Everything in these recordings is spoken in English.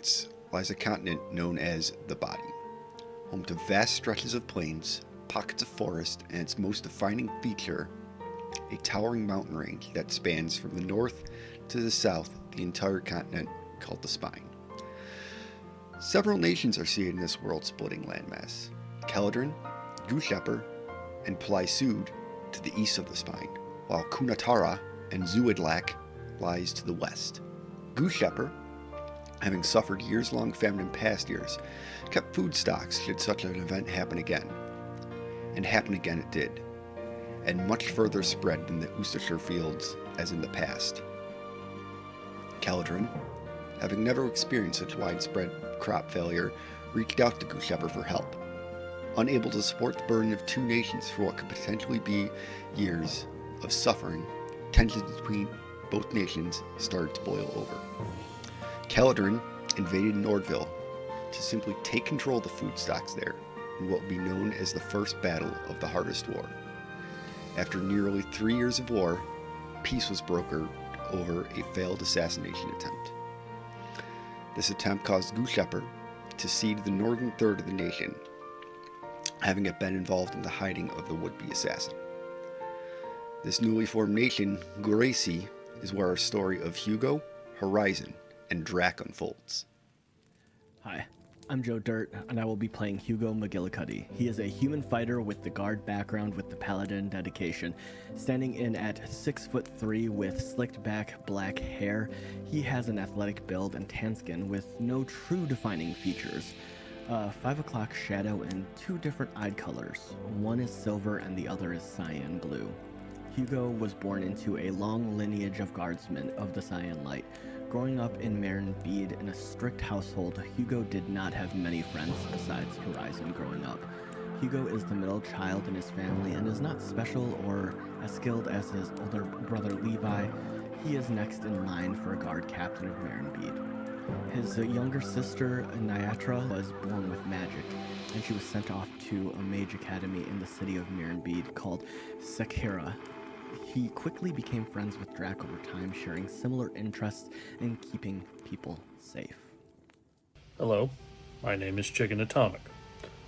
France lies a continent known as the Body, home to vast stretches of plains, pockets of forest, and its most defining feature, a towering mountain range that spans from the north to the south the entire continent called the Spine. Several nations are seated in this world-splitting landmass: Celadrin, Gushepper, and Pleisoud to the east of the Spine, while Kunatara and Zuidlak lies to the west. Gushepper, having suffered years-long famine in past years, kept food stocks should such an event happen again. And happen again it did, and much further spread than the Worcestershire fields as in the past. Celadrin, having never experienced such widespread crop failure, reached out to Gushepper for help. Unable to support the burden of two nations for what could potentially be years of suffering, tensions between both nations started to boil over. Celadrin invaded Nordville to simply take control of the food stocks there in what would be known as the First Battle of the Harvest War. After nearly 3 years of war, peace was brokered over a failed assassination attempt. This attempt caused Gushepper to cede the northern third of the nation, having it been involved in the hiding of the would-be assassin. This newly formed nation, Guracy, is where our story of Hugo, Horizon, and Drac unfolds. Hi, I'm Joe Dirt, and I will be playing Hugo McGillicuddy. He is a human fighter with the guard background with the paladin dedication. Standing in at 6'3" with slicked back black hair, he has an athletic build and tan skin with no true defining features. 5 o'clock shadow and 2 different eye colors. One is silver and the other is cyan blue. Hugo was born into a long lineage of guardsmen of the Cyan Light. Growing up in Marin Bede in a strict household, Hugo did not have many friends besides Horizon growing up. Hugo is the middle child in his family and is not special or as skilled as his older brother Levi. He is next in line for a guard captain of Marin Bede. His younger sister, Nyatra, was born with magic, and she was sent off to a mage academy in the city of Marin Bede called Sekira. He quickly became friends with Drac over time, sharing similar interests in keeping people safe. Hello, my name is Chicken Atomic.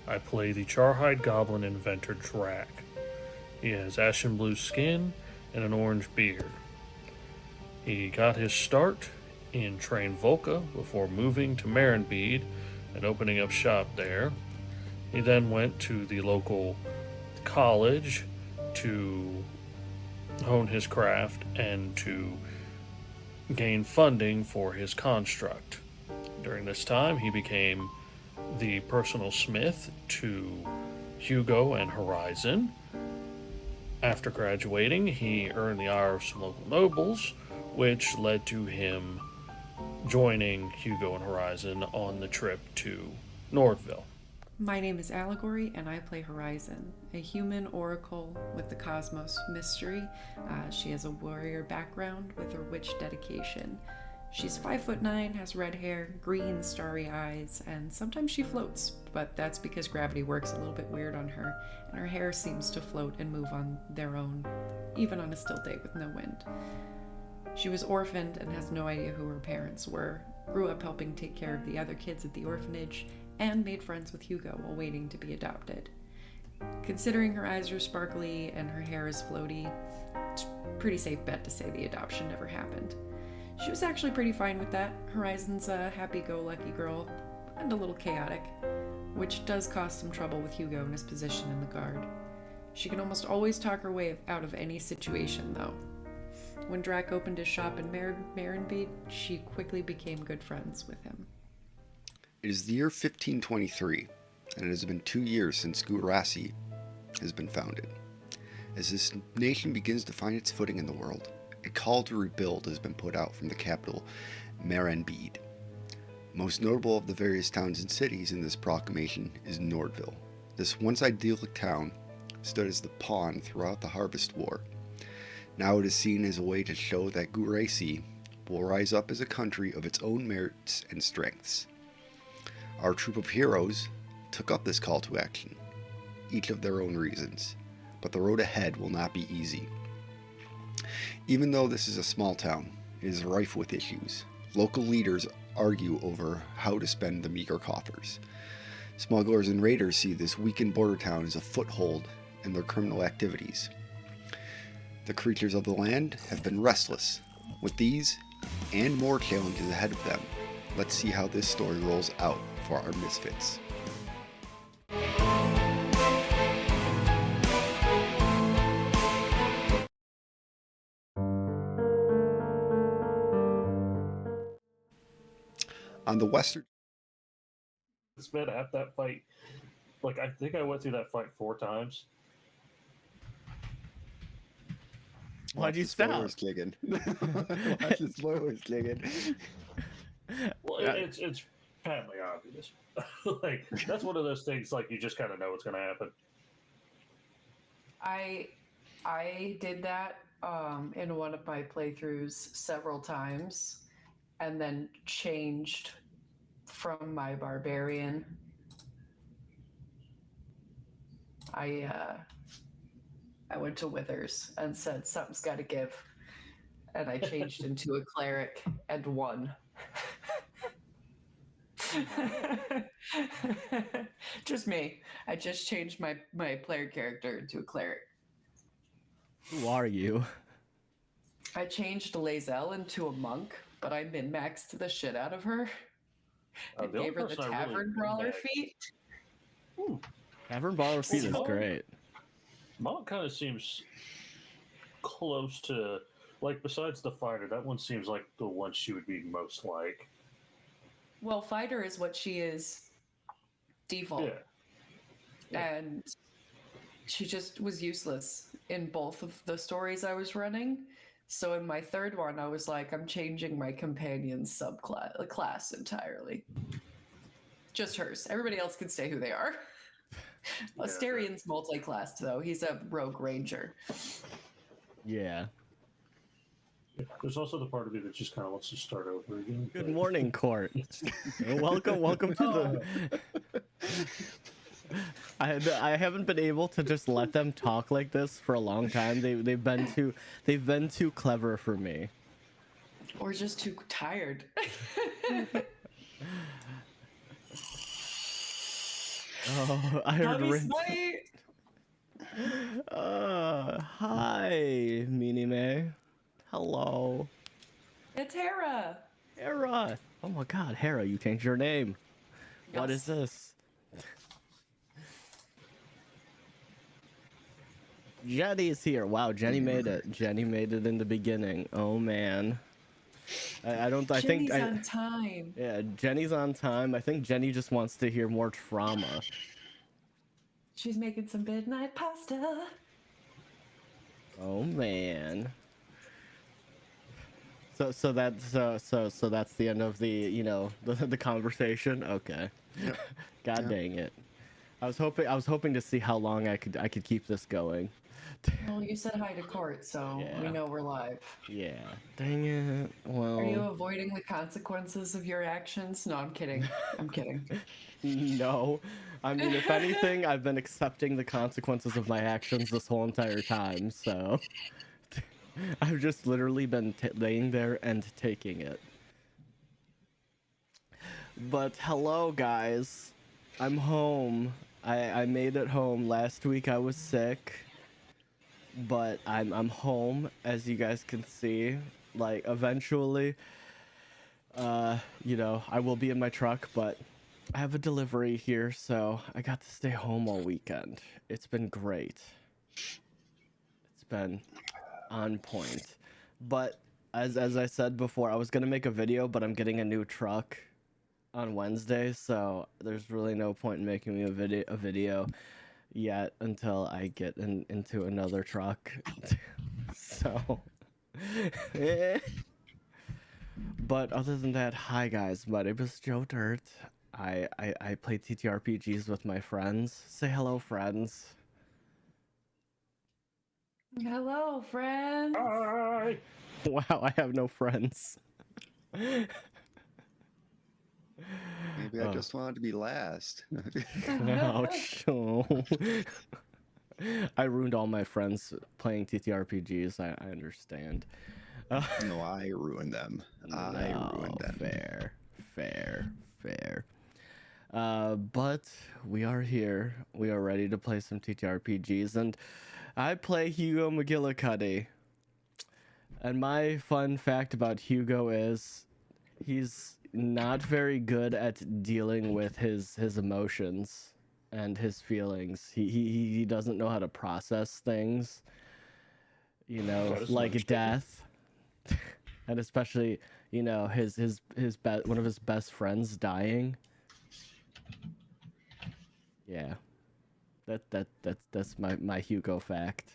I play the Charhide Goblin inventor Drac. He has ashen blue skin and an orange beard. He got his start in Train Volca before moving to Marinbede and opening up shop there. He then went to the local college to hone his craft and to gain funding for his construct. During this time, he became the personal smith to Hugo and Horizon. After graduating, he earned the ire of some local nobles, which led to him joining Hugo and Horizon on the trip to Nordville. My name is Allegory, and I play Horizon, a human oracle with the cosmos mystery. She has a warrior background with her witch dedication. She's 5'9", has red hair, green starry eyes, and sometimes she floats, but that's because gravity works a little bit weird on her, and her hair seems to float and move on their own, even on a still day with no wind. She was orphaned and has no idea who her parents were, grew up helping take care of the other kids at the orphanage, and made friends with Hugo while waiting to be adopted. Considering her eyes are sparkly and her hair is floaty, it's a pretty safe bet to say the adoption never happened. She was actually pretty fine with that. Horizon's a happy-go-lucky girl, and a little chaotic, which does cause some trouble with Hugo in his position in the guard. She can almost always talk her way out of any situation, though. When Drac opened his shop in Marinbede, she quickly became good friends with him. It is the year 1523, and it has been 2 years since Guracy has been founded. As this nation begins to find its footing in the world, a call to rebuild has been put out from the capital, Marinbede. Most notable of the various towns and cities in this proclamation is Nordville. This once idyllic town stood as the pawn throughout the Harvest War. Now it is seen as a way to show that Guracy will rise up as a country of its own merits and strengths. Our troop of heroes took up this call to action, each of their own reasons, but the road ahead will not be easy. Even though this is a small town, it is rife with issues. Local leaders argue over how to spend the meager coffers. Smugglers and raiders see this weakened border town as a foothold in their criminal activities. The creatures of the land have been restless. With these and more challenges ahead of them, let's see how this story rolls out for our Misfits. On the western Spent half that fight. Like, I think I went through that fight 4 times. Why'd you the stop? spoilers kicking. Watch the spoilers kicking. Well, it's patently obvious. Like, that's one of those things, like, you just kind of know what's going to happen. I did that in one of my playthroughs several times, and then changed from my barbarian. I went to Withers and said something's got to give, and I changed into a cleric and won. Just me. I just changed my player character into a cleric. Who are you? I changed Lazelle into a monk, but I min-maxed the shit out of her and The only gave her the person I really tavern brawler min-maxed- feat. Tavern Baller Feet is Monk- great. Monk kind of seems close to, like, besides the fighter, that one seems like the one she would be most like. Well, fighter is what she is default. Yeah. And she just was useless in both of the stories I was running. So in my third one, I was like, I'm changing my companion's subclass class entirely. Just hers. Everybody else can stay who they are. Asterian's multi-classed though. He's a rogue ranger. Yeah. There's also the part of me that just kind of wants to start over again. Good morning, Court. welcome to the. I haven't been able to just let them talk like this for a long time. They've been too clever for me. Or just too tired. Oh, I heard Hubby Rin. Smite! Hi, Meanie May. Hello, It's Hera. Hera. Oh my God, Hera, you changed your name. What is Yes. this? Jenny's here. Wow, Jenny made it. Jenny made it in the beginning. Oh man. I think Jenny's on time. Yeah, Jenny's on time. I think Jenny just wants to hear more trauma. She's making some midnight pasta. Oh man. So that's the end of the the conversation. Okay. Yep. God Yep. dang it. I was hoping to see how long I could keep this going. Well, you said hi to Court, so we Yeah. know we're live. Yeah. Dang it. Well. Are you avoiding the consequences of your actions? No, I'm kidding. I'm kidding. No. I mean, if anything, I've been accepting the consequences of my actions this whole entire time, so I've just literally been laying there and taking it. But hello, guys. I'm home. I made it home. Last week I was sick, but I'm home, as you guys can see. Like, eventually, I will be in my truck, but I have a delivery here, so I got to stay home all weekend. It's been great. It's been on point. But as I said before, I was gonna make a video, but I'm getting a new truck on Wednesday, so there's really no point in making me a video yet until I get into another truck. So but other than that, hi guys, my name is Joe Dirt. I play TTRPGs with my friends. Say hello, friends. Hello, friends. Hi! Wow, I have no friends. Maybe I just wanted to be last. Ouch. Oh. I ruined all my friends playing TTRPGs. I understand. No, I ruined them. I No, ruined them. Fair. Fair. But we are here. We are ready to play some TTRPGs, and I play Hugo McGillicuddy. And my fun fact about Hugo is he's not very good at dealing with his emotions and his feelings. He doesn't know how to process things, you know, That is like understandable. death. And especially, you know, one of his best friends dying. Yeah. That's my Hugo fact.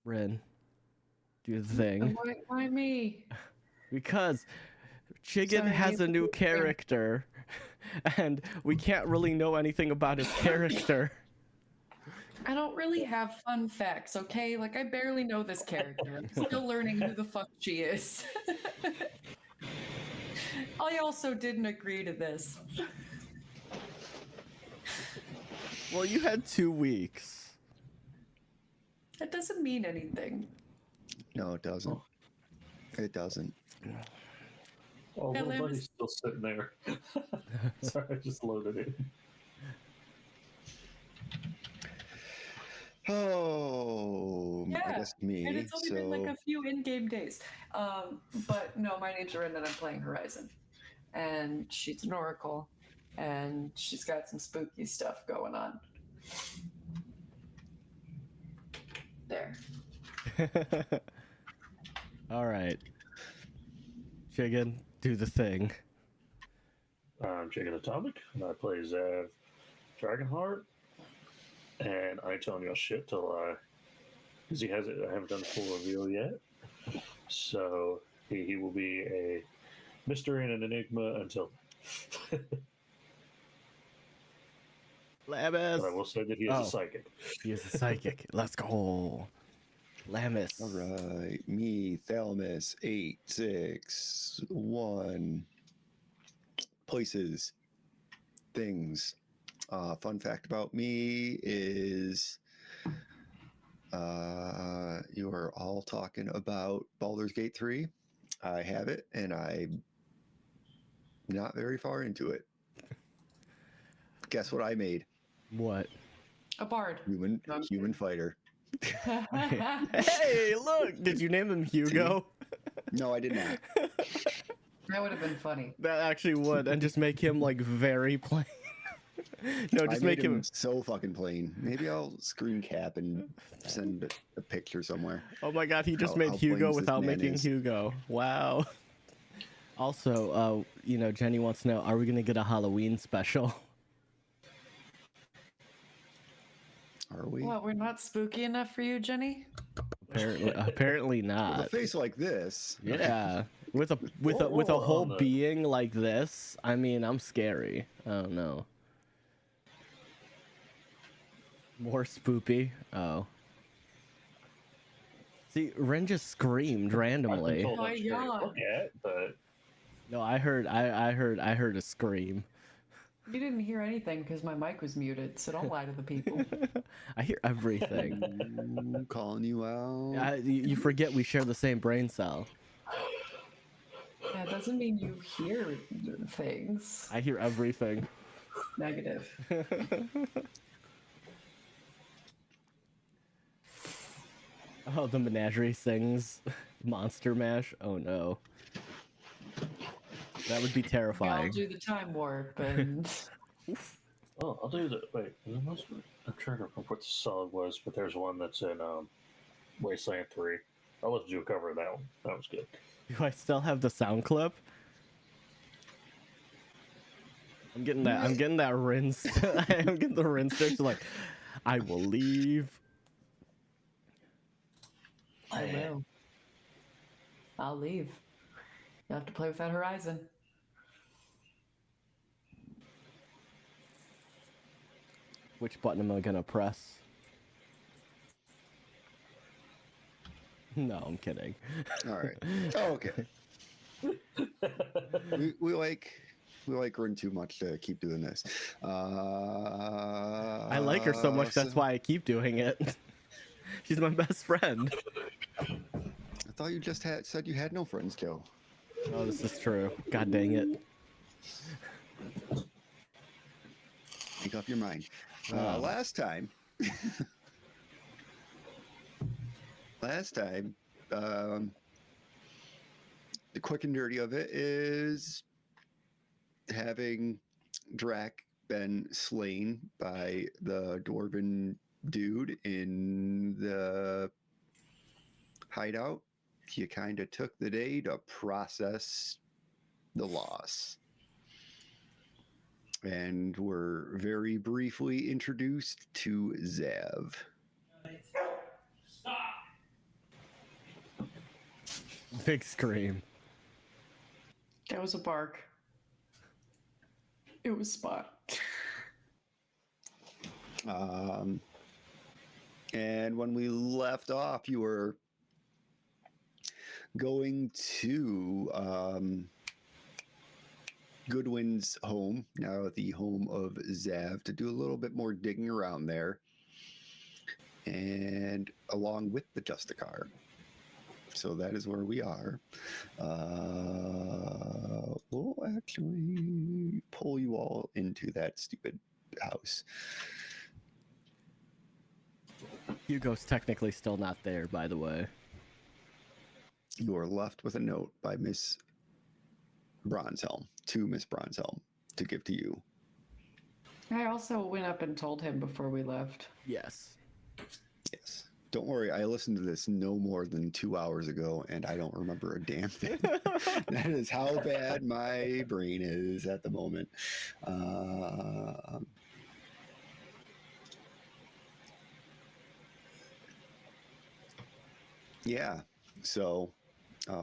Rin, do the thing. Why me? Because Chicken Sorry, has you a new can do it. character, and we can't really know anything about his character. I don't really have fun facts, okay? Like, I barely know this character. I'm still learning who the fuck she is. I also didn't agree to this. Well, you had 2 weeks. That doesn't mean anything. No, it doesn't. It doesn't. Oh, Yeah, little Lam buddy's is- still sitting there. Sorry, I just loaded it. Oh, I Yeah, guess me. and it's only been like a few in-game days. But no, my name's Rin, and I'm playing Horizon, and she's an oracle, and she's got some spooky stuff going on. There. All right. Chicken, do the thing. I'm Chicken Atomic, and I play Zav Dragonheart. And I ain't telling y'all shit till because he hasn't. I haven't done the full reveal yet. So he will be a mystery and an enigma until. But I Lamis. will say that he is a psychic. He is a psychic. Let's go. Lamis. All right, me, Thalamus, 861. Places, things. Fun fact about me is you are all talking about Baldur's Gate 3. I have it, and I'm not very far into it. Guess what I made? What? A bard. Human fighter. Hey, look! Did you name him Hugo? No, I did not. That would have been funny. That actually would, and just make him like very plain. No, I just made make him. so fucking plain. Maybe I'll screen cap and send a picture somewhere. Oh my god, he just How- made how Hugo plain this without man making is. Hugo. Wow. Also, you know, Jenny wants to know: are we gonna get a Halloween special? Are we? What, we're not spooky enough for you, Jenny? Apparently With a not. face like this. Yeah, with a Whoa, whole on the- being like this. I mean, I'm scary. I don't know. More spoopy. Oh. See, Ren just screamed I've been randomly. told My I'm scary to God. look at, but No, I heard a scream. You didn't hear anything because my mic was muted, so don't lie to the people. I hear everything. Ooh, calling you out. You forget we share the same brain cell. That doesn't mean you hear things. I hear everything. Negative. Oh, the Menagerie sings Monster Mash. Oh no. That would be I'll terrifying. do the time warp and oh, I'll do the wait. Is it most? I'm trying to remember what the solid was, but there's one that's in Wasteland 3. I'll let you cover that one. That was good. Do I still have the sound clip? I'm getting that. I'm getting that rinse. I'm getting the rinse stick. So like, I will leave. I will. I'll leave. You'll have to play with that Horizon. Which button am I gonna press? No, I'm kidding. All right. Oh, okay. we like Rin too much to keep doing this. I like her so much. That's why I keep doing it. She's my best friend. I thought you just said you had no friends, Joe. Oh, this is true. God dang it. Make up your mind. Oh. Last time, the quick and dirty of it is having Drac been slain by the dwarven dude in the hideout. He kind of took the day to process the loss. And we're very briefly introduced to Zav. Big scream. That was a bark. It was Spot. And when we left off, you were going to Goodwin's home, now the home of Zav, to do a little bit more digging around there, and along with the Justicar. So that is where we are. We'll actually pull you all into that stupid house. Hugo's technically still not there, by the way. You are left with a note by Miss Bronzehelm, to Miss Bronzehelm, to give to you. I also went up and told him before we left. Yes. Yes. Don't worry, I listened to this no more than 2 hours ago, and I don't remember a damn thing. That is how bad my brain is at the moment. Yeah, so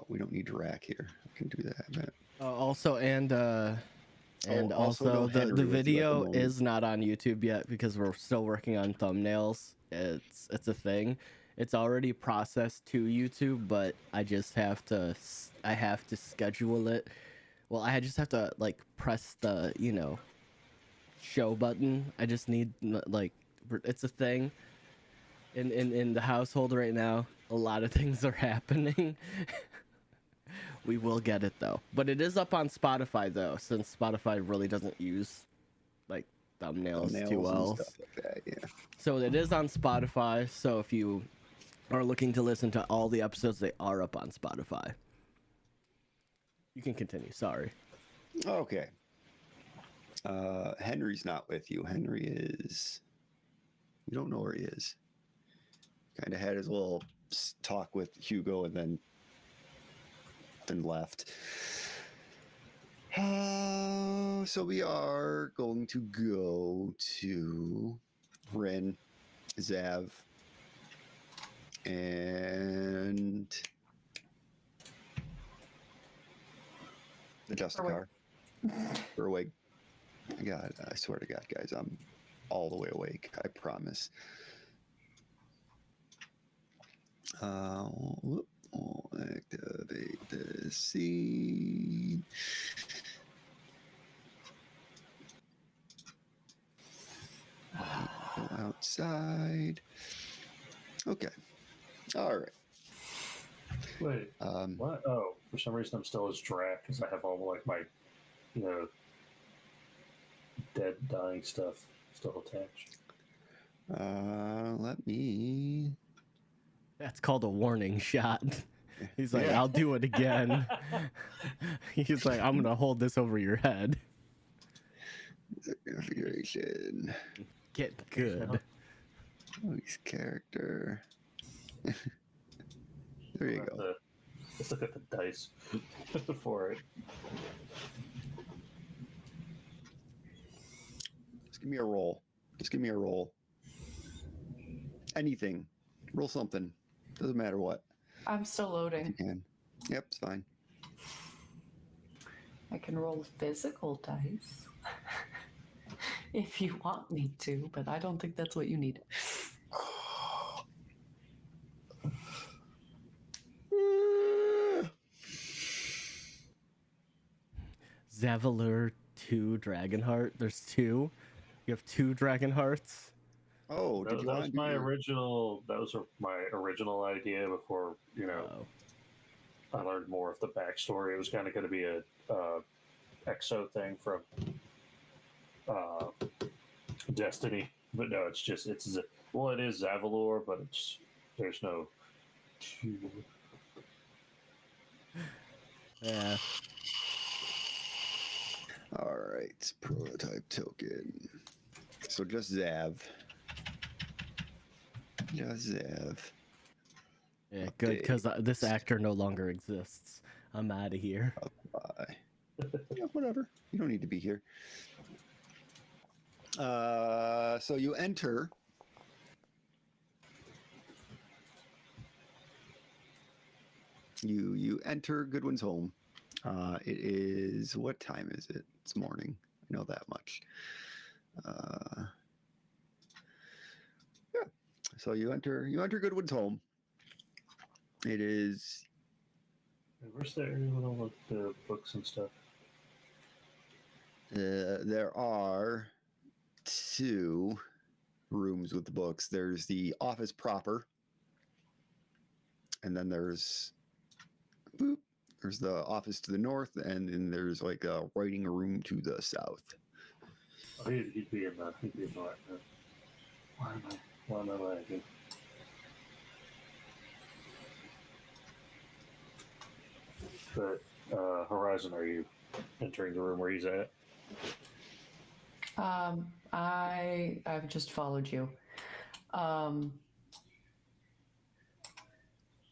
we don't need to rack here. I can do that. But... Also, also the no Henry with you at the video moment. is not on YouTube yet because we're still working on thumbnails. It's a thing. It's already processed to YouTube, but I just have to schedule it. Well, I just have to like press the show button. I just need like it's a thing. In the household right now, a lot of things are happening. We will get it though, but it is up on Spotify though, since Spotify really doesn't use like thumbnails too well. And stuff like that, yeah. So it is on Spotify. So if you are looking to listen to all the episodes, they are up on Spotify. You can continue. Sorry. Okay. Henry's not with you. Henry is. You don't know where he is. Kind of had his little talk with Hugo and then left. So we are going to go to Rin, Zav, and the Justicar. We're awake. God, I swear to God, guys, I'm all the way awake. I promise. We'll activate the scene. Go outside. Okay. All right. Wait. What? Oh, for some reason I'm still as Drac because I have all like my, dead, dying stuff still attached. Let me. That's called a warning shot. He's like, Yeah. I'll do it again. He's like, I'm gonna hold this over your head. Configuration. Get good. Voice character. There you go. Let's look at the dice for it. Just give me a roll. Just give me a roll. Anything. Roll something. Doesn't matter what. I'm still You loading. can. Yep, it's fine. I can roll physical dice if you want me to, but I don't think that's what you need. Zavalur 2 Dragonheart. There's 2. You have 2 Dragonhearts. Oh, did you want to do That was my original idea before, Oh. I learned more of the backstory. It was kind of going to be a exo thing from uh, Destiny, but no, it's just it is Zavalor, but there's no. Yeah. All right, prototype token. So just Zav. Just Zav. Yeah, good, because this Updates. actor no longer exists. I'm out of here. Bye. Yeah, whatever. You don't need to be here. So you enter. You enter Goodwin's home. It is, what time is it? It's morning. I know that much. Yeah. So you enter Goodwin's home. It is. Where's the area with all the books and stuff? There are 2 rooms with the books. There's the office proper, and then there's the office to the north, and then there's like a writing room to the south. Oh, he'd be in that. He'd be in that. Why am I lagging? But Horizon, are you entering the room where he's at? I've just followed you.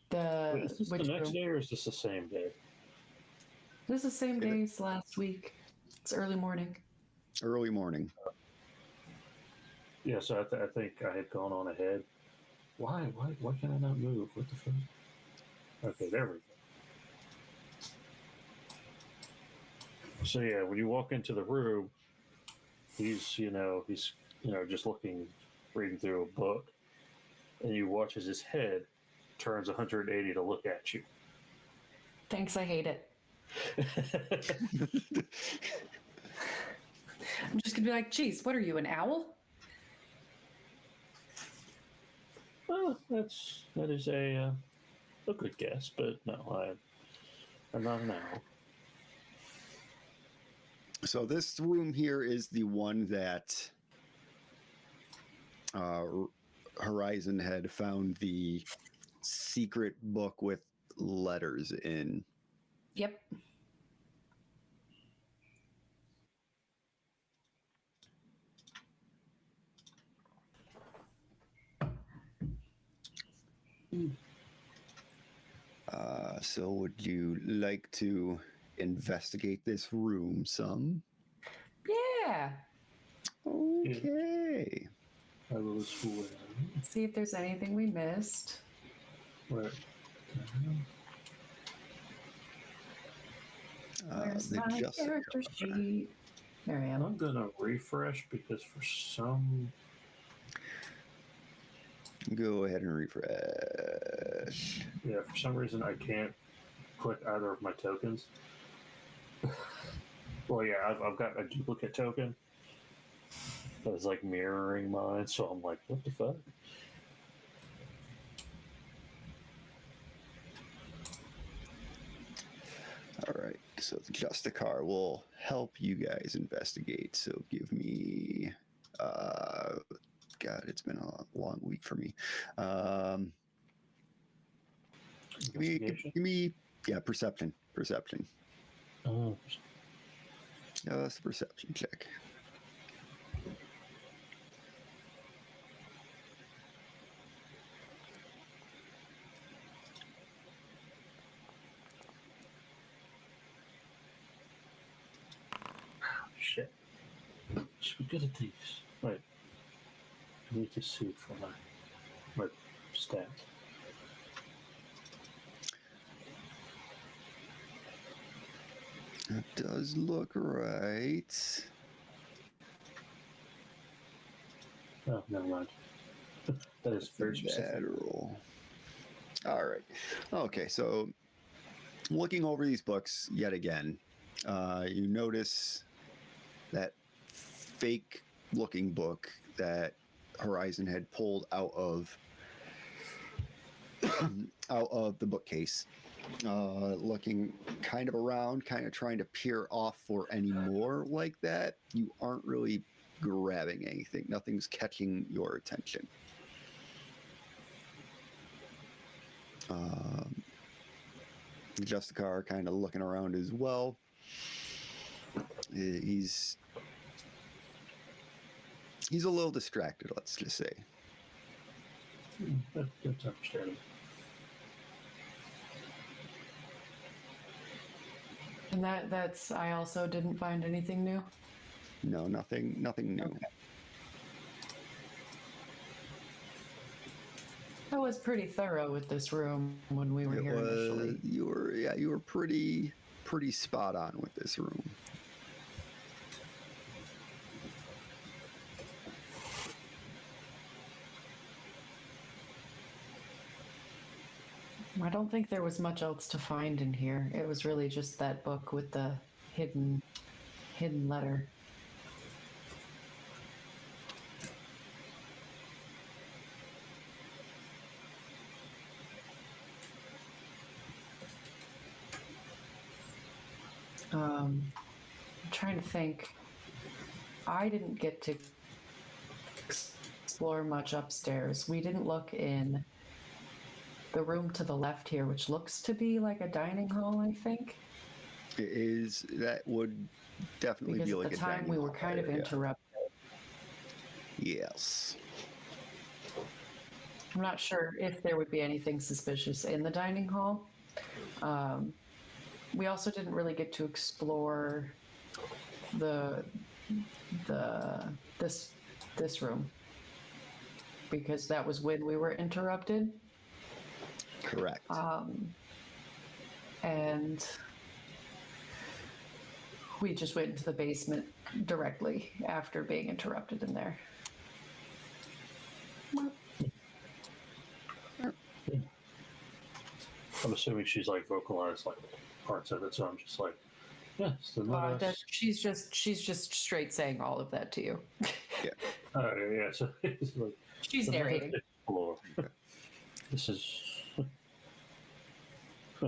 Wait, is this the next room? day or is this the same day? This is the same day as last week. It's early morning. Early morning. Yeah, so I think I had gone on ahead. Why can I not move? What the fuck? Okay, there we go. So yeah, when you walk into the room, he's just reading through a book, and you watch as his head turns 180 to look at you. Thanks, I hate it. I'm just gonna be like, geez, what are you, an owl? Well, that is a good guess, but no, I'm not an owl. So this room here is the one that Horizon had found the secret book with letters in. Yep. So would you like to investigate this room some? Yeah. Okay. I will swear. See if there's anything we missed. Right. Where's The my Justice character sheet? There I am. I'm gonna refresh because for some. Go ahead and refresh. Yeah, for some reason I can't click either of my tokens. Well, yeah, I've got a duplicate token that's like mirroring mine, so I'm like, what the fuck? All right, so the Justicar will help you guys investigate. So give me, God, it's been a long week for me. Give me, yeah, perception. Oh, That's a perception check. shit. Should be good at these. Wait. I need to see for my stats. That does look right. Oh, never mind. That is very specific. Lateral. All right. Okay, so looking over these books yet again, you notice that fake looking book that Horizon had pulled out of the bookcase. looking kind of around, kind of trying to peer off for any more like that. You aren't really grabbing anything. Nothing's catching your attention. Justicar kind of looking around as well. He's a little distracted, let's just say. That's understandable. And that's I also didn't find anything new. No, nothing new. Okay. I was pretty thorough with this room when we were here initially. You were pretty spot on with this room. I don't think there was much else to find in here. It was really just that book with the hidden letter. I'm trying to think. I didn't get to explore much upstairs. We didn't look in the room to the left here, which looks to be like a dining hall, I think. It is. That would definitely Because be like at the a time dining we were hall kind of area. interrupted. Yes. I'm not sure if there would be anything suspicious in the dining hall. We also didn't really get to explore this room because that was when we were interrupted. Correct. And we just went into the basement directly after being interrupted in there. I'm assuming she's like vocalized like parts of it, so I'm just like, yes. She's just straight saying all of that to you. Yeah. Yeah. So it's like She's narrating. Explore. This is.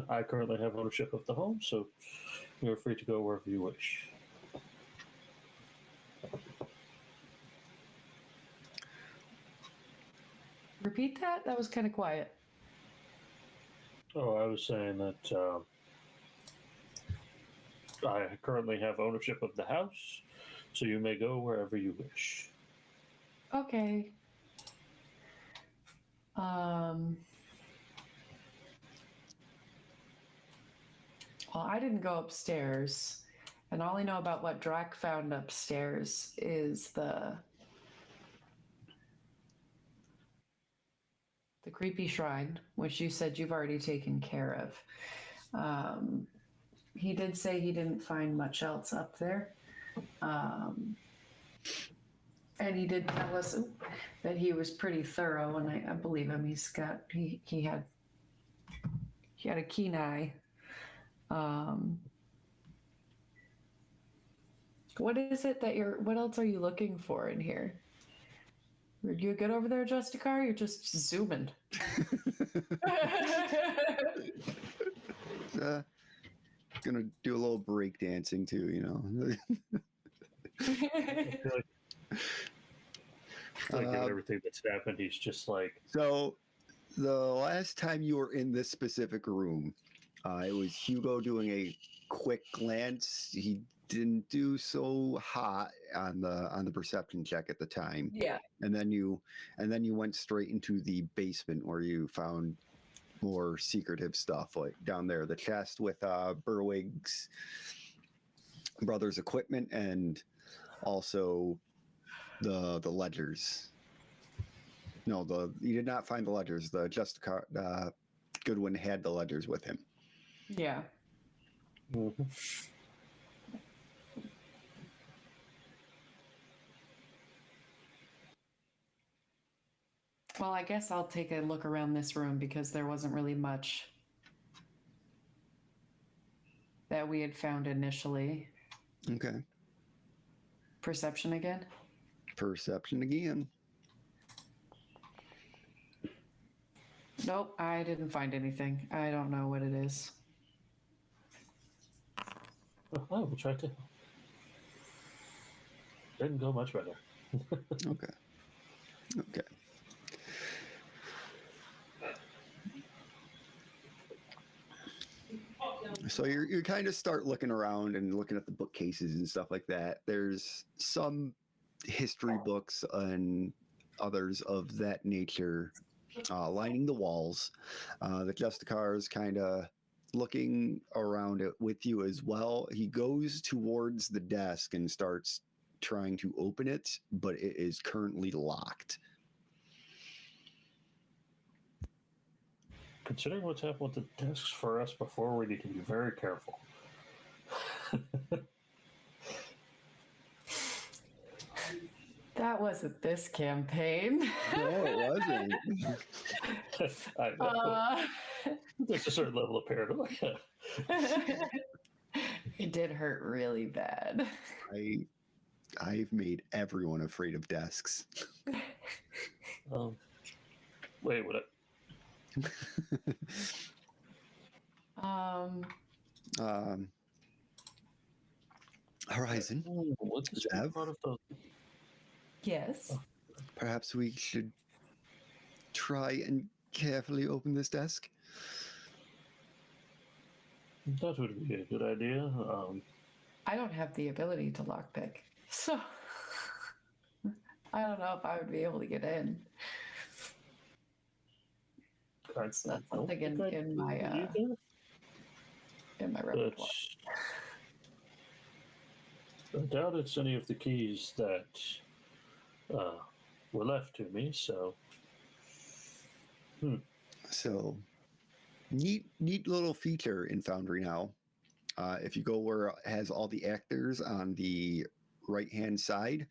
I currently have ownership of the home, so you're free to go wherever you wish. Repeat that? That was kind of quiet. Oh, I was saying that I currently have ownership of the house, so you may go wherever you wish. Okay. Well, I didn't go upstairs, and all I know about what Drac found upstairs is the creepy shrine, which you said you've already taken care of. He did say he didn't find much else up there. And he did tell us that he was pretty thorough, and I believe him. He had a keen eye. What is it that what else are you looking for in here? Are you good over there, Justicar? You're just zooming. Gonna do a little break dancing too, you know. I feel like given everything that's happened, he's just like. So, the last time you were in this specific room, it was Hugo doing a quick glance. He didn't do so hot on the perception check at the time. Yeah. And then you went straight into the basement where you found more secretive stuff, like down there, the chest with Berwig's brother's equipment, and also the ledgers. No, you did not find the ledgers. The Justicar Goodwin had the ledgers with him. Yeah. Mm-hmm. Well, I guess I'll take a look around this room because there wasn't really much that we had found initially. Okay. Perception again? Perception again. Nope, I didn't find anything. I don't know what it is. Oh, I will try to. Didn't go much better. Okay. Okay. So you kind of start looking around and looking at the bookcases and stuff like that. There's some history books and others of that nature lining the walls. The Justicar is kind of looking around it with you as well. He goes towards the desk and starts trying to open it, but it is currently locked. Considering what's happened with the desks for us before, we need to be very careful. That wasn't this campaign. No, it wasn't. I know. There's a certain level of paranoia. It did hurt really bad. I've made everyone afraid of desks. Wait, what? Horizon. Would this be Zev? part of the? Yes. Perhaps we should try and carefully open this desk. That would be a good idea. I don't have the ability to lockpick, so I don't know if I would be able to get in. That's not something in my repertoire. I doubt it's any of the keys that were left to me. So, So, neat little feature in Foundry now. If you go where it has all the actors on the right-hand side,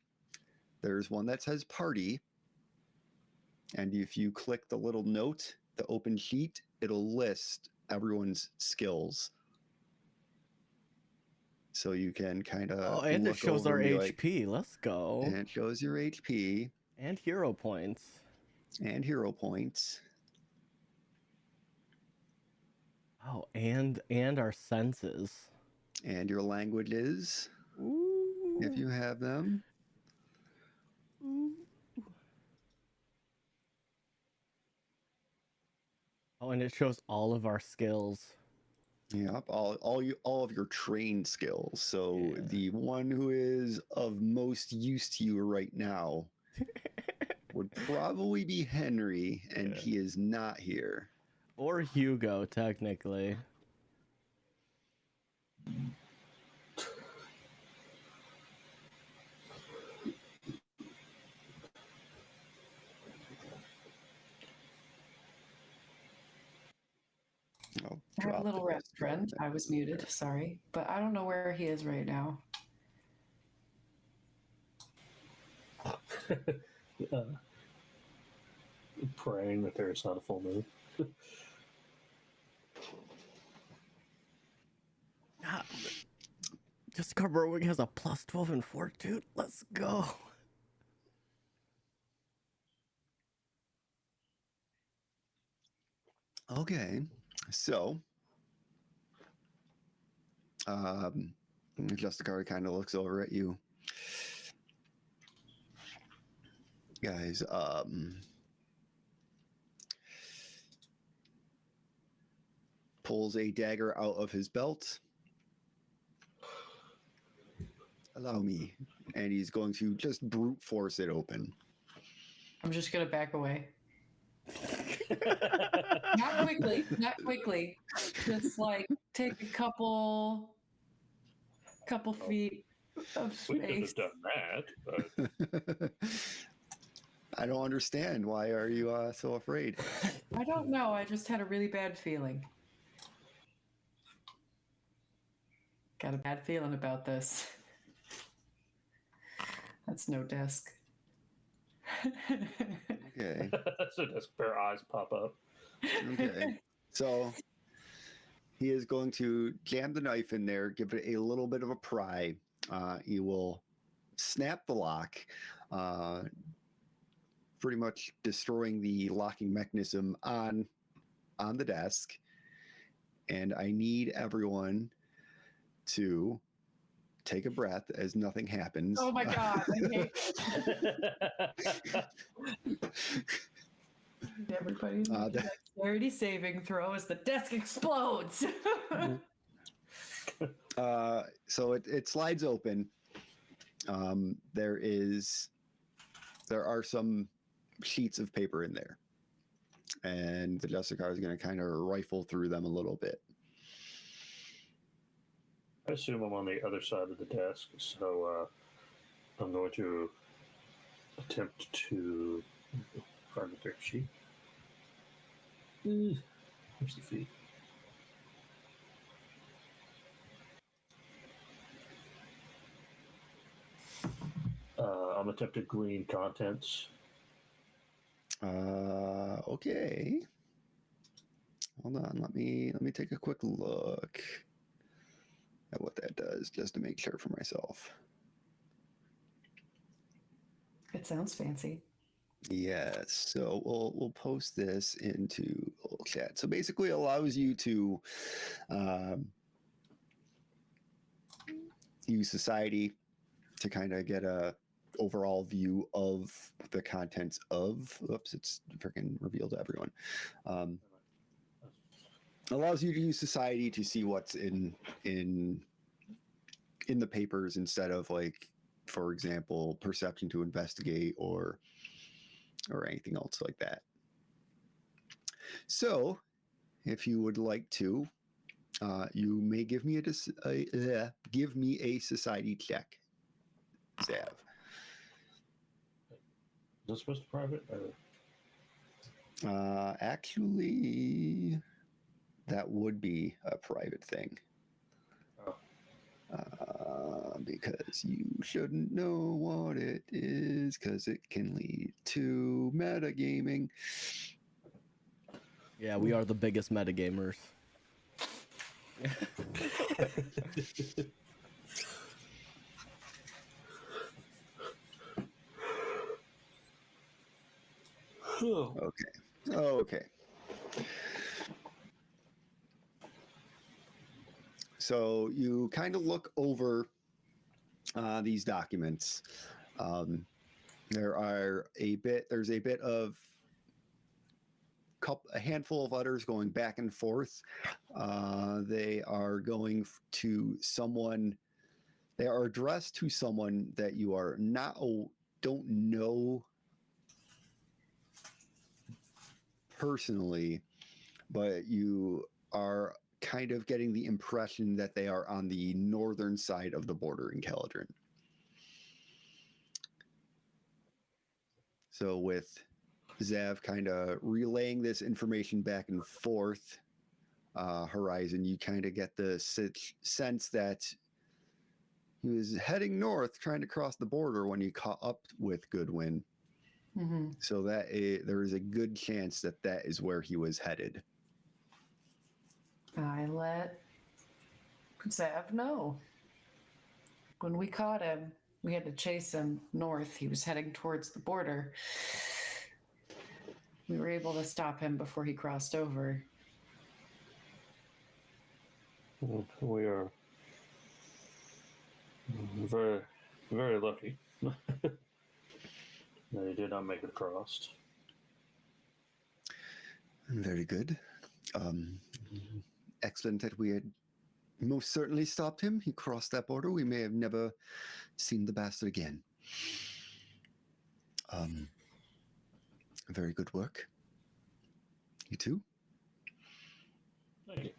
there's one that says party. And if you click the little note, the open sheet, it'll list everyone's skills. So you can kind of Oh, and it shows our HP. Let's go. And it shows your HP. And hero points. And hero points. Oh, and our senses. And your languages. Ooh. If you have them. Ooh. Oh, and it shows all of our skills. Yep, all of your trained skills. So the one who is of most use to you right now would probably be Henry, and he is not here. Or Hugo, technically. I have a little rest, friend. I was muted, sorry. But I don't know where he is right now. Praying that there is not a full moon. Just Berwick has a plus 12 in fortitude. Let's go. Okay, so Justicar kind of looks over at you guys. Pulls a dagger out of his belt. Allow me. And he's going to just brute force it open. I'm just going to back away. Not quickly. Just like take a couple feet of space. We could have done that, but I don't understand. Why are you so afraid? I don't know. I just had a really bad feeling. Got a bad feeling about this. That's no desk. Okay. So just their eyes pop up. Okay. So he is going to jam the knife in there, give it a little bit of a pry. He will snap the lock, pretty much destroying the locking mechanism on on the desk, and I need everyone to take a breath as nothing happens. Oh my god, I hate everybody's making a dexterity saving throw as the desk explodes. So it slides open. There are some sheets of paper in there, and the Justicar is going to kind of rifle through them a little bit. I assume I'm on the other side of the desk, so I'm going to attempt to find the paper sheet. Where's the feet? I'm attempting to glean contents. Okay. Hold on. Let me take a quick look at what that does, just to make sure for myself. It sounds fancy. Yes. So we'll post this into a little chat. So basically, it allows you to use society to kind of get a overall view of the contents of. Oops, it's freaking revealed to everyone. Allows you to use society to see what's in the papers instead of, like, for example, perception to investigate or anything else like that. So, if you would like to, you may give me a society check, Zav. Is this supposed to private? Actually, that would be a private thing. Because you shouldn't know what it is, because it can lead to metagaming. Yeah, we are the biggest metagamers. Okay. So you kind of look over these documents. There's a bit of a handful of letters going back and forth. They are going to someone. They are addressed to someone that you don't know personally, but you are kind of getting the impression that they are on the northern side of the border in Caledron. So with Zav kind of relaying this information back and forth, Horizon, you kind of get the sense that he was heading north, trying to cross the border when he caught up with Goodwin. Mm-hmm. So that there is a good chance that is where he was headed. I let Zav know. When we caught him, we had to chase him north. He was heading towards the border. We were able to stop him before he crossed over. We are very, very lucky that he did not make it across. Very good. Excellent that we had most certainly stopped him. He crossed that border. We may have never seen the bastard again. Very good work. You too? Thank you.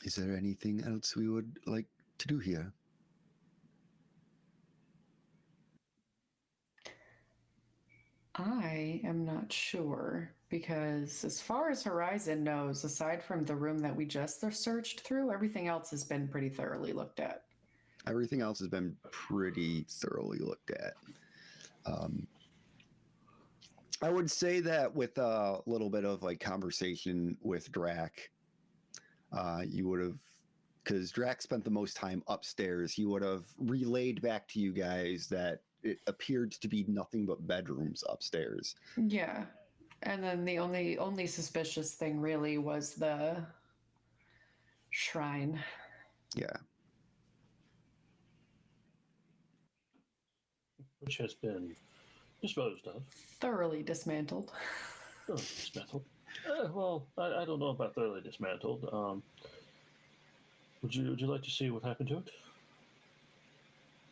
Is there anything else we would like to do here? I am not sure, because as far as Horizon knows, aside from the room that we just searched through, everything else has been pretty thoroughly looked at. Everything else has been pretty thoroughly looked at. I would say that with a little bit of like conversation with Drac, you would have, because Drac spent the most time upstairs, he would have relayed back to you guys that it appeared to be nothing but bedrooms upstairs. Yeah. And then the only suspicious thing really was the shrine. Yeah. Which has been disposed of. Thoroughly dismantled. Thoroughly dismantled. Well, I don't know about thoroughly dismantled. Would you like to see what happened to it?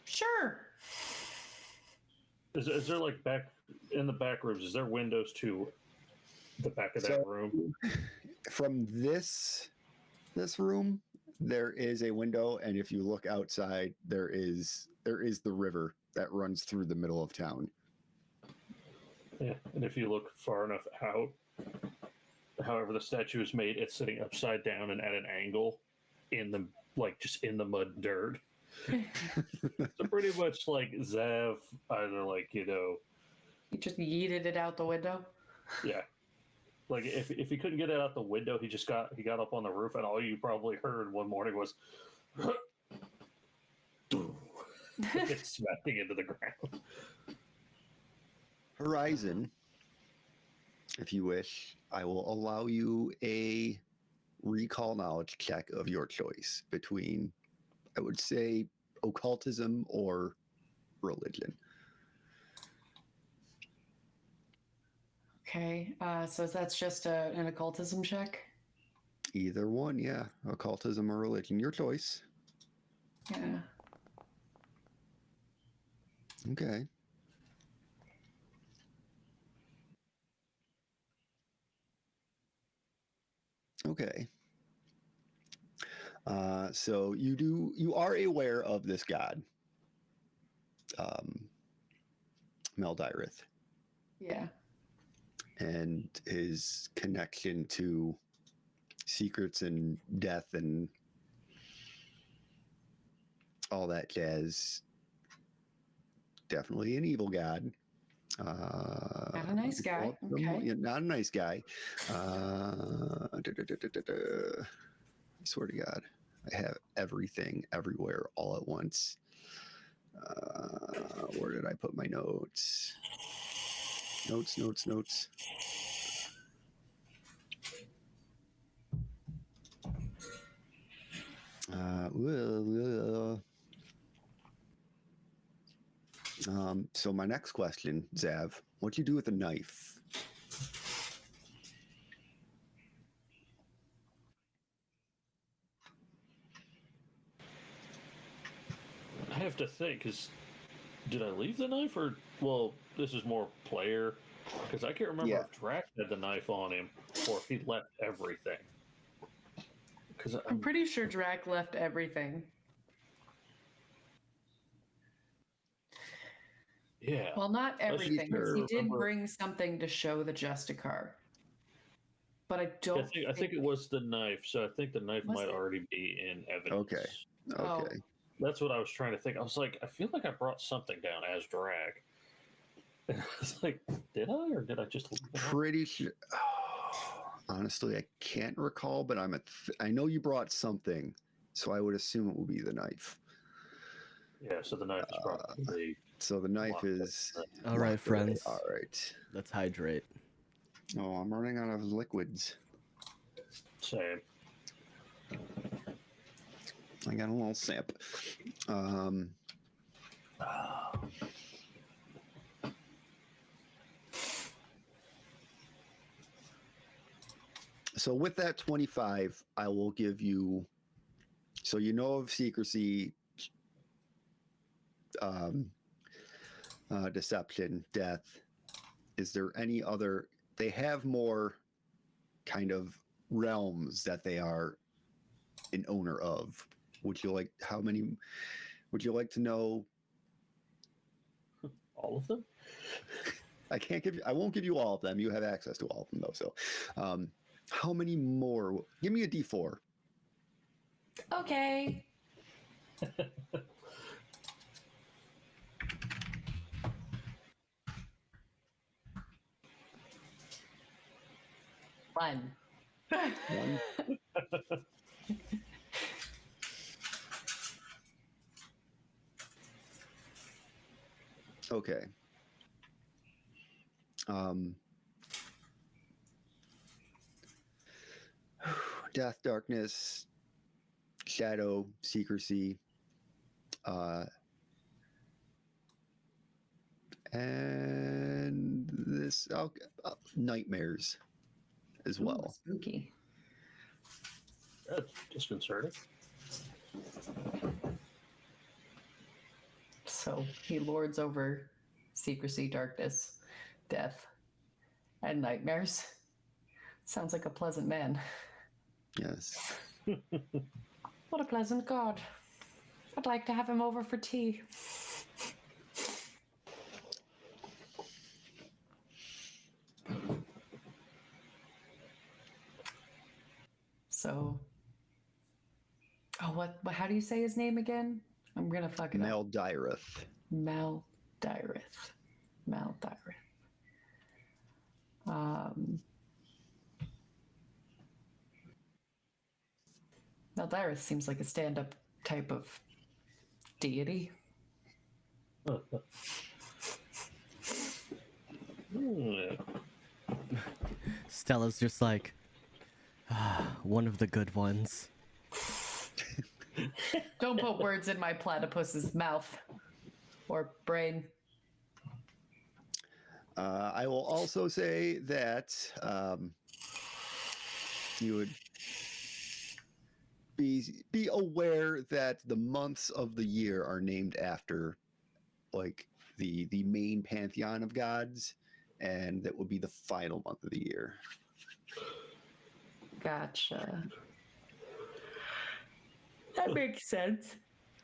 Sure. Is there like back in the back rooms? Is there windows to the back of that room? From this room, there is a window, and if you look outside, there is the river that runs through the middle of town. Yeah, and if you look far enough out, however the statue is made, it's sitting upside down and at an angle in the just in the mud and dirt. So pretty much like Zav either He just yeeted it out the window. yeah. Like if he couldn't get it out the window, he got up on the roof, and all you probably heard one morning was it's smacking into the ground. Horizon, if you wish, I will allow you a recall knowledge check of your choice between, I would say, occultism or religion. Okay, so that's just an occultism check? Either one, yeah. Occultism or religion. Your choice. Yeah. Okay. Okay. So you are aware of this god, Meldirith, Yeah. and his connection to secrets and death and all that jazz. Definitely an evil god. Not a nice guy. Okay. Not a nice guy. I swear to God, I have everything everywhere all at once. Where did I put my notes? Notes. So my next question, Zav, what'd you do with a knife? I have to think, did I leave the knife or this is more player because I can't remember if Drac had the knife on him or if he left everything. Because I'm pretty sure Drac left everything. Yeah. Well, not everything. He did remember. bring something to show the Justicar. But I don't I think it was the knife, so I think the knife might already be in evidence. Okay. Oh. That's what I was trying to think. I was like, I feel like I brought something down as Drac. And I was like, did I or did I just leave it? Pretty sure. Honestly, I can't recall, but I know you brought something, so I would assume it will be the knife. Yeah, so the knife is probably. So the knife is. All right, friends. All right. Let's hydrate. Oh, I'm running out of liquids. Same. I got a little sip. So with that 25, I will give you. So you know of secrecy, deception, death. Is there any other? They have more kind of realms that they are an owner of. Would you like how many? Would you like to know? All of them? I can't give you. I won't give you all of them. You have access to all of them though. So, how many more? Give me a D4. Okay. One. One. Okay. death, darkness, shadow, secrecy, and this nightmares as Ooh, well. spooky. That's disconcerting. So he lords over secrecy, darkness, death, and nightmares. Sounds like a pleasant man. Yes. What a pleasant god. I'd like to have him over for tea. So, what? How do you say his name again? I'm gonna fuck it up. Maldireth. Maldireth. Maldireth. Maldireth seems like a stand-up type of deity. Yeah. Stella's just like, one of the good ones. Don't put words in my platypus's mouth or brain. I will also say that you would be aware that the months of the year are named after like the main pantheon of gods, and that will be the final month of the year. Gotcha. That makes sense.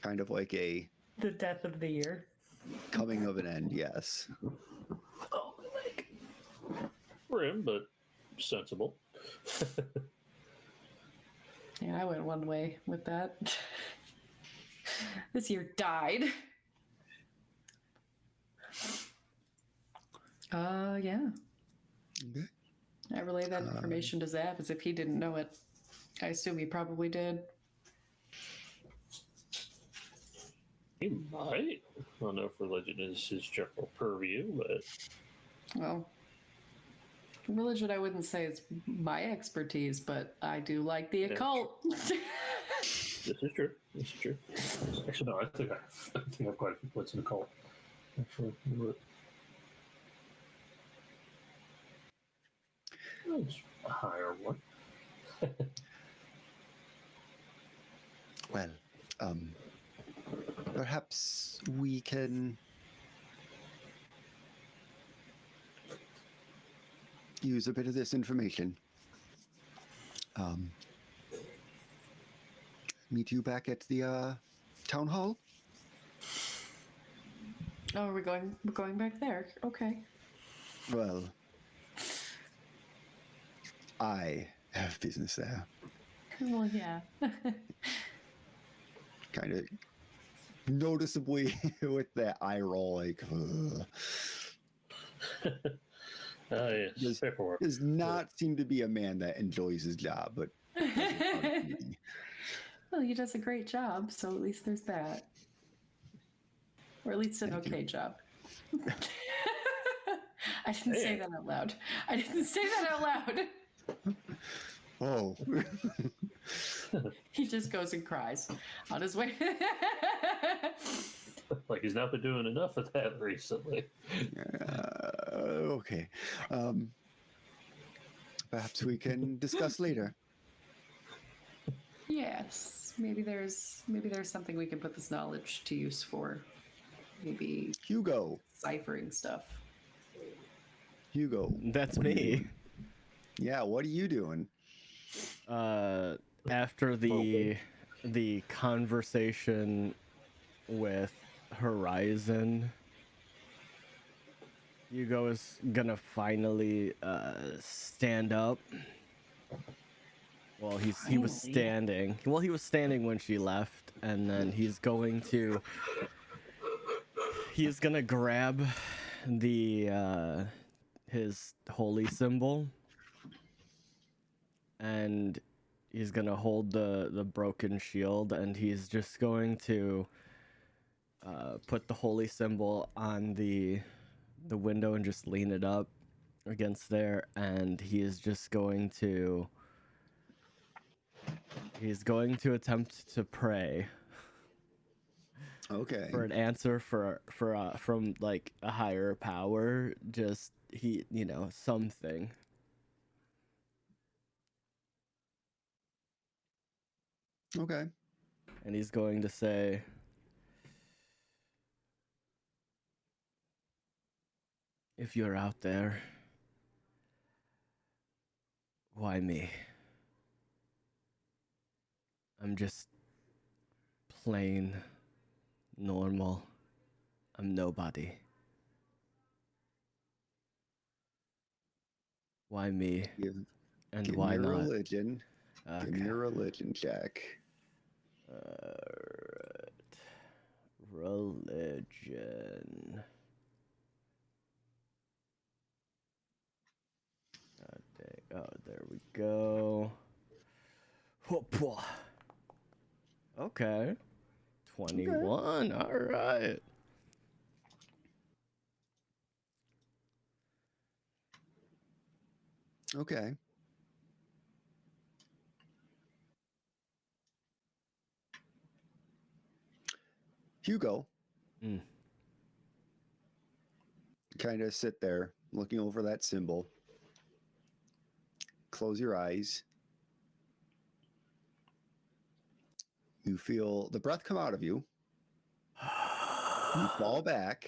Kind of like a The death of the year. coming of an end, yes. Oh, like. Grim, but sensible. Yeah, I went one way with that. This year died. Yeah. Okay. I relayed that information to Zav as if he didn't know it. I assume he probably did. He might. I don't know if religion is his general purview, but Well, religion I wouldn't say is my expertise, but I do like the occult. this is true. This is true. Actually, no, I think I've quite a few points in the cult. Actually, but it's a higher one. Well, perhaps we can use a bit of this information. Meet you back at the town hall. Oh, we're going back there. Okay. Well, I have business there. Well, yeah. Kind of noticeably with that eye roll, like, Yes, paperwork. does not seem to be a man that enjoys his job, but Well, he does a great job, so at least there's that. Or at least an okay job. I didn't say that out loud. I didn't say that out loud. oh, He just goes and cries on his way. Like he's not been doing enough of that recently. okay. Perhaps we can discuss later. Yes, maybe there's something we can put this knowledge to use for. Maybe Hugo. ciphering stuff. Hugo. That's me. Yeah, what are you doing? After the conversation with Horizon, Hugo is gonna finally stand up. Well, he was standing. Well, he was standing when she left, and then he's gonna grab the his holy symbol, and he's gonna hold the broken shield, and he's just going to put the holy symbol on the window and just lean it up against there, and he is just going to He's going to attempt to pray Okay. for an answer from like a higher power. Just something. Okay. And he's going to say, if you're out there, why me? I'm just plain normal. I'm nobody. Why me? And Give why me a not? religion. Okay. Give me a religion check. Alright. Religion. Oh, there we go. Hoppa. Okay. 21. All right. Okay. Hugo. Kind of sit there looking over that symbol. Close your eyes. You feel the breath come out of you. You fall back.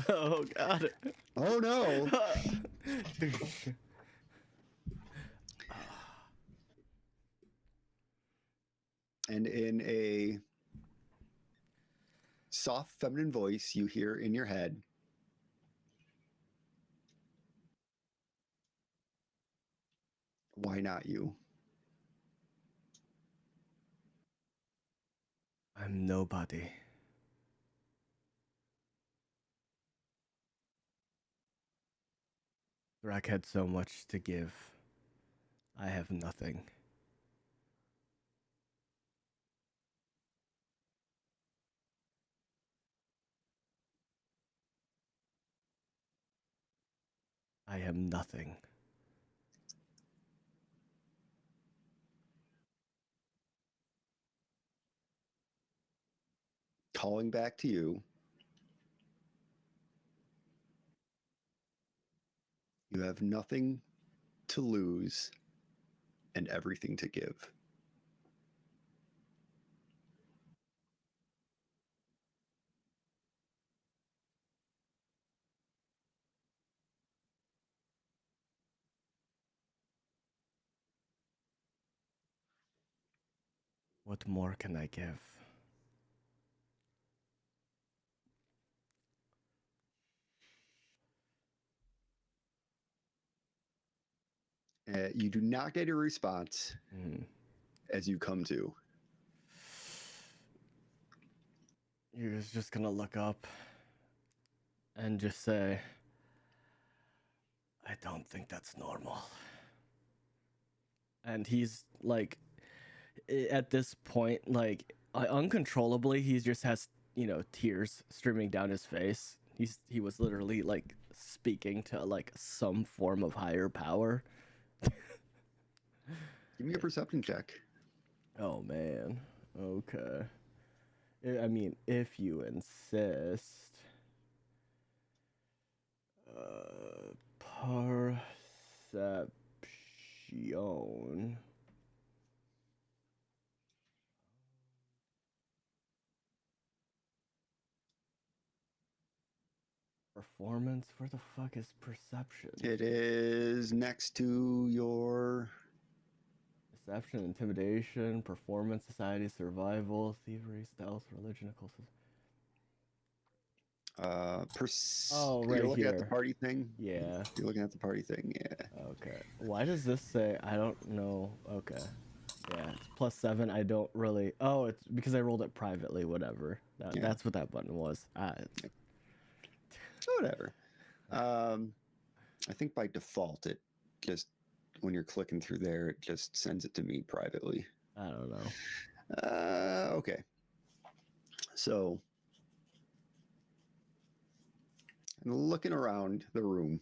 Oh, God. Oh, no. And in a soft feminine voice, you hear in your head, why not you? I'm nobody. Rack had so much to give. I have nothing. I am nothing. Calling back to you. You have nothing to lose and everything to give. What more can I give? You do not get a response as you come to. You're just gonna look up and just say, I don't think that's normal. And he's like, at this point, like uncontrollably, he just has tears streaming down his face. He was literally like speaking to like some form of higher power. Give me a perception check. Oh man. Okay. I mean, if you insist. Perception. Performance? Where the fuck is perception? It is next to your Deception, intimidation, performance, society, survival, thievery, stealth, religion, occult. oh, right you're looking here. at the party thing? Yeah. You're looking at the party thing, yeah. Okay. Why does this say, I don't know. Okay. Yeah, it's +7. I don't really. Oh, it's because I rolled it privately, whatever. That's what that button was. Whatever. I think by default, it just, when you're clicking through there, it just sends it to me privately. I don't know. Okay. So, looking around the room,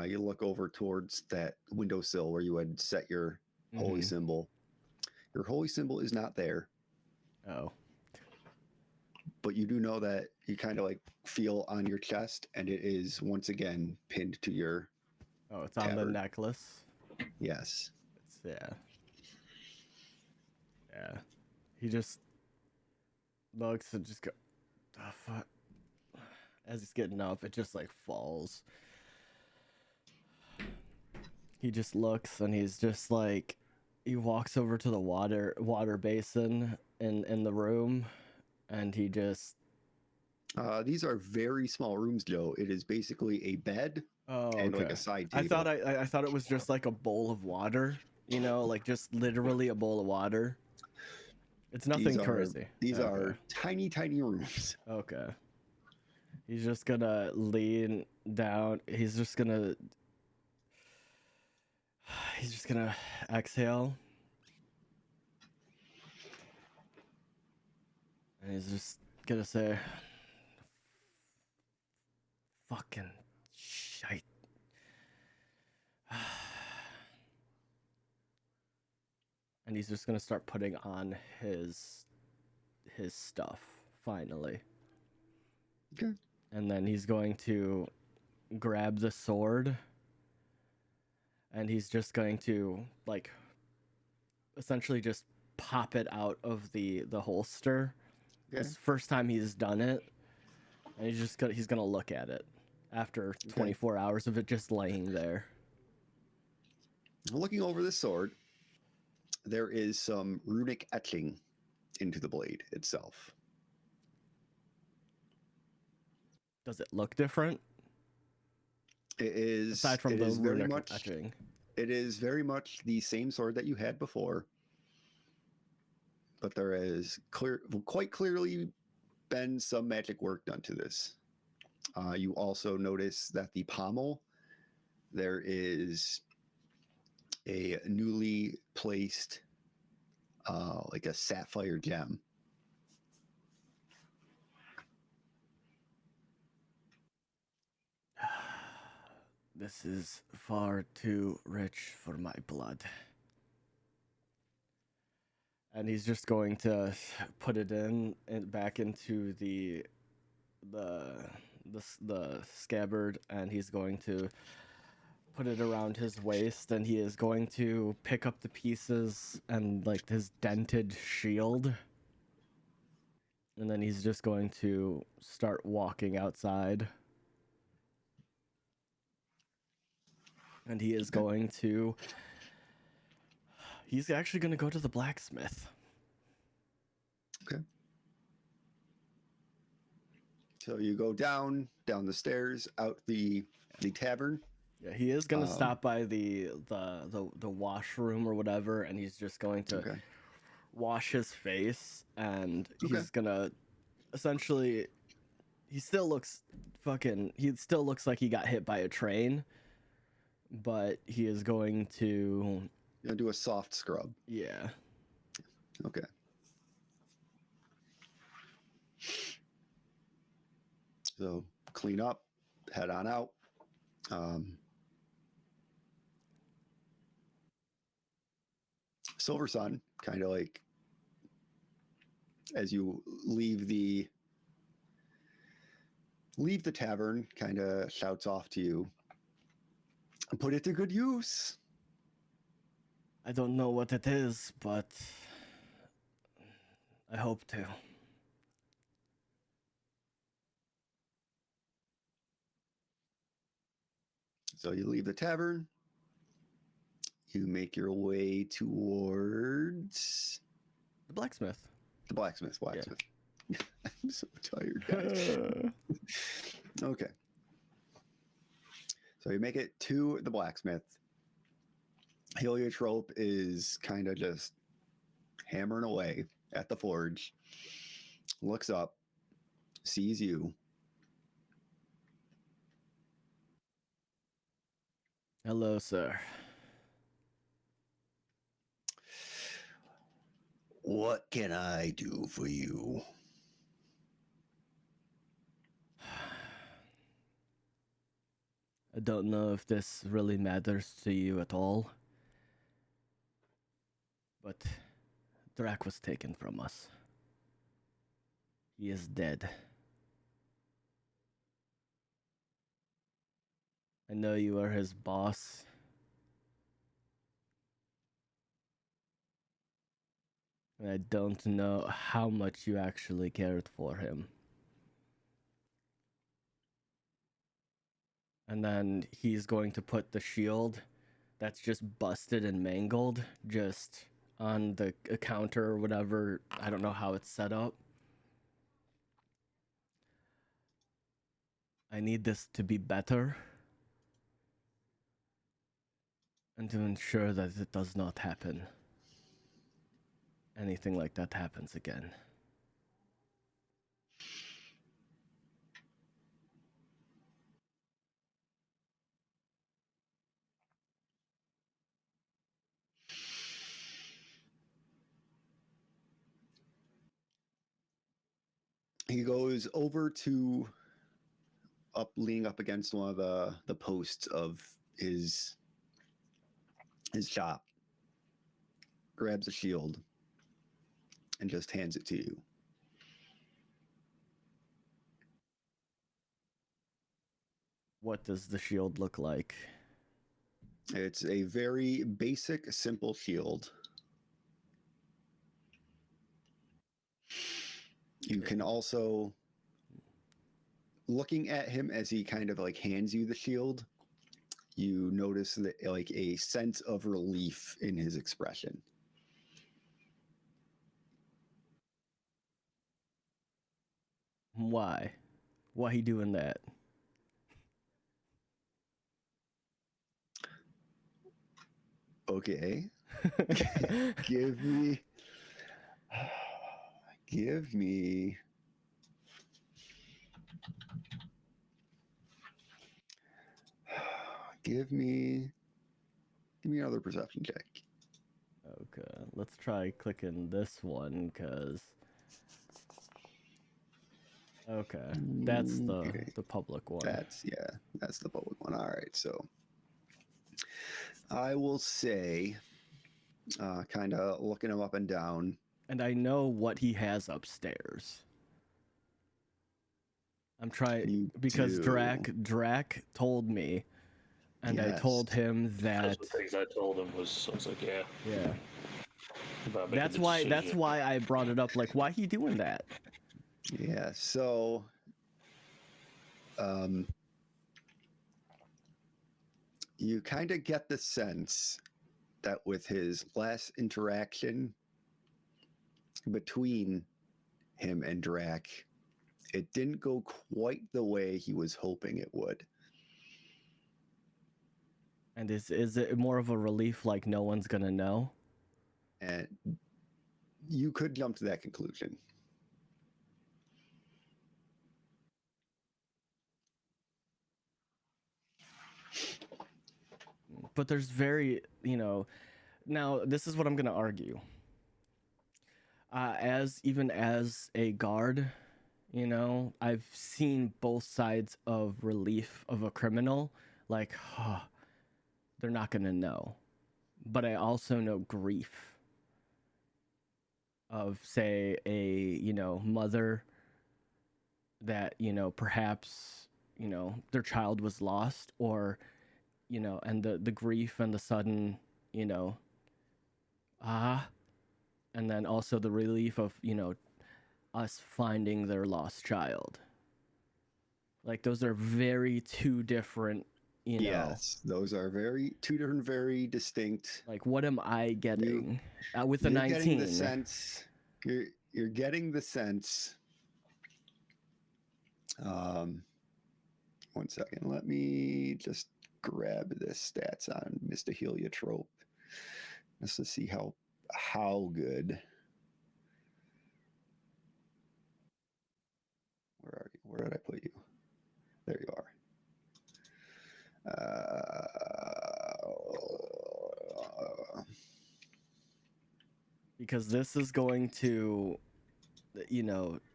You look over towards that windowsill where you had set your holy symbol. Your holy symbol is not there, Oh. but you do know that you kind of like feel on your chest, and it is once again pinned to your. Oh, it's on the tabard. necklace. Yes. Yeah. Yeah. He just looks and just go, oh, fuck. As he's getting up, it just like falls. He just looks and he's just like, he walks over to the water basin in the room, and he just. These are very small rooms, Joe. It is basically a bed Oh, and okay. like a side I table. thought I thought it was just like a bowl of water, like just literally a bowl of water. It's nothing crazy. These are tiny, tiny rooms. Okay. He's just gonna lean down. He's just gonna exhale. And he's just gonna say, fucking shite. And he's just gonna start putting on his stuff, finally. Okay. And then he's going to grab the sword, and he's just going to like essentially just pop it out of the holster. Okay. It's the first time he's done it, and he's gonna look at it after 24 hours of it just laying there. Looking over the sword, there is some runic etching into the blade itself. Does it look different? It is, aside from the runic etching. It is very much the same sword that you had before, but there is quite clearly been some magic work done to this. You also notice that the pommel, there is a newly placed, like a sapphire gem. This is far too rich for my blood. And he's just going to put it in and back into the scabbard, and he's going to put it around his waist, and he is going to pick up the pieces and like his dented shield. And then he's just going to start walking outside. And he is going to... He's actually going to go to the blacksmith. Okay. So you go down the stairs, out the tavern. Yeah, he is going to stop by the washroom or whatever, and he's just going to wash his face, and he's going to essentially... He still looks like he got hit by a train, but he is going to... do a soft scrub. Yeah. Okay. So clean up, head on out. Silver Sun, kind of like as you leave the tavern, kind of shouts off to you. Put it to good use. I don't know what it is, but I hope to. So you leave the tavern. You make your way towards The blacksmith. the blacksmith. Yeah. I'm so tired, guys. Okay. So you make it to the blacksmith. Heliotrope is kind of just hammering away at the forge. Looks up, sees you. Hello, sir. What can I do for you? don't know if this really matters to you at all, but Drac was taken from us. He is dead. I know you are his boss. And I don't know how much you actually cared for him. And then he's going to put the shield that's just busted and mangled just on the counter or whatever. I don't know how it's set up. I need this to be better. And to ensure that it does not happen. Anything like that happens again. He goes over to leaning up against one of the posts of his shop, grabs a shield, and just hands it to you. What does the shield look like? It's a very basic, simple shield. You can also, looking at him as he kind of like hands you the shield, you notice that like a sense of relief in his expression. Why? Why he doing that? Okay. give me give me another perception check. Okay, let's try clicking this one, because... Okay, that's the public one. That's the public one. All right, so I will say, kind of looking him up and down. And I know what he has upstairs. I'm trying because Drac told me, and I told him that. The things I told him I was like, yeah. That's why I brought it up. Like, why he doing that? Yeah. So, you kind of get the sense that with his last interaction between him and Drac, it didn't go quite the way he was hoping it would. And is it more of a relief, like no one's gonna know? And you could jump to that conclusion. But there's now this is what I'm gonna argue. As a guard, I've seen both sides of relief of a criminal. Like, they're not gonna know. But I also know grief of, say, a mother that perhaps their child was lost, or and the grief and the sudden and then also the relief of us finding their lost child. Like, those are very two different Yes, those are two different, very distinct. Like, what am I getting with the you're 19? Getting the sense, you're getting the sense. One second, let me just grab the stats on Mr. Heliotrope just to see how good. Where are you? Where did I put you? There you are. Because this is going to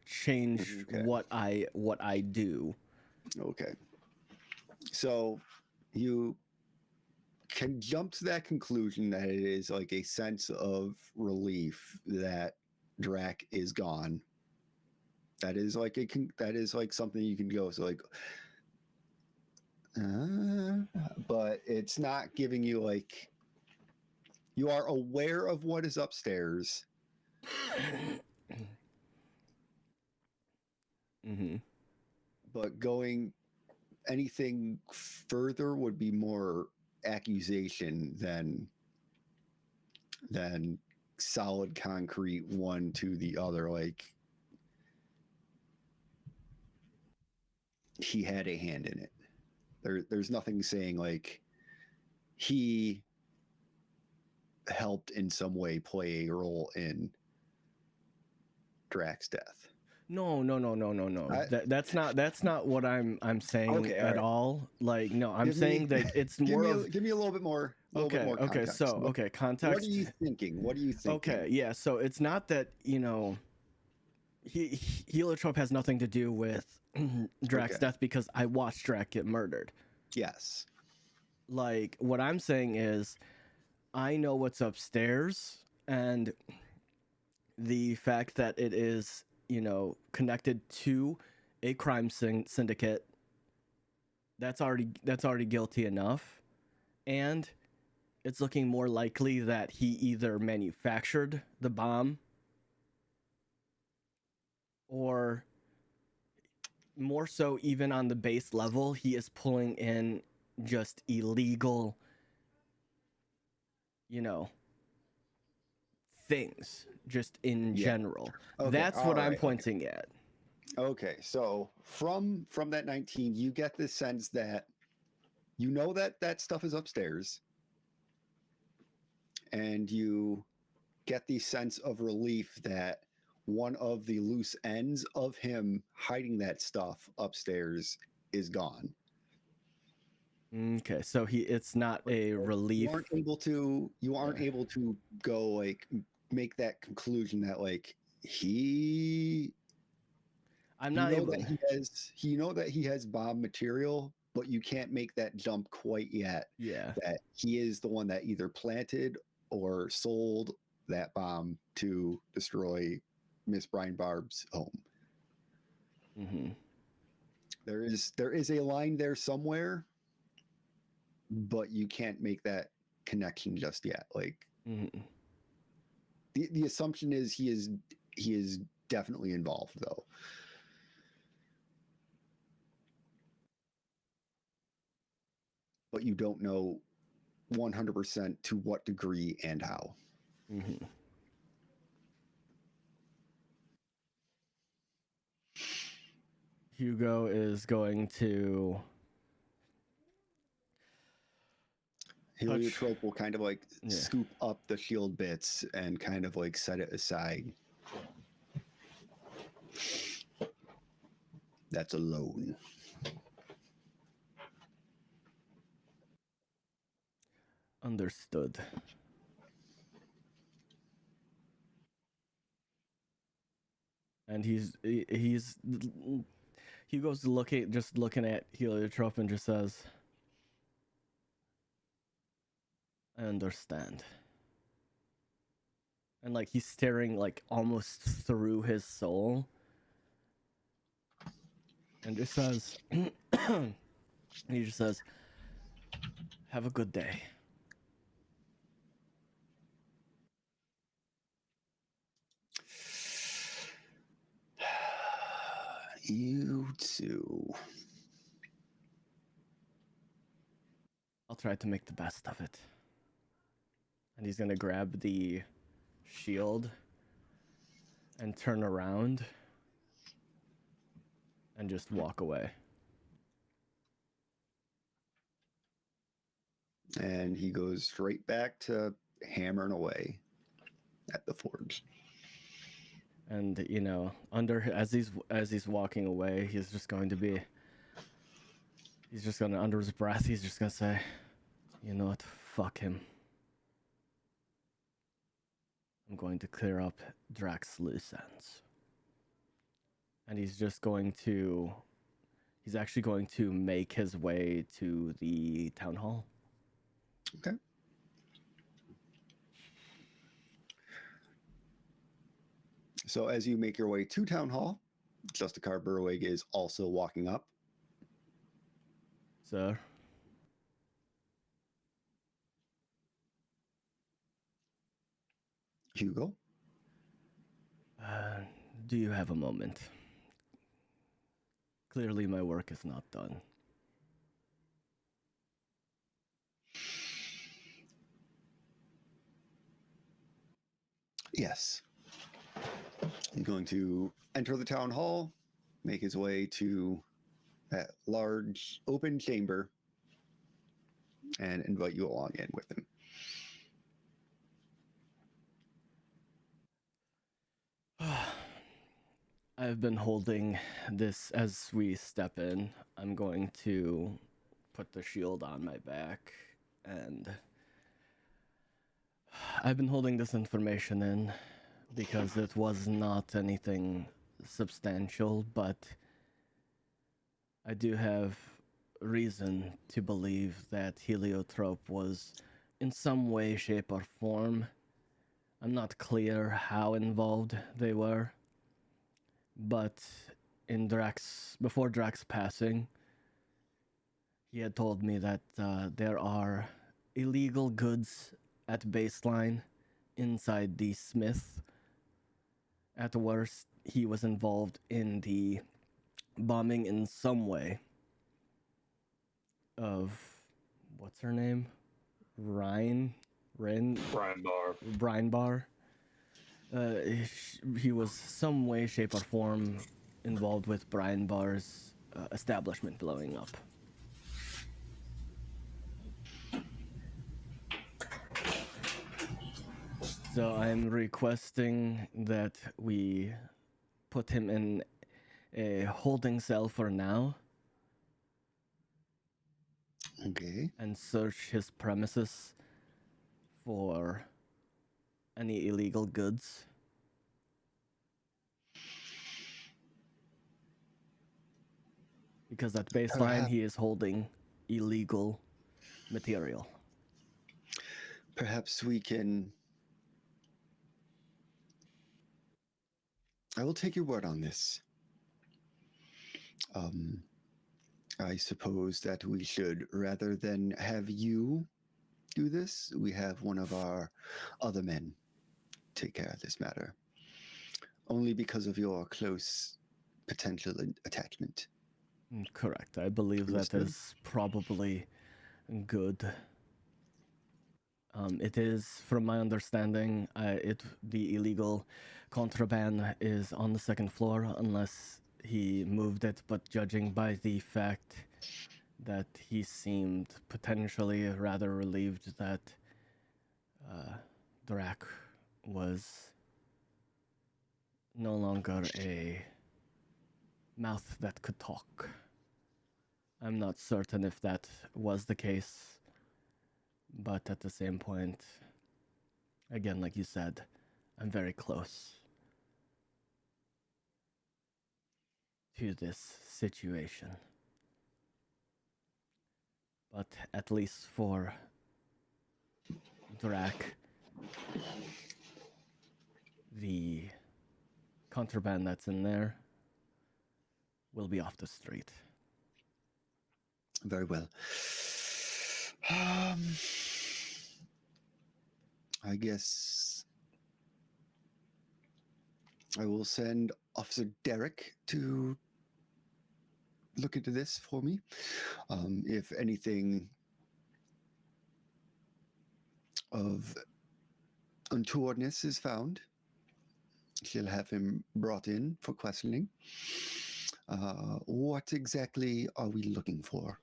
change what I do. Okay. So you can jump to that conclusion that it is like a sense of relief that Drac is gone. That is like something you can go, so like, but it's not giving you like, you are aware of what is upstairs. Mm-hmm. But going anything further would be more accusation than solid concrete one to the other. Like, he had a hand in it. There's nothing saying like he helped in some way play a role in Drac's death. No. That's not what I'm saying Okay, at all right. all. Like, no, I'm saying that it's more of. Give me a little bit more. Okay. Context. So, okay, context. What are you thinking? Okay, yeah. So it's not that heliotrope has nothing to do with Drac's death, because I watched Drac get murdered. Yes. Like, what I'm saying is, I know what's upstairs, and the fact that it is, connected to a crime syndicate, that's already guilty enough. And it's looking more likely that he either manufactured the bomb, or more so, even on the base level, he is pulling in just illegal, things just in general. Okay, That's what I'm pointing at. Okay, so from that 19, you get this sense that you know that stuff is upstairs, and you get the sense of relief that one of the loose ends of him hiding that stuff upstairs is gone. Okay, so it's not a relief. You aren't able to go like make that conclusion that like I'm not able. You know that he has bomb material, but you can't make that jump quite yet. Yeah. That he is the one that either planted or sold that bomb to destroy Miss Brian Barb's home. Mm-hmm. There is a line there somewhere, but you can't make that connection just yet. Like, mm-hmm. the assumption is he is definitely involved, though. But you don't know 100% to what degree and how. Mm-hmm. Hugo is going to... Heliotrope will kind of like scoop up the shield bits and kind of like set it aside. That's a loan. Understood. And Hugo's looking at Heliotrope and just says, I understand. And like he's staring like almost through his soul, and just says, he just says, have a good day. You too. I'll try to make the best of it. And he's gonna grab the shield and turn around and just walk away. And he goes straight back to hammering away at the forge. And as he's walking away, he's just gonna under his breath, he's just gonna say, you know what, fuck him. I'm going to clear up Drac's loose ends. And he's He's actually going to make his way to the town hall. Okay. So as you make your way to town hall, Justicar Burwig is also walking up. Sir? Hugo? Do you have a moment? Clearly my work is not done. Yes. I'm going to enter the town hall, make his way to that large open chamber, and invite you along in with him. I've been holding this as we step in. I'm going to put the shield on my back, and I've been holding this information in because it was not anything substantial, but I do have reason to believe that heliotrope was in some way, shape, or form. I'm not clear how involved they were, but before Drax's passing, he had told me that there are illegal goods at baseline inside the Smith. At the worst, he was involved in the bombing in some way of, what's her name? Brian Bar. Bar. He was some way, shape, or form involved with Brian Bar's establishment blowing up. So I'm requesting that we put him in a holding cell for now Okay. and search his premises for any illegal goods. Because at baseline, he is holding illegal material. Perhaps we can... I will take your word on this. I suppose that we should, rather than have you do this, we have one of our other men take care of this matter. Only because of your close potential attachment. Correct. I believe that is probably good. It is, from my understanding, the illegal contraband is on the second floor unless he moved it, but judging by the fact that he seemed potentially rather relieved that Drac was no longer a mouth that could talk. I'm not certain if that was the case, but at the same point, again, like you said, I'm very close to this situation. But at least for Drac, the contraband that's in there will be off the street. Very well. I guess I will send Officer Derek to look into this for me. If anything of untowardness is found, she'll have him brought in for questioning. What exactly are we looking for?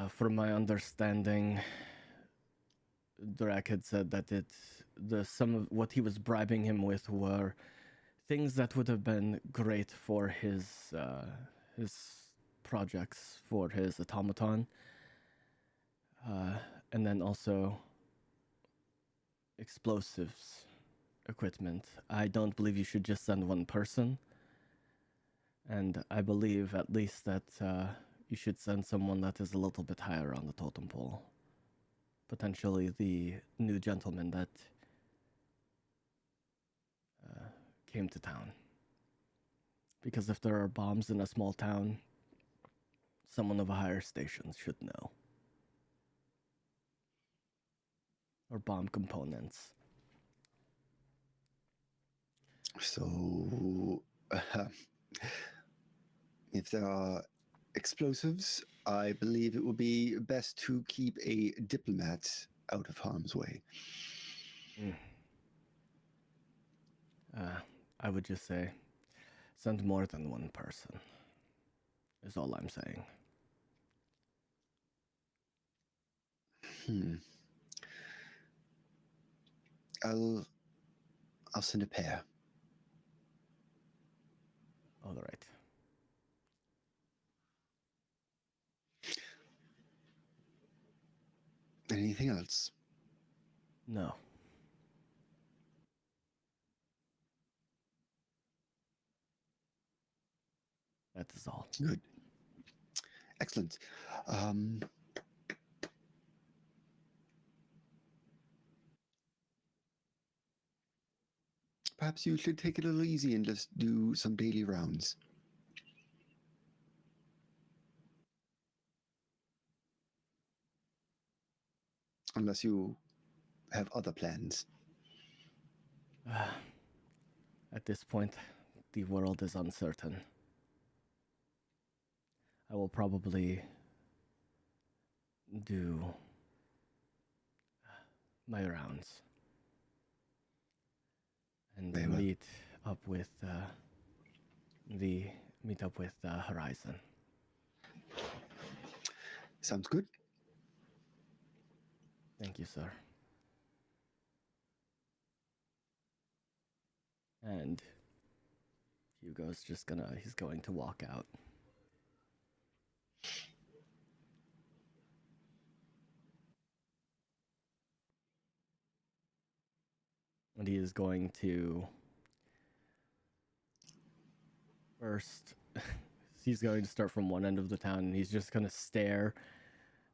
From my understanding, Drac had said that some of what he was bribing him with were things that would have been great for his projects, for his automaton, and then also explosives equipment. I don't believe you should just send one person. And I believe at least that you should send someone that is a little bit higher on the totem pole. Potentially the new gentleman that came to town. Because if there are bombs in a small town, someone of a higher station should know. Or bomb components. So, if there are explosives, I believe it would be best to keep a diplomat out of harm's way. I would just say, send more than one person, is all I'm saying. I'll send a pair. All right. Anything else? No. That is all. Good. Excellent. Perhaps you should take it a little easy and just do some daily rounds. Unless you have other plans. At this point, the world is uncertain. I will probably do my rounds and Very well. meet up with Horizon. Sounds good. Thank you, sir. And Hugo's he's going to walk out. And he is going to first, he's going to start from one end of the town, and he's just going to stare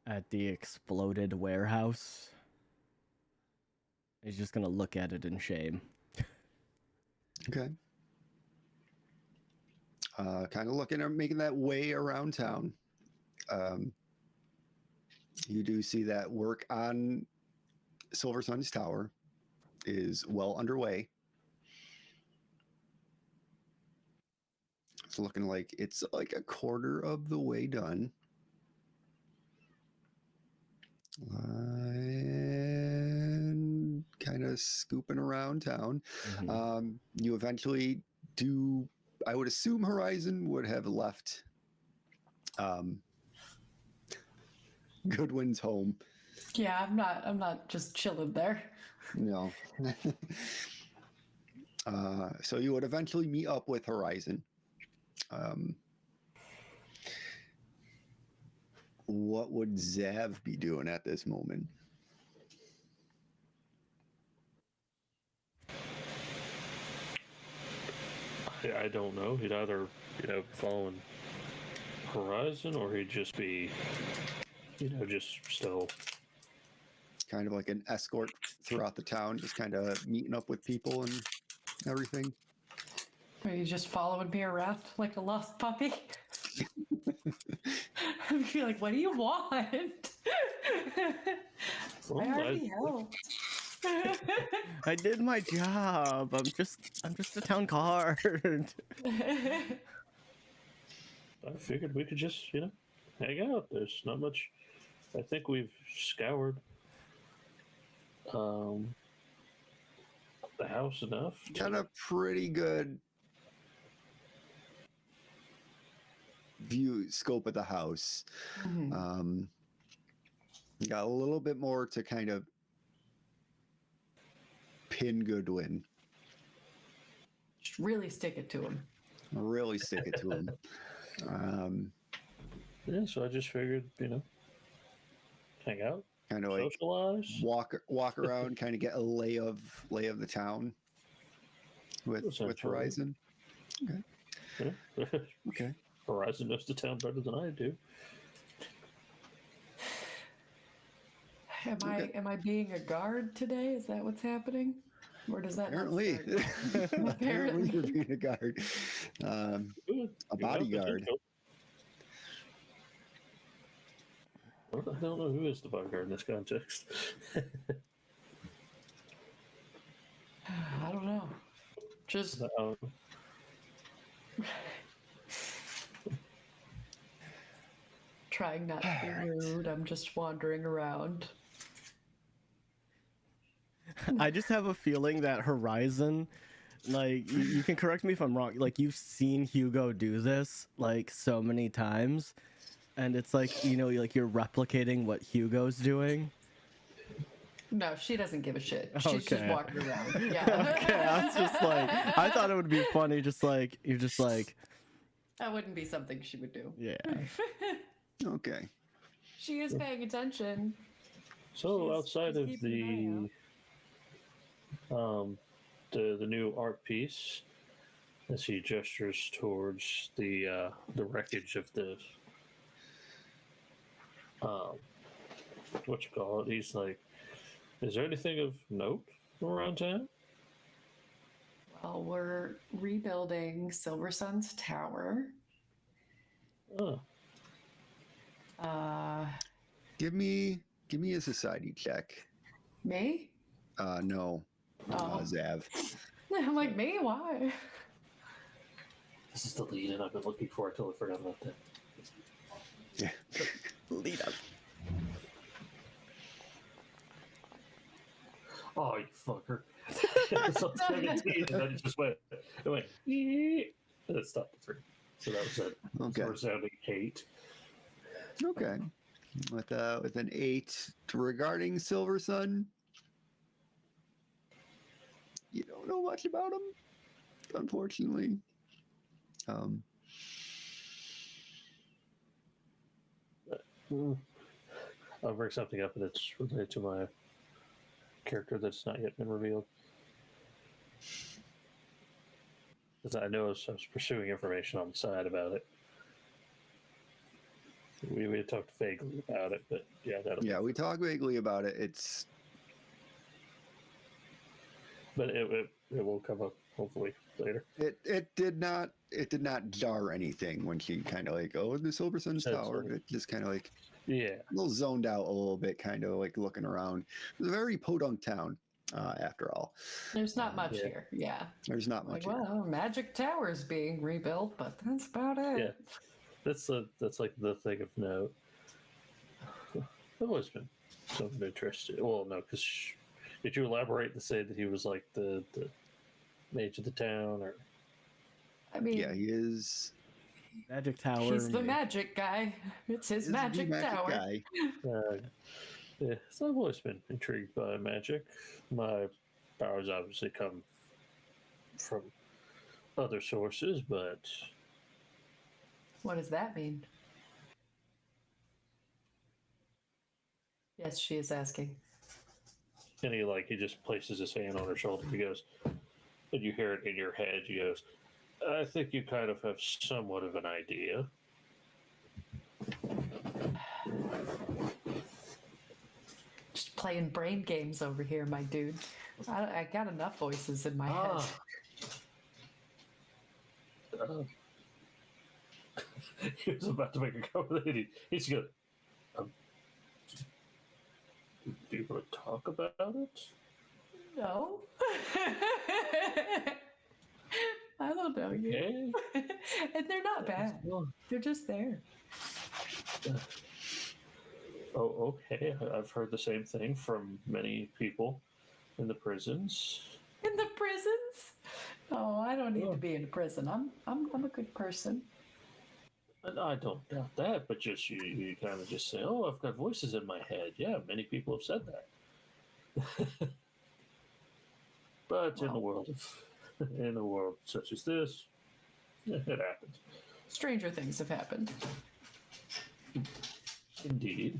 at the exploded warehouse. He's just going to look at it in shame. Okay. Kind of looking at making that way around town. You do see that work on Silver Sun's tower is well underway. It's looking like it's like a quarter of the way done. And kind of scooping around town. Mm-hmm. You eventually do, I would assume Horizon would have left Goodwin's home. Yeah, I'm not just chilling there. No. So you would eventually meet up with Horizon. What would Zav be doing at this moment? I don't know. He'd either, following Horizon, or he'd just be, just still. Kind of like an escort throughout the town, just kind of meeting up with people and everything. Are you just following me around like a lost puppy? I'd be like, what do you want? Well, I already helped. I did my job. I'm just a town guard. I figured we could just, hang out. There's not much. I think we've scoured the house enough. Got a pretty good scope of the house. Mm-hmm. Got a little bit more to kind of pin Goodwin. Just really stick it to him. Really stick it to him. Yeah, so I just figured, hang out, kind of like socialize, walk around, kind of get a lay of the town with Horizon. Okay. Okay. Horizon knows the town better than I do. Am I being a guard today? Is that what's happening? Or does that Apparently. not start? Apparently you're being a guard. A bodyguard. I don't know who is the bodyguard in this context. I don't know. Just trying not to be rude. I'm just wandering around. I just have a feeling that Horizon, like, you can correct me if I'm wrong, like, you've seen Hugo do this, like, so many times, and it's like, you know, like, you're replicating what Hugo's doing. No, she doesn't give a shit. She's just Okay. walking around. Yeah. Okay, I was just like, I thought it would be funny, just like, you're just like, That wouldn't be something she would do. yeah. Okay. She is paying attention. So She's outside of keeping the new art piece, as he gestures towards the wreckage of the what you call it, he's like, is there anything of note around town? Well, we're rebuilding Silver Sun's tower. Oh, Give me a society check. Me? No. Oh. Zav. I'm like, me? Why? this is the lead, and I've been looking for it till I forgot about that. Yeah. Lead up. Oh, you fucker. So 17, and then it just went, "Eee," and it stopped at 3. So that was it. Okay. So we're sounding 8. Okay. With an 8 regarding Silver Sun, you don't know much about him, unfortunately. I'll bring something up that's related to my character that's not yet been revealed. Because I know I was pursuing information on the side about it. We had talked vaguely about it, but yeah, we talk vaguely about it. But it will come up hopefully later. It did not jar anything when she kind of like, oh, the Silver Sun's tower. It just kind of like, yeah, a little zoned out a little bit, kind of like looking around. It was a very podunk town, after all. There's not much here. Yeah. There's not much. Like, well, Magic Tower's being rebuilt, but that's about it. Yeah, that's like the thing of note. I've always been something interested. Well, no, because did you elaborate to say that he was like the mage of the town, or? I mean, Yeah, he is. Magic Tower. He's the magic guy. It's his magic tower. Guy. Yeah, so I've always been intrigued by magic. My powers obviously come from other sources, but What does that mean? Yes, she is asking. and he just places his hand on her shoulder. He goes, and you hear it in your head. He goes, I think you kind of have somewhat of an idea. Just playing brain games over here, my dude. I got enough voices in my head. He was about to make a comment. He's going, do you want to talk about it? No. I don't know you. Okay. And they're not bad. They're just there. Oh, okay. I've heard the same thing from many people in the prisons. In the prisons? Oh, I don't need to be in prison. I'm a good person. And I don't doubt that, but just you kind of just say, "Oh, I've got voices in my head." Yeah, many people have said that. But in a world such as this, it happens. Stranger things have happened. Indeed.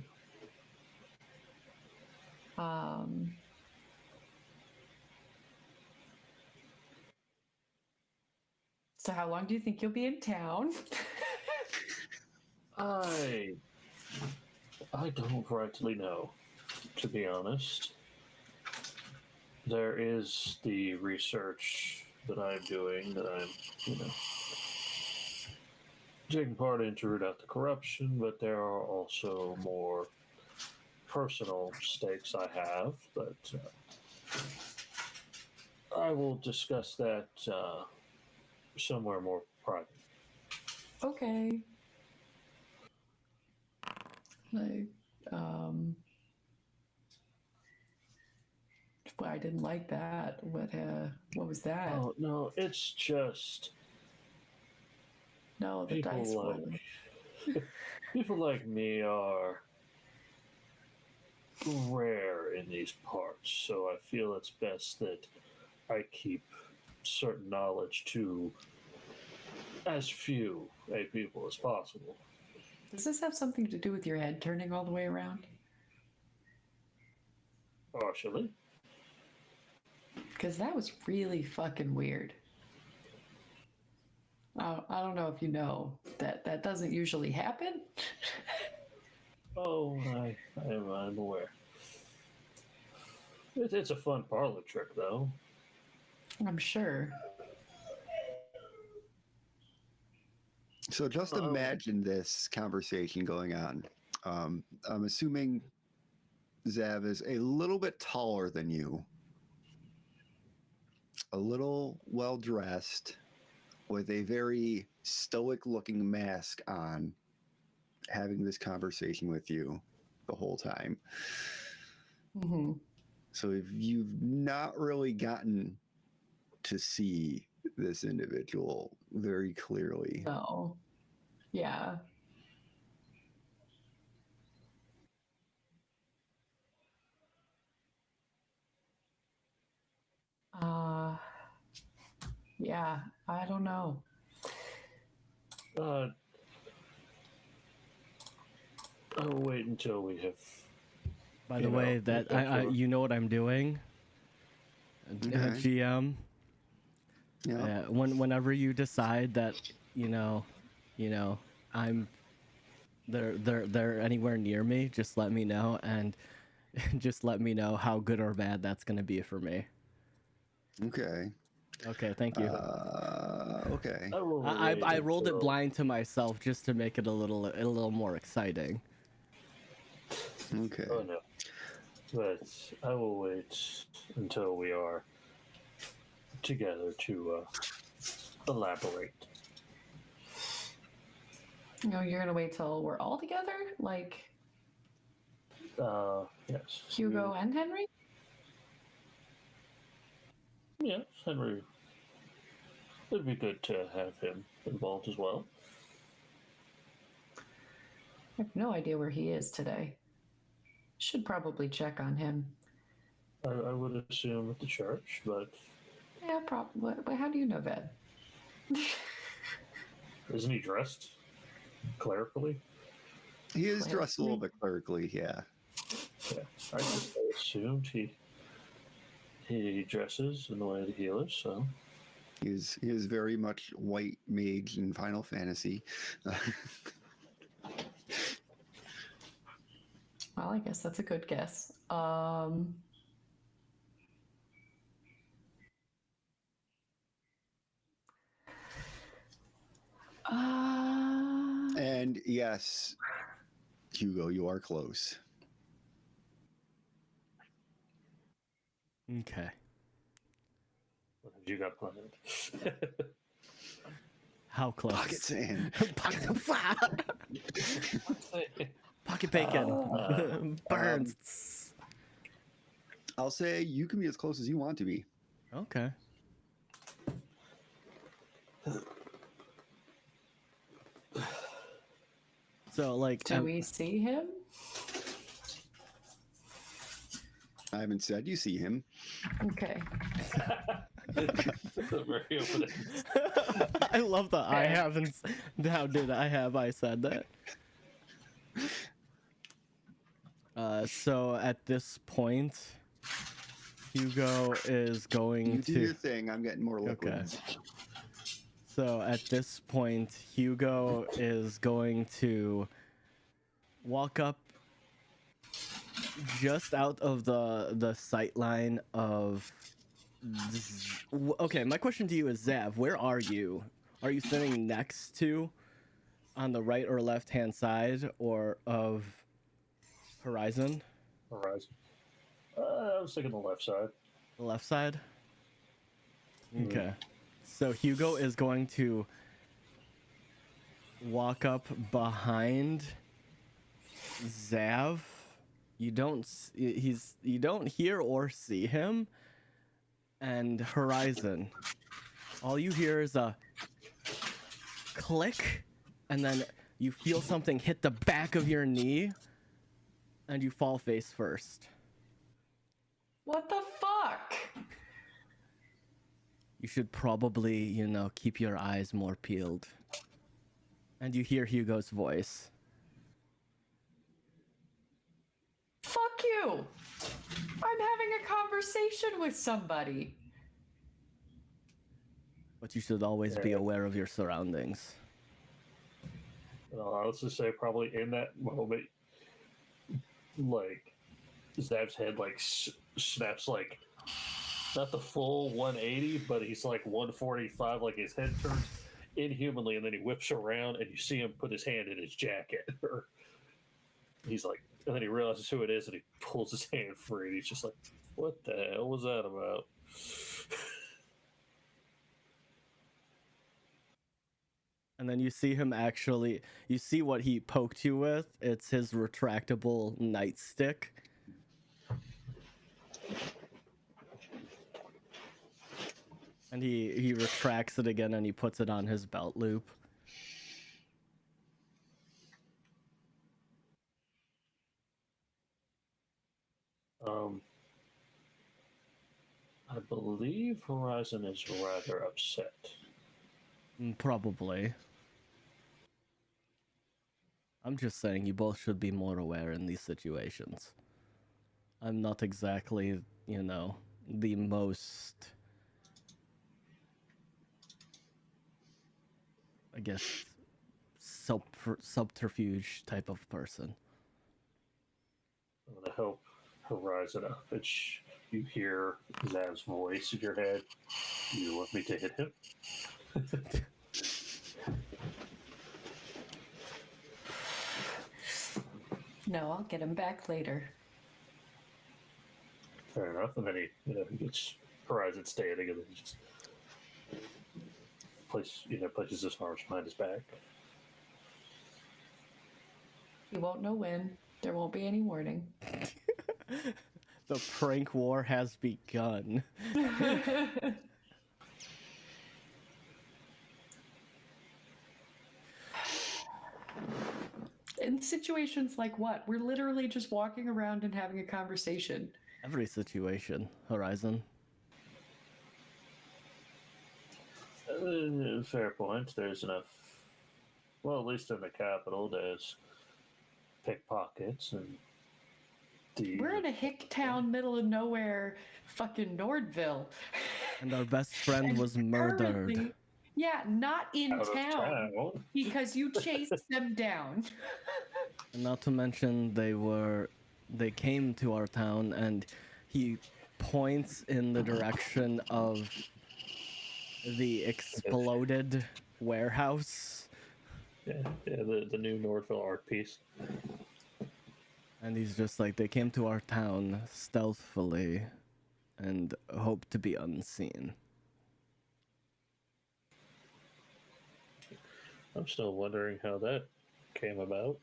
So how long do you think you'll be in town? I don't rightly know, to be honest. There is the research that I'm doing that I'm, taking part in to root out the corruption, but there are also more personal stakes I have, but I will discuss that somewhere more private. Okay. Like, um, well, I didn't like that. What was that? Oh, no, it's just No, the dice people rolling. people like me are rare in these parts, so I feel it's best that I keep certain knowledge to as few people as possible. Does this have something to do with your head turning all the way around? Partially. Because that was really fucking weird. I don't know if you know that doesn't usually happen. Oh, I'm aware. It's a fun parlor trick, though. I'm sure. So just imagine this conversation going on. I'm assuming Zav is a little bit taller than you, a little well dressed, with a very stoic looking mask on, having this conversation with you the whole time. Mm-hmm. So if you've not really gotten to see this individual very clearly. No. Yeah. Uh, yeah, I don't know. I will wait until we have. By the way, that I you know what I'm doing, Okay. GM. Yeah. Whenever you decide that I'm they're anywhere near me, just let me know, and just let me know how good or bad that's gonna be for me. Okay. Okay, thank you. Okay. I rolled it blind to myself just to make it a little more exciting. Okay. Oh no, but I will wait until we are together to elaborate. No, you're gonna wait till we're all together, like Yes. Hugo and Henry. Yes, Henry. It'd be good to have him involved as well. I have no idea where he is today. Should probably check on him. I would assume at the church, but Yeah, probably. But how do you know that? isn't he dressed clerically? He is dressed a little bit clerically, yeah. Yeah, I just assumed he dresses in the way of the healer, so. He is very much white mage in Final Fantasy. Well, I guess that's a good guess. And yes, Hugo, you are close. Okay. What have you got planned? How close? Pocket sand. Pocket bacon. Burns. I'll say you can be as close as you want to be. Okay. So, like, do we see him? I haven't said you see him. Okay. Very opening. I love that. I haven't. How did I have? I said that. So at this point, Hugo is going You to do your thing. I'm getting more liquids. Okay. So at this point, Hugo is going to walk up just out of the sight line of. Okay, my question to you is, Zav, where are you? Are you sitting next to, on the right or left hand side, or of Horizon? Horizon. I was thinking the left side. The left side? Okay. So Hugo is going to walk up behind Zav. You don't hear or see him. And Horizon. All you hear is a click, and then you feel something hit the back of your knee, and you fall face first. What the fuck? You should probably, keep your eyes more peeled. And you hear Hugo's voice. Fuck you! I'm having a conversation with somebody. But you should always be aware of your surroundings. Let's just say probably in that moment, like, Zav's head, like, snaps, like, not the full 180, but he's like 145, like his head turns inhumanly, and then he whips around, and you see him put his hand in his jacket. He's like, and then he realizes who it is, and he pulls his hand free, and he's just like, what the hell was that about? And then you see him you see what he poked you with. It's his retractable nightstick. And he retracts it again, and he puts it on his belt loop. I believe Horizon is rather upset. Probably. I'm just saying you both should be more aware in these situations. I'm not exactly, the most, I guess, subterfuge type of person. I'm going to help Horizon up. You hear Zav's voice in your head. You want me to hit him? No, I'll get him back later. Fair enough. And then he gets Horizon standing, and then he just places his arms behind his back. You won't know when. There won't be any warning. The prank war has begun. In situations like what? We're literally just walking around and having a conversation. Every situation, Horizon. Fair point. There's enough. Well, at least in the capital, there's pickpockets and We're in a hick town, middle of nowhere, fucking Nordville. And our best friend was murdered. Yeah, not in out of town. Because you chased them down. And not to mention they came to our town, and he points in the direction of the exploded warehouse. Yeah, the new Nordville art piece. And he's just like, they came to our town stealthily and hope to be unseen. I'm still wondering how that came about.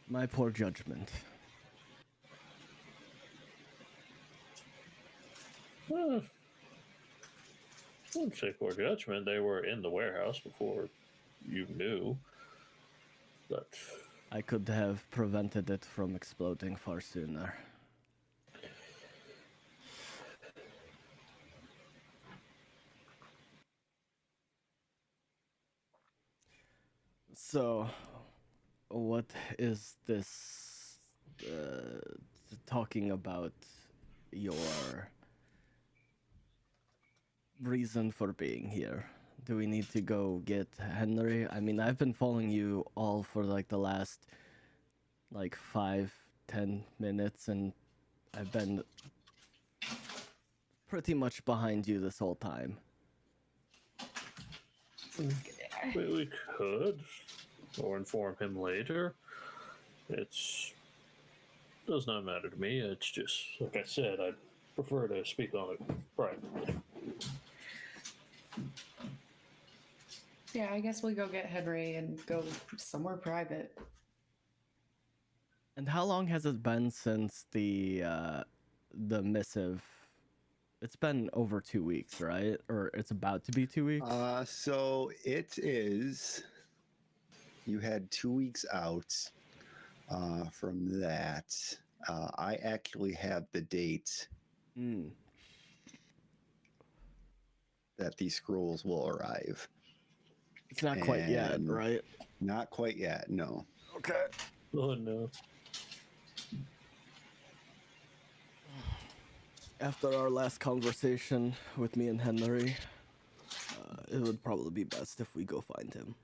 My poor judgment. I wouldn't say poor judgment. They were in the warehouse before you knew. But I could have prevented it from exploding far sooner. So, what is this talking about your reason for being here? Do we need to go get Henry? I mean, I've been following you all for like the last like 5-10 minutes, and I've been pretty much behind you this whole time. We could, or inform him later. Does not matter to me. It's just, like I said, I prefer to speak on it privately. Yeah, I guess we go get Henry and go somewhere private. And how long has it been since the missive? It's been over 2 weeks, right? Or it's about to be 2 weeks? So it is. You had 2 weeks out from that. I actually have the date that these scrolls will arrive. It's not quite yet, And right? Not quite yet, no. Okay. Oh no. After our last conversation with me and Henry, it would probably be best if we go find him.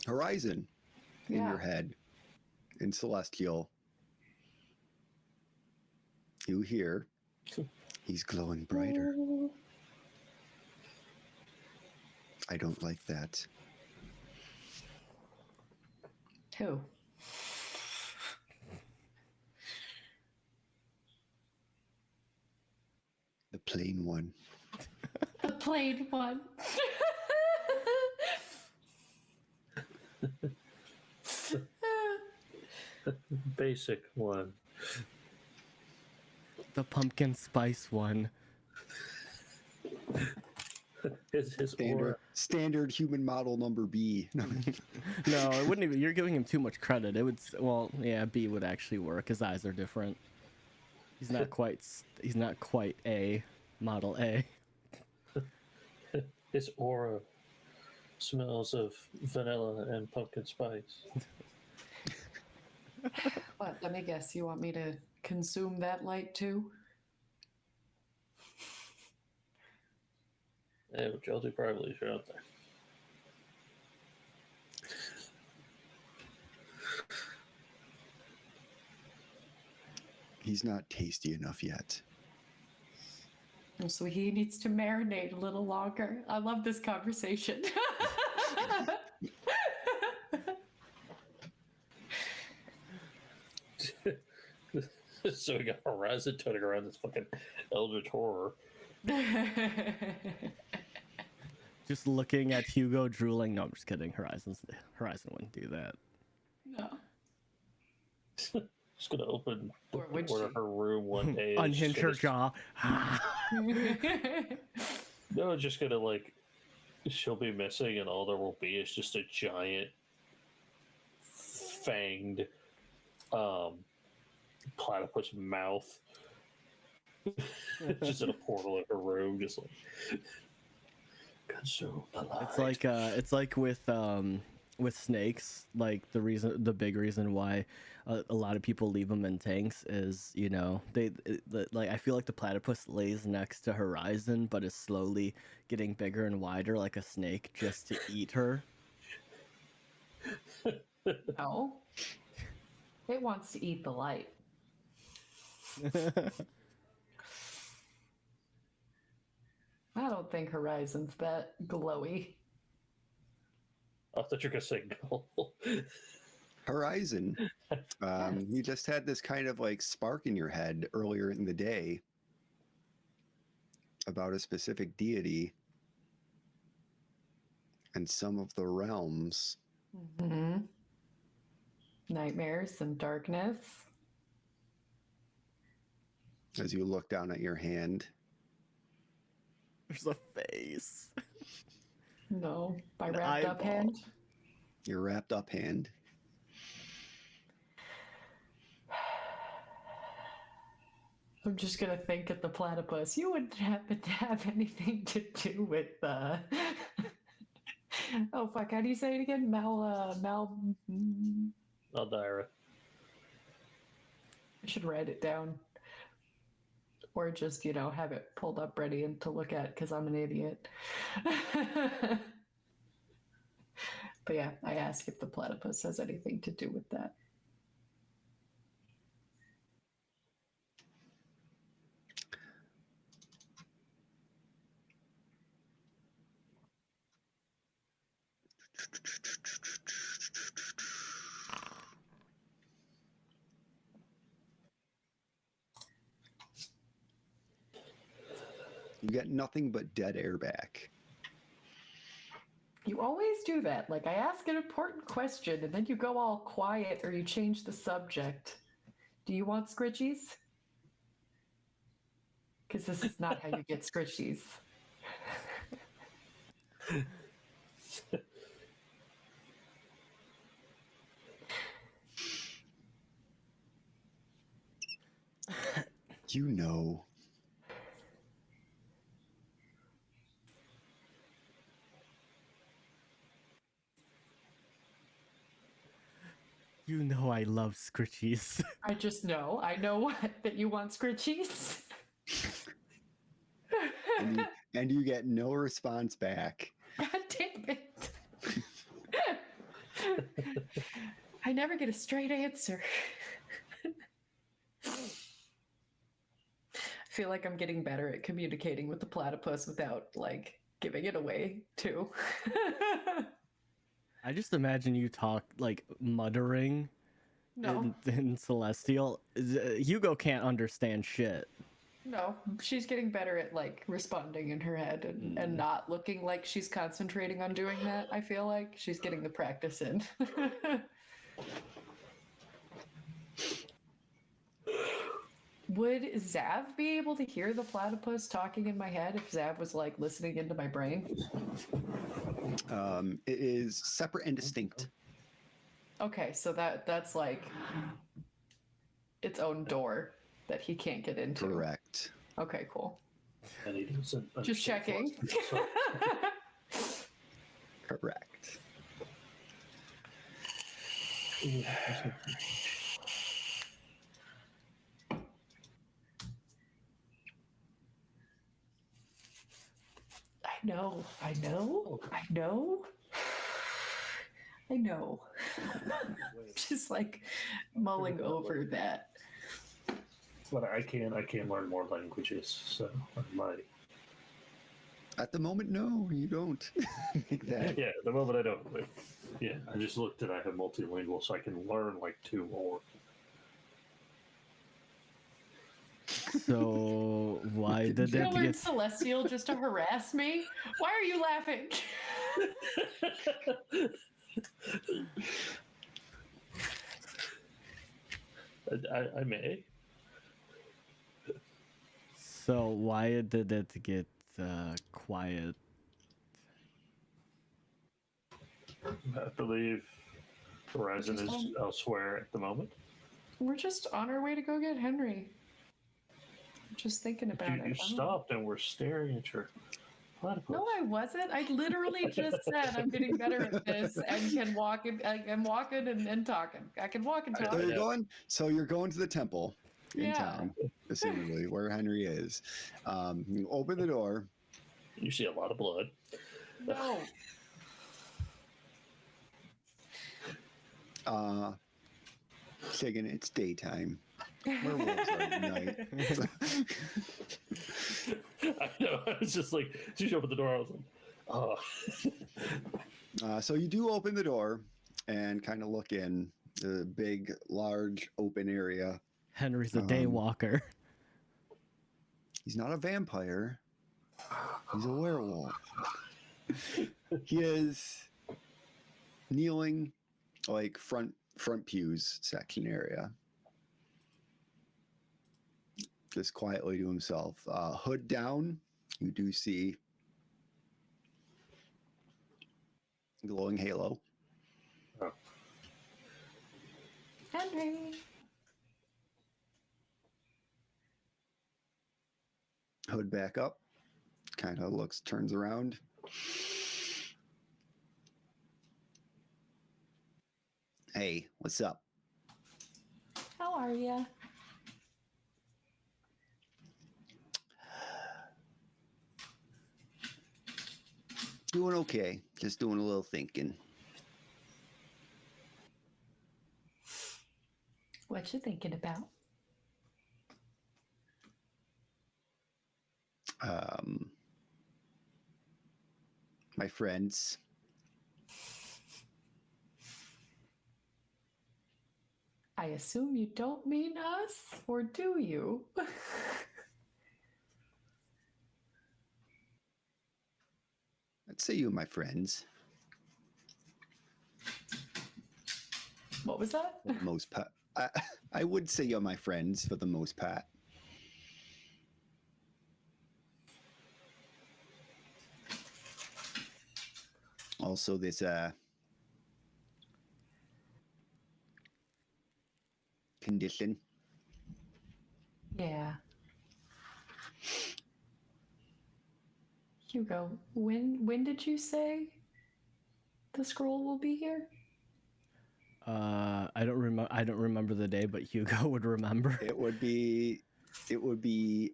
Horizon in Yeah. your head, in Celestial. You hear he's glowing brighter. I don't like that. Who? The plain one. The plain one. Basic one. The pumpkin spice one. His aura. Standard human model number B. No. No, it wouldn't even. You're giving him too much credit. It would. Well, yeah, B would actually work. His eyes are different. He's not quite. He's not quite A, model A. His aura smells of vanilla and pumpkin spice. What? Let me guess. You want me to consume that light too? Yeah, which I'll do privately if you're out there. He's not tasty enough yet. So he needs to marinate a little longer. I love this conversation. So we got Horizon turning around this fucking Eldritch horror. Just looking at Hugo drooling. No, I'm just kidding. Horizon wouldn't do that. No. Just gonna open the Or would door to she? her room one day. and Unhinge she's her gonna- jaw. No, it's just gonna like she'll be missing, and all there will be is just a giant fanged platypus mouth. Just in a portal in her room, just like consume the light. It's like with snakes. Like the big reason why a lot of people leave them in tanks is, you know, like I feel like the platypus lays next to Horizon, but is slowly getting bigger and wider like a snake just to eat her. No. It wants to eat the light. I don't think Horizon's that glowy. I thought you were gonna say gold. Horizon. You just had this kind of like spark in your head earlier in the day about a specific deity and some of the realms. Mm-hmm. Nightmares and darkness. As you look down at your hand, There's a face. No. My An wrapped up eyeball. hand. your wrapped up hand. I'm just gonna think at the platypus. You wouldn't happen to have anything to do with oh fuck, how do you say it again? Aldira. I should write it down. Or just, have it pulled up ready and to look at because I'm an idiot. But yeah, I ask if the platypus has anything to do with that. You get nothing but dead air back. You always do that. Like, I ask an important question and then you go all quiet or you change the subject. Do you want scritchies? Because this is not how you get scritchies. You know. You know I love scritchies. I just know. I know that you want scritchies. And you get no response back. God damn it. I never get a straight answer. I feel like I'm getting better at communicating with the platypus without, like, giving it away, too. I just imagine you talk like muttering No, in Celestial. Hugo can't understand shit. no. She's getting better at, like, responding in her head and not looking like she's concentrating on doing that, I feel like. She's getting the practice in. Would Zav be able to hear the platypus talking in my head if Zav was, like, listening into my brain? It is separate and distinct. Okay, so that's like its own door that he can't get into. Correct. Okay, cool. And he doesn't Just checking. so Correct. I know. I know. Just like mulling over that. but I can learn more languages, so I might. At the moment, no, you don't. Make that. Yeah, at the moment I don't. But yeah, I just looked at I have multilingual, so I can learn like 2 more. So why did You it learn get? Celestial just to harass me? Why are you laughing? I may. So why did it get quiet? I believe Horizon is elsewhere at the moment. We're just on our way to go get Henry. I'm just thinking about it. You stopped and were staring at your platypus. No, I wasn't. I literally just said I'm getting better at this and can walk. I'm walking and talking. I can walk and talk. So you're going to the temple in Yeah. town, assumably where Henry is. You open the door. You see a lot of blood. No. Chicken, it's daytime. Werewolves are at night. I know. I was just like, as you opened the door, I was like, oh. So you do open the door and kind of look in the big, large, open area. Henry's a daywalker. He's not a vampire. He's a werewolf. He is kneeling, like front pews section area. Just quietly to himself. Hood down, you do see glowing halo. Oh. Henry. hood back up, kind of turns around. Hey, what's up? How are ya? Doing okay. Just doing a little thinking. What you thinking about? My friends. I assume you don't mean us, or do you? I'd say you and my friends. What was that? For the most part. I would say you're my friends for the most part. Also, this condition. Yeah. Hugo, when did you say the scroll will be here? I don't remember the day, but Hugo would remember. It would be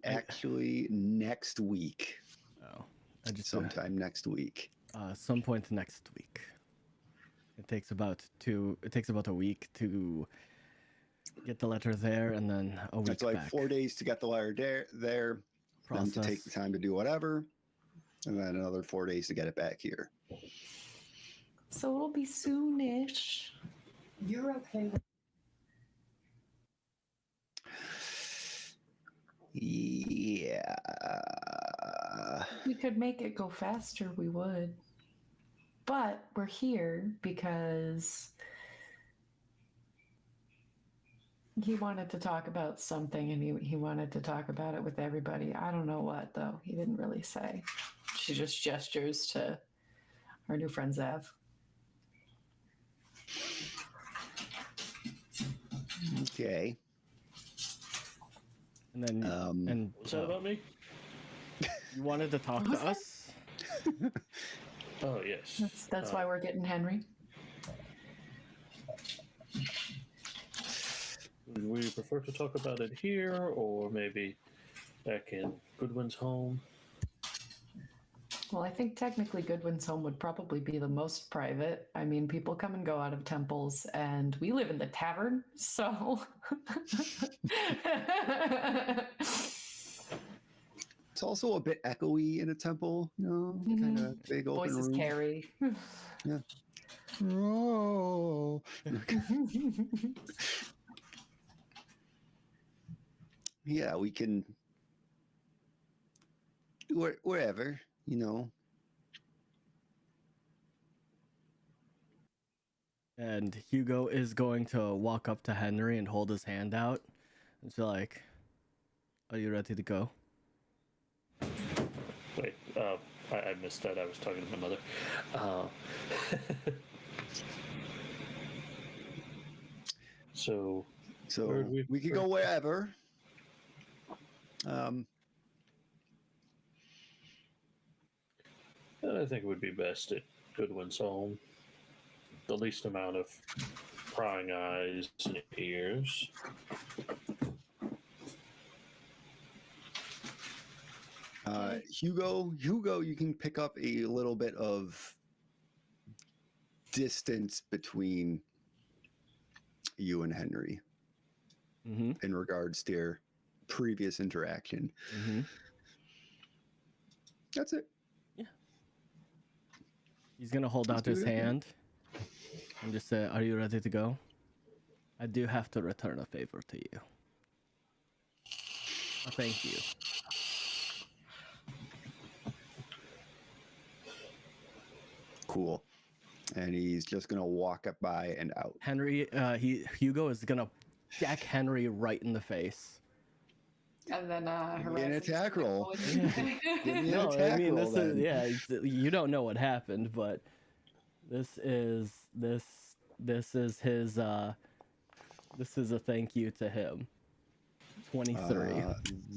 actually next week. Oh, I just Sometime next week. some point next week. It takes about a week to get the letter there, and then a week That's like back. 4 days to get the letter there, then to take the time to do whatever, and then another 4 days to get it back here. So it'll be soonish. You're okay. Yeah. We could make it go faster, we would. But we're here because he wanted to talk about something, and he wanted to talk about it with everybody. I don't know what, though. He didn't really say. She just gestures to our new friend Zev. Okay. And then and What's that about me? you wanted to talk to us? Oh, yes. That's why we're getting Henry. Would we prefer to talk about it here or maybe back in Goodwin's home? Well, I think technically Goodwin's home would probably be the most private. I mean, people come and go out of temples, and we live in the tavern, so. It's also a bit echoey in a temple, kind of big open Voices room. carry. Yeah. Oh. Yeah, we can wherever, And Hugo is going to walk up to Henry and hold his hand out. And she's like, "Are you ready to go?" Wait, I missed that. I was talking to my mother. So we could go wherever. And I think it would be best at Goodwin's home. The least amount of prying eyes and ears. Hugo, you can pick up a little bit of distance between you and Henry in regards to your previous interaction. That's it. Yeah. He's gonna hold out his hand and just say, "Are you ready to go? I do have to return a favor to you. Thank you." Cool. And he's just gonna walk up by and out. Henry, Hugo is gonna jack Henry right in the face. And then Give me an attack roll. Give me an No, attack I mean roll, this then. you don't know what happened, but this is his this is a thank you to him. 23.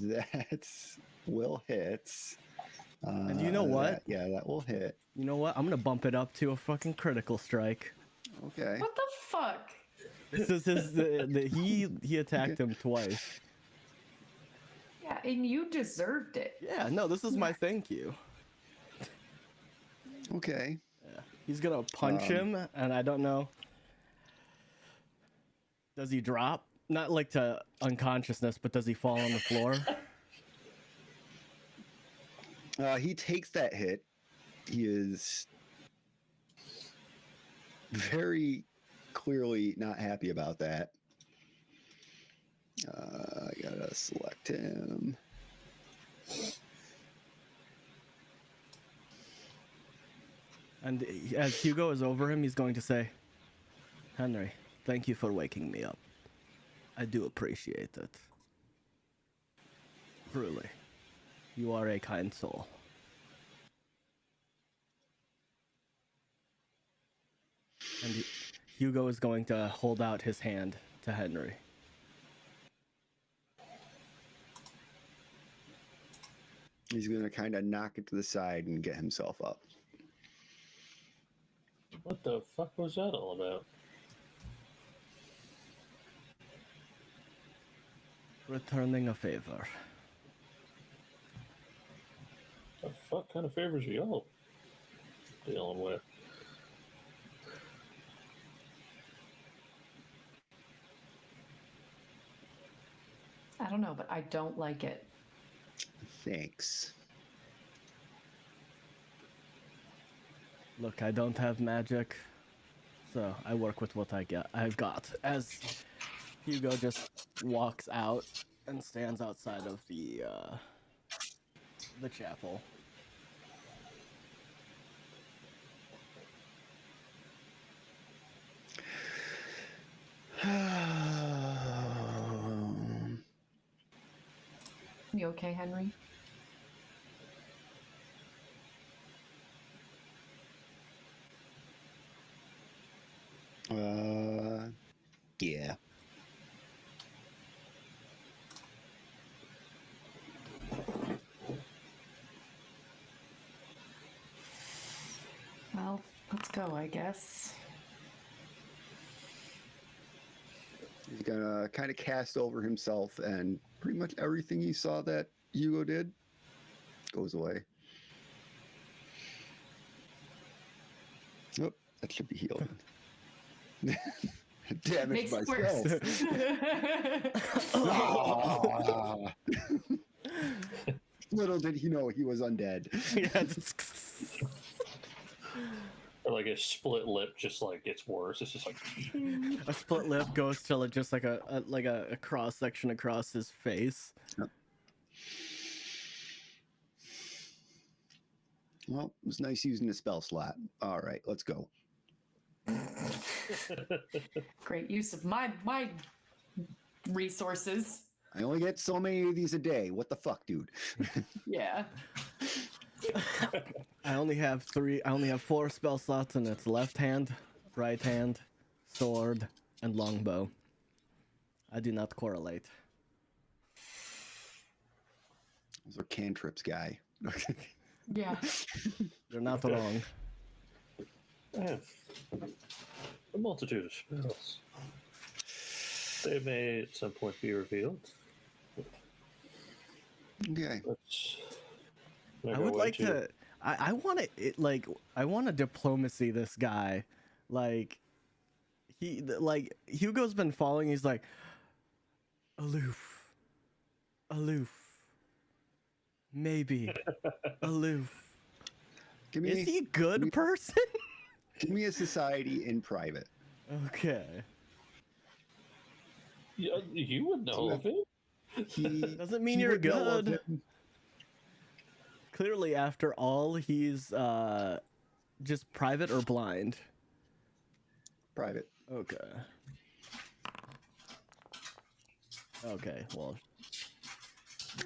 That will hit. And you know what? That will hit. You know what? I'm gonna bump it up to a fucking critical strike. Okay. What the fuck? This is he attacked him twice. Yeah, and you deserved it. Yeah, no, this is my thank you. Okay. Yeah. He's gonna punch him, and I don't know. Does he drop? Not like to unconsciousness, but does he fall on the floor? He takes that hit. He is very clearly not happy about that. I gotta select him. And as Hugo is over him, he's going to say, Henry, thank you for waking me up. I do appreciate it. Truly. You are a kind soul. And Hugo is going to hold out his hand to Henry. He's gonna kind of knock it to the side and get himself up. What the fuck was that all about? Returning a favor. The fuck kind of favors are y'all dealing with? I don't know, but I don't like it. Thanks. Look, I don't have magic, so I work with what I've got. As Hugo just walks out and stands outside of the chapel. You okay, Henry? Yeah. Well, let's go, I guess. He's gonna kind of cast over himself, and pretty much everything he saw that Hugo did goes away. Oh, that should be healed. Damage Makes it myself. worse. Ah. Little did he know he was undead. Or like a split lip just like gets worse. It's just like A split lip goes to just like a cross section across his face. Yep. Well, it was nice using the spell slot. All right, let's go. Great use of my resources. I only get so many of these a day. What the fuck, dude? Yeah. I only have 4 spell slots, and it's left hand, right hand, sword, and longbow. I do not correlate. Those are cantrips, guy. Yeah. You're not wrong. I have a multitude of spells. They may at some point be revealed. Okay. I would like to. I want to I want to diplomacy this guy. Like Hugo's been falling. He's like aloof, maybe aloof. Is he a good person? Give me a society in private. Okay. Yeah, you would know of it. He Doesn't mean he you're would know of good. him. Clearly, after all, he's just private or blind. Private. Okay. Okay. Well.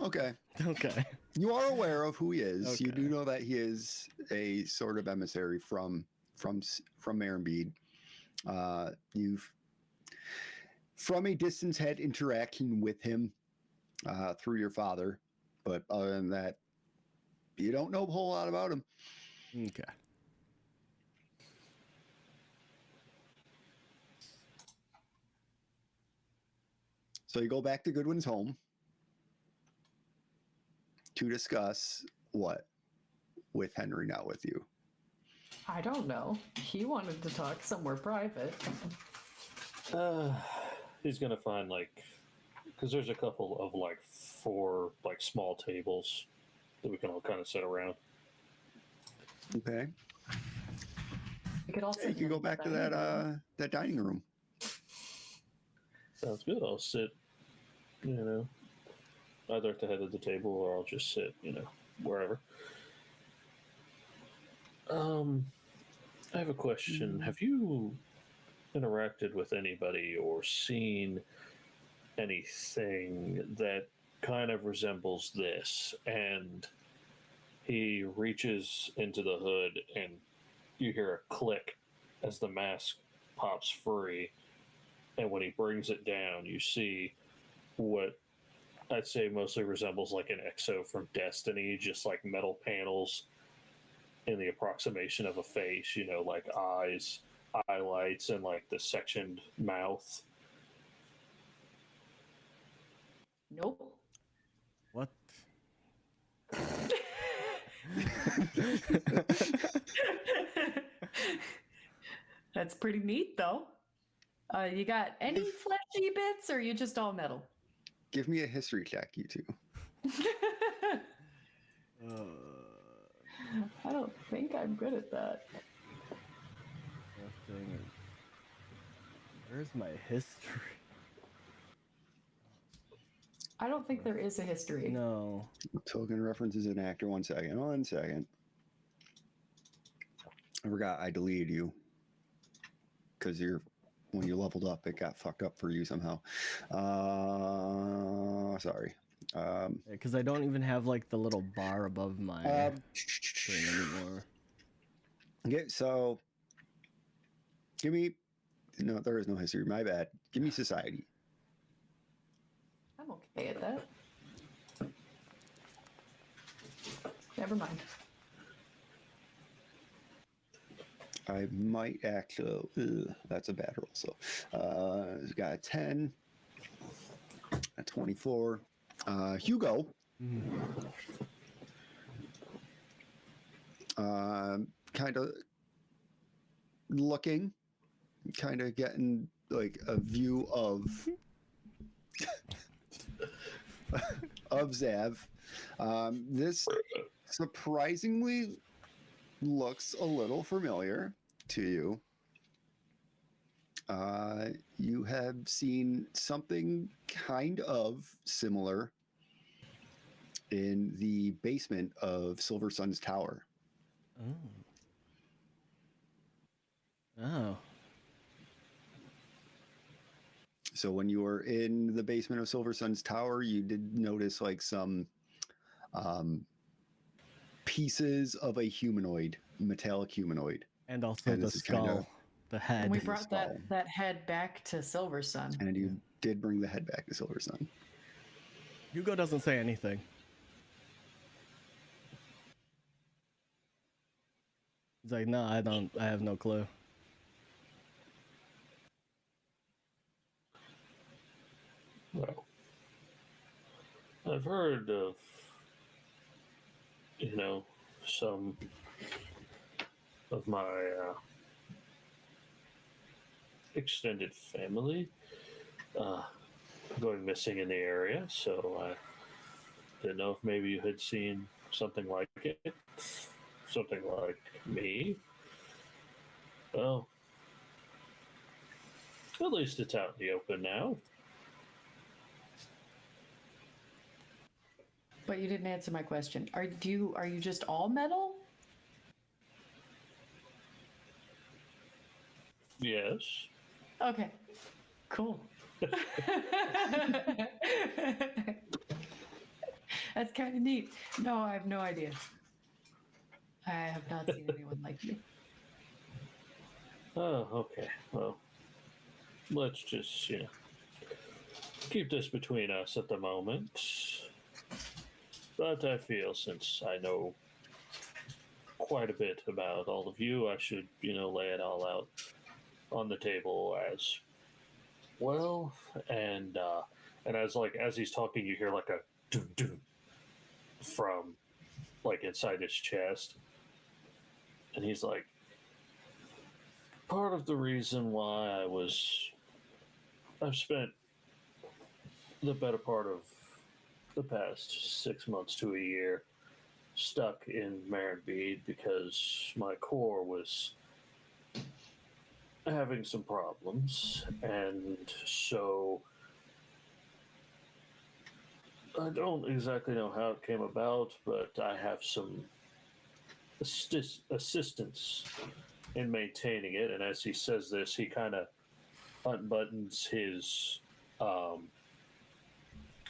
Okay. Okay. You are aware of who he is. Okay. You do know that he is a sort of emissary from Marenbeed. You've from a distance had interaction with him. through your father. But other than that, you don't know a whole lot about him. Okay. So you go back to Goodwin's home to discuss what with Henry now with you. I don't know. He wanted to talk somewhere private. He's gonna find because there's a couple of 4 small tables that we can all kind of sit around. Okay. We could also You can go back to that dining room. Sounds good. I'll sit, either at the head of the table or I'll just sit, wherever. I have a question. Have you interacted with anybody or seen anything that kind of resembles this? And he reaches into the hood and you hear a click as the mask pops free. And when he brings it down, you see what I'd say mostly resembles like an exo from Destiny, just like metal panels in the approximation of a face, like eyes, highlights, and like the sectioned mouth. Nope. What? That's pretty neat, though. You got any fleshy bits, or are you just all metal? Give me a history check, you two. I don't think I'm good at that. Where's my history? I don't think there is a history. No. Token references an actor. 1 second. 1 second. I forgot I deleted you because when you leveled up, it got fucked up for you somehow. Sorry. Because I don't even have like the little bar above my thing anymore. Okay, so give me. No, there is no history. My bad. Give me society. I'm okay at that. Never mind. I might actually. That's a bad roll. So, got a 10, a 24. Hugo. Kind of looking, kind of getting like a view of of Zav. This surprisingly looks a little familiar to you. You have seen something kind of similar in the basement of Silver Sun's tower. Oh. So when you were in the basement of Silver Sun's tower, you did notice like some pieces of a humanoid, metallic humanoid. And also the skull, the head. And we brought that head back to Silver Sun. And you did bring the head back to Silver Sun. Hugo doesn't say anything. He's like, no, I have no clue. Well, I've heard of, some of my extended family going missing in the area, so I didn't know if maybe you had seen something like it, something like me. Well, at least it's out in the open now. But you didn't answer my question. Are you just all metal? Yes. Okay. Cool. That's kind of neat. No, I have no idea. I have not seen anyone like you. Oh, okay. Well, let's just, keep this between us at the moment. But I feel since I know quite a bit about all of you, I should, lay it all out on the table as well. And as he's talking, you hear like a doom doom from like inside his chest, and he's like, part of the reason why I've spent the better part of the past 6 months to a year stuck in Menagerie because my core was having some problems, and so I don't exactly know how it came about, but I have some assistance in maintaining it. And as he says this, he kind of unbuttons his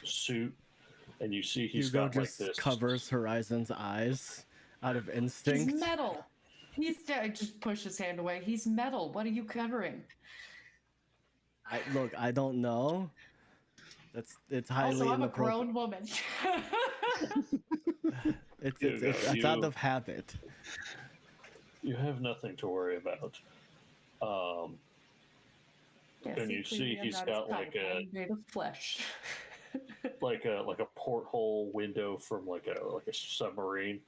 suit, and you see he's Hugo got like just this. covers Horizon's eyes out of instinct. He's metal. I just push his hand away. He's metal. What are you covering? I don't know. It's highly Also, I'm a inappropriate. grown woman. It's out of habit. You have nothing to worry about. And you see he's got like a made of flesh. like a porthole window from like a submarine,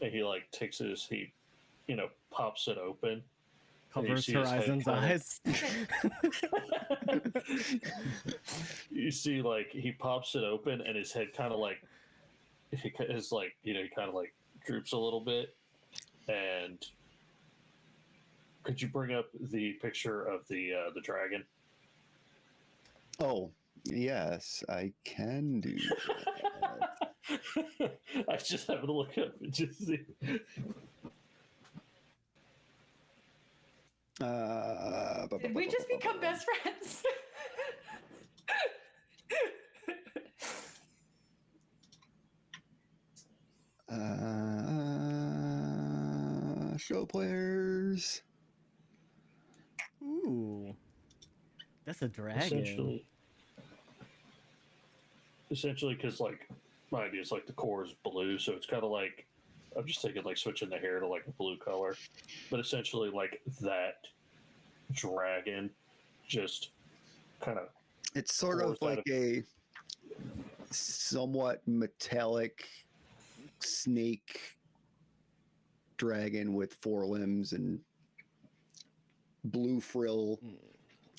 and he like takes he pops it open. Covers Horizon's eyes. You see like he pops it open, and his head kind of like he kind of like droops a little bit. And could you bring up the picture of the dragon? Oh, yes, I can do that. I just happened to look up and just see. Did we just become best friends? Show players. Ooh, that's a dragon. Essentially, because like my idea is like the core is blue, so it's kind of like I'm just thinking like switching the hair to like a blue color, but essentially like that dragon just kind of. It's sort of like a somewhat metallic snake dragon with 4 limbs and blue frill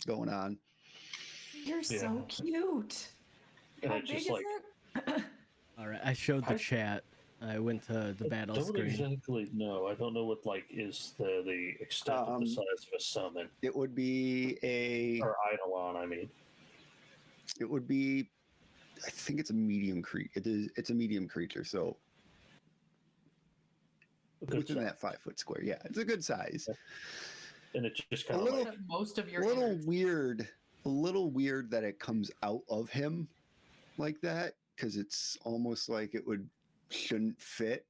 going on. You're so cute. And How it big just is like it? All right, I showed the chat. I went to the battle don't screen. exactly know. I don't know what like is the extent of the size of a summon. It would be or Eidolon, I mean. It would be, I think it's a medium creature. It's a medium creature, so within that 5 foot square. Yeah, it's a good size. Yeah. And it's just kind of like most of your a little weird that it comes out of him like that, because it's almost like it shouldn't fit,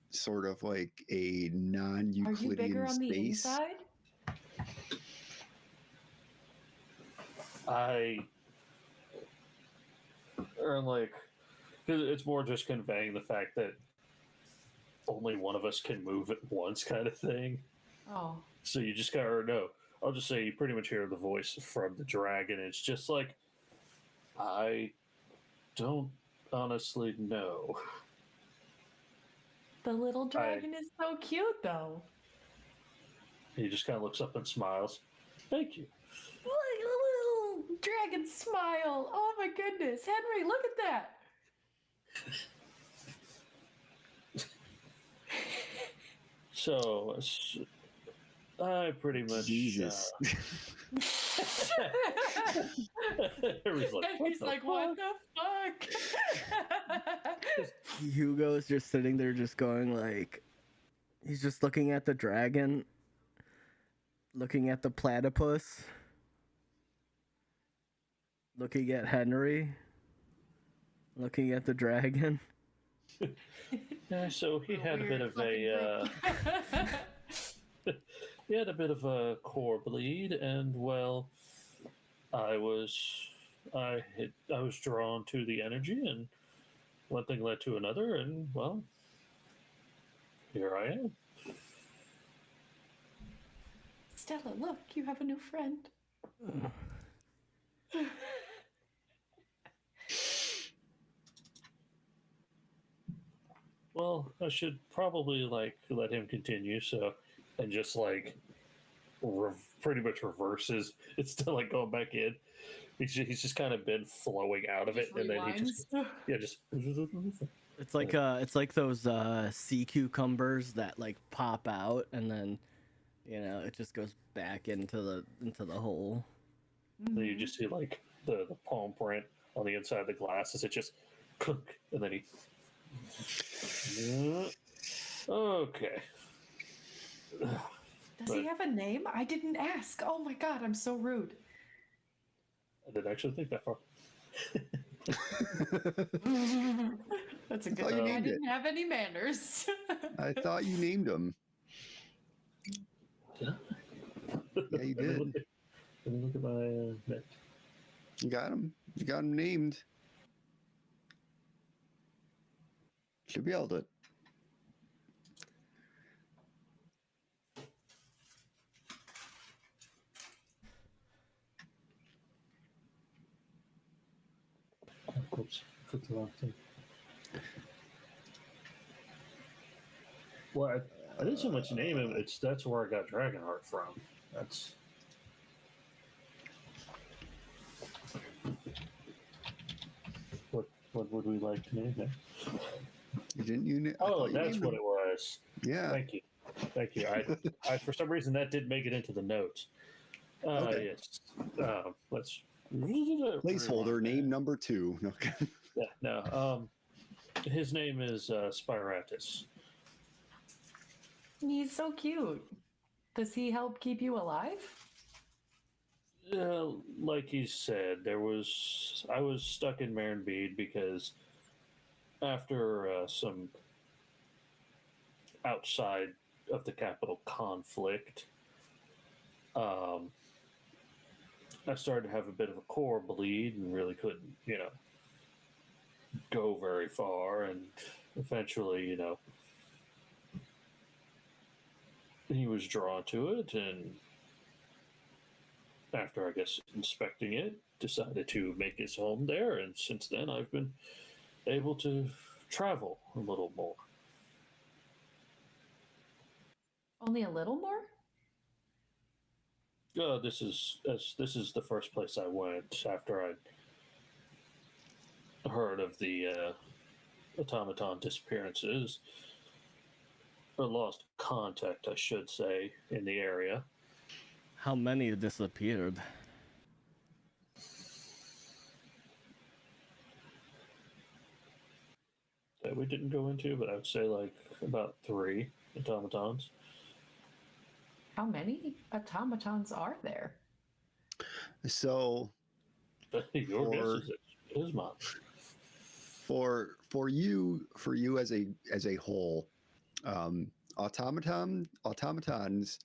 sort of like a non-Euclidean Are you bigger on space. the inside? Or like, because it's more just conveying the fact that only one of us can move at once, kind of thing. Oh. So you just gotta know. I'll just say you pretty much hear the voice from the dragon. It's just like, I don't honestly know. The little dragon is so cute, though. He just kind of looks up and smiles. Thank you. Look, a little dragon smile. Oh my goodness. Henry, look at that. So, I pretty much. Jesus. Henry's like, what the fuck? Hugo's just sitting there just going like, he's just looking at the dragon, looking at the platypus, looking at Henry, looking at the dragon. Yeah, so he had a bit of he had a bit of a core bleed, and well, I was I was drawn to the energy, and one thing led to another, and well, here I am. Stella, look, you have a new friend. Well, I should probably let him continue. So, and just pretty much reverses. It's still like going back in. He's just kind of been flowing out of it, and then he just just. It's like those sea cucumbers that like pop out and then it just goes back into the hole. Then you just see like the palm print on the inside of the glass as it just clunk, and then he. Okay. Does he have a name? I didn't ask. Oh my god, I'm so rude. I didn't actually think that far. That's a good thing I didn't have any manners. I thought you named him. Yeah, you did. Let me look at my net. You got him. You got him named. Should be able to. Oops, clicked the wrong thing. Well, I didn't so much name him. That's where I got Dragonheart from. That's. What would we like to name him? You didn't you? Oh, that's what it was. Yeah. Thank you. I for some reason that did make it into the notes. Okay. Yes. Let's Placeholder name number 2. Okay. Yeah. No. His name is Spiratus. He's so cute. Does he help keep you alive? Like you said, I was stuck in Marenbeed because after some outside of the capital conflict, I started to have a bit of a core bleed and really couldn't, go very far. And eventually, he was drawn to it, and after, I guess, inspecting it, decided to make his home there. And since then, I've been able to travel a little more. Only a little more? This is the first place I went after I'd heard of the automaton disappearances, or lost contact, I should say, in the area. How many disappeared? That we didn't go into, but I would say like about 3 automatons. How many automatons are there? So your guess is mine. For you as a whole, automatons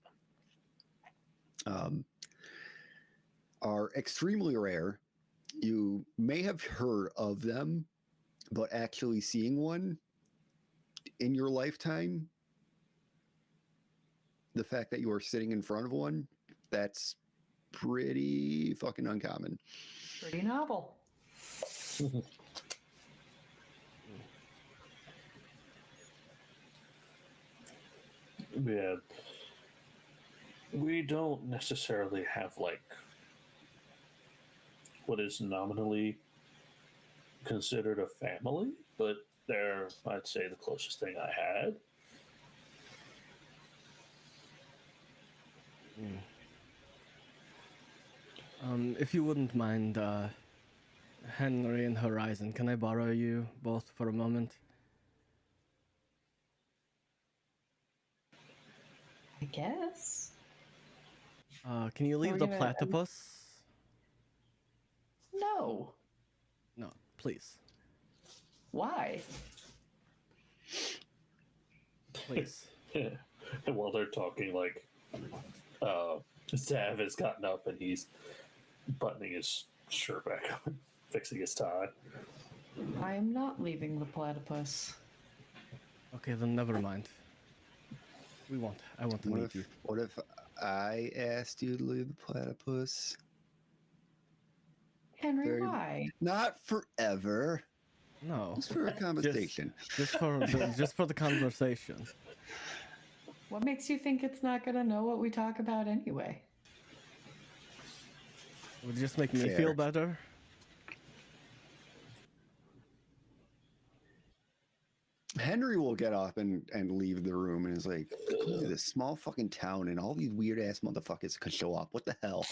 are extremely rare. You may have heard of them, but actually seeing one in your lifetime, the fact that you are sitting in front of one, that's pretty fucking uncommon. Pretty novel. Yeah. We don't necessarily have what is nominally considered a family, but they're, I'd say, the closest thing I had. If you wouldn't mind, Henry and Horizon, can I borrow you both for a moment? I guess. Can you leave the platypus? No. No, please. Why? Please. And while they're talking, Zav has gotten up and he's buttoning his shirt back up and fixing his tie. I am not leaving the platypus. Okay, then never mind. I want to meet you. What if I asked you to leave the platypus? Henry, why? Not forever. No. Just for a conversation. Just for the conversation. What makes you think it's not going to know what we talk about anyway? It would just make me Fair. feel better. Henry will get up and leave the room and is like, this small fucking town and all these weird ass motherfuckers could show up. What the hell?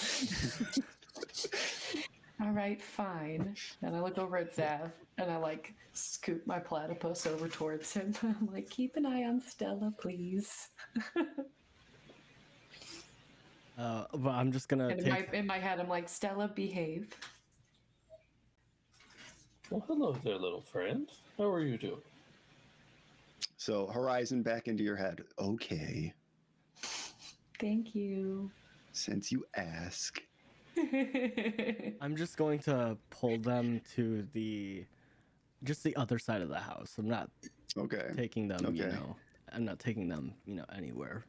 All right, fine. And I look over at Zav and I like scoop my platypus over towards him. I'm like, keep an eye on Stella, please. But I'm just gonna And take. in my head, I'm like, Stella, behave. Well, hello there, little friend. How are you doing? So Horizon back into your head. Okay, Thank you. since you ask. I'm just going to pull them to the other side of the house. I'm not Okay. taking them. Okay. I'm not taking them. Anywhere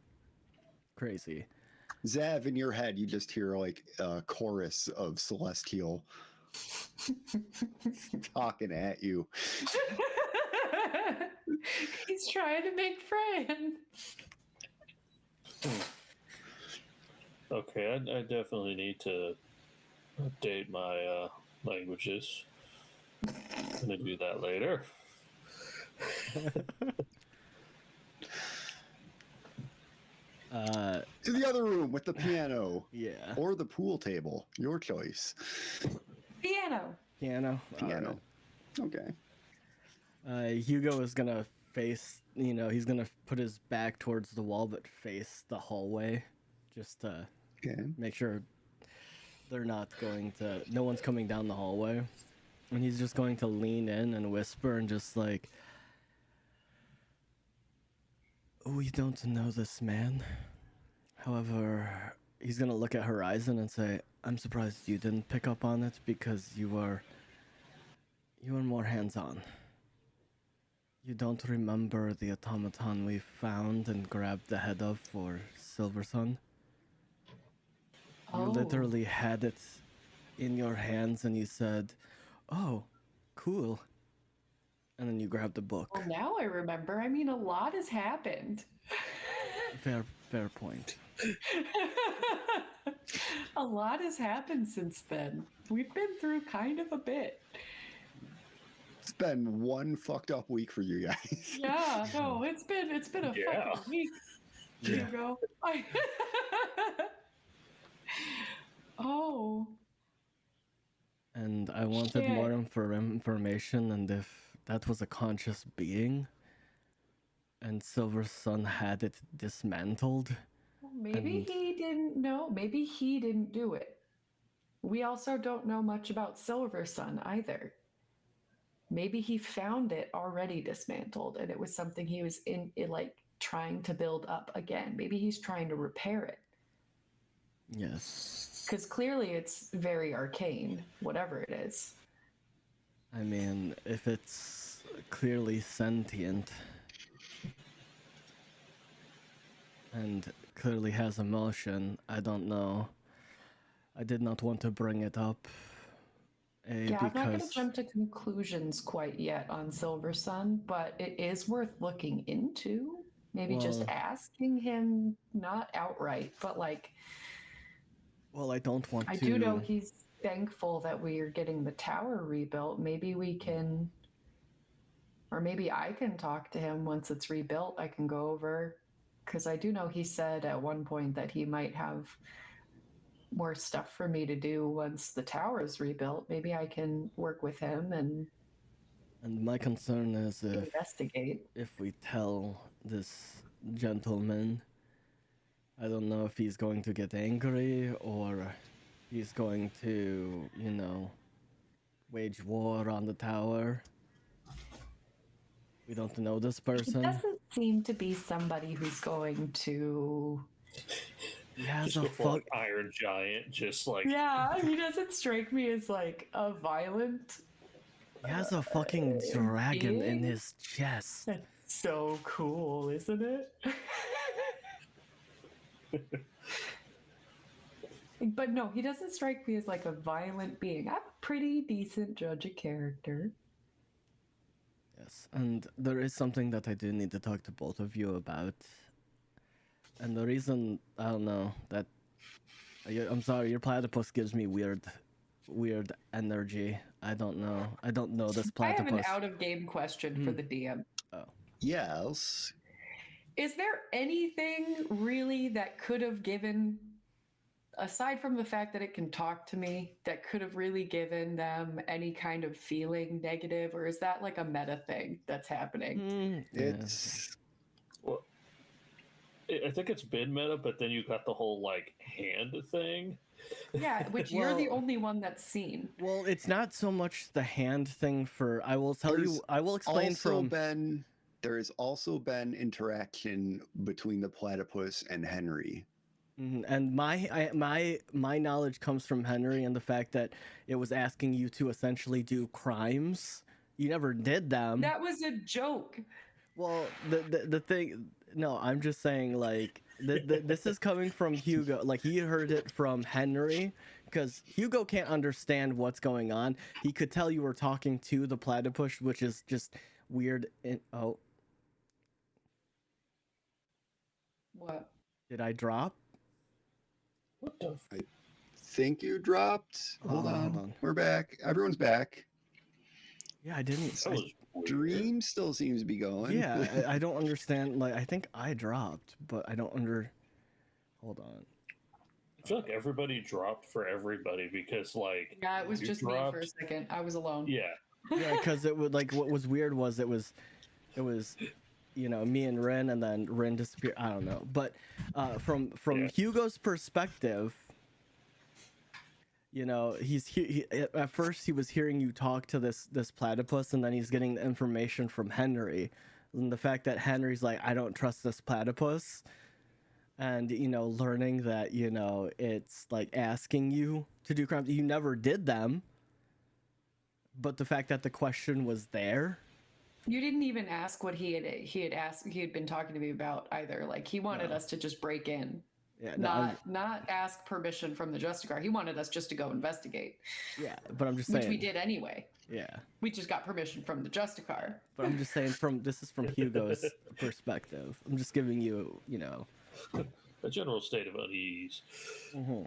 crazy. Zav, in your head, you just hear like a chorus of Celestial talking at you. He's trying to make friends. Okay, I definitely need to update my languages. I'm gonna do that later. To the other room with the piano. Yeah. Or the pool table. Your choice. Piano. Piano. Piano. Okay. Hugo is gonna face. He's gonna put his back towards the wall, but face the hallway, just to Okay. make sure they're not going to. No one's coming down the hallway, and he's just going to lean in and whisper and just like, "We don't know this man. However, he's gonna look at Horizon and say, I'm surprised you didn't pick up on it because you were more hands-on. You don't remember the automaton we found and grabbed the head of for Silver Sun? You Oh. literally had it in your hands and you said, oh, cool. And then you grabbed the book. Well, now I remember. I mean, a lot has happened. Fair point. A lot has happened since then. We've been through kind of a bit. It's been one fucked up week for you guys. Yeah, no, it's been a fucking week. Yeah. Hugo. Oh. And I wanted more information, and if that was a conscious being, and Silver Sun had it dismantled. Maybe he didn't know. Maybe he didn't do it. We also don't know much about Silver Sun either. Maybe he found it already dismantled, and it was something he was like trying to build up again. Maybe he's trying to repair it. Yes. Because clearly it's very arcane, whatever it is. I mean, if it's clearly sentient and clearly has emotion, I don't know. I did not want to bring it up. I'm not going to jump to conclusions quite yet on Silver Sun, but it is worth looking into. Maybe just asking him, not outright, but like... Well, I don't want to... I do know he's thankful that we are getting the tower rebuilt. Maybe we can... Or maybe I can talk to him once it's rebuilt. I can go over... Because I do know he said at one point that he might have more stuff for me to do once the tower is rebuilt. Maybe I can work with him and my concern is investigate. If we tell this gentleman, I don't know if he's going to get angry or he's going to, wage war on the tower. We don't know this person. He doesn't seem to be somebody who's going to He has Just a go for like fuck. Iron Giant, just like Yeah, he doesn't strike me as like a violent He has a fucking dragon in being. his chest. That's so cool, isn't it? But no, he doesn't strike me as like a violent being. I'm a pretty decent judge of character. Yes, and there is something that I do need to talk to both of you about. And the reason I don't know that I'm sorry, your platypus gives me weird energy. I don't know. I don't know this I have an platypus. out of game question for the DM. Oh. Yes. Is there anything really that could have given, aside from the fact that it can talk to me, that could have really given them any kind of feeling negative, or is that like a meta thing that's happening? Yeah. It's well, I think it's been meta, but then you got the whole like hand thing. Yeah, which you're the Well- only one that's seen. Well, it's not so much the hand thing for I will tell There's you I will explain also from there's also been interaction between the platypus and Henry. and my knowledge comes from Henry and the fact that it was asking you to essentially do crimes. You never did them. That was a joke. Well, the thing, no, I'm just saying like this is coming from Hugo. Like he heard it from Henry because Hugo can't understand what's going on. He could tell you were talking to the platypus, which is just weird. Oh, What? did I drop? What the? Think you dropped? Hold on. We're back. Everyone's back. Yeah, I didn't. That was weird. Dream still seems to be going. Yeah, I don't understand. Like I think I dropped, but I don't Hold on. I feel like everybody dropped for everybody because like Yeah, it was you just me for a second. I was alone. Yeah, Yeah, because it would like what was weird was it was you know, me and Ren, and then Ren disappeared. I don't know, but from Yeah. Hugo's perspective, you know, at first he was hearing you talk to this platypus, and then he's getting the information from Henry, and the fact that Henry's like, I don't trust this platypus, and you know, learning that you know it's like asking you to do crimes, you never did them, but the fact that the question was there. You didn't even ask what he had been talking to me about either. Like he wanted us to just break in. Yeah, no, Not ask permission from the Justicar. He wanted us just to go investigate. yeah, but I'm just saying. Which we did anyway. Yeah. We just got permission from the Justicar. But I'm just saying this is from Hugo's perspective. I'm just giving you, you know. a general state of unease. Mm-hmm.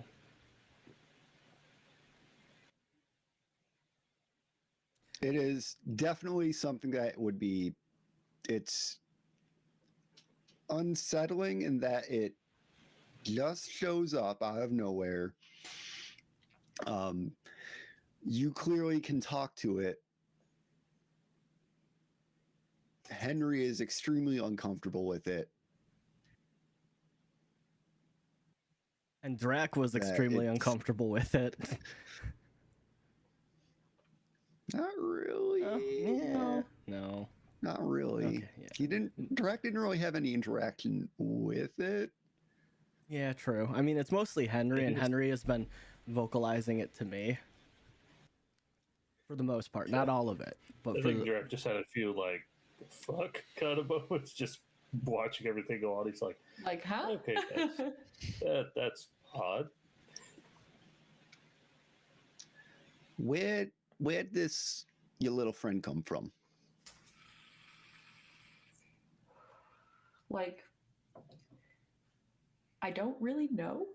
It is definitely something that would be, it's unsettling in that it just shows up out of nowhere. You clearly can talk to it. Henry is extremely uncomfortable with it. And Drac was extremely uncomfortable with it. Not really. Yeah. No. Not really. Okay, yeah. Drac didn't really have any interaction with it. Yeah, true. I mean, it's mostly Henry, and Henry has been vocalizing it to me. For the most part. Not all of it. But I think Direct just had a few like fuck kind of moments just watching everything go on. He's like, huh? okay, that's odd. Where'd this your little friend come from? Like, I don't really know.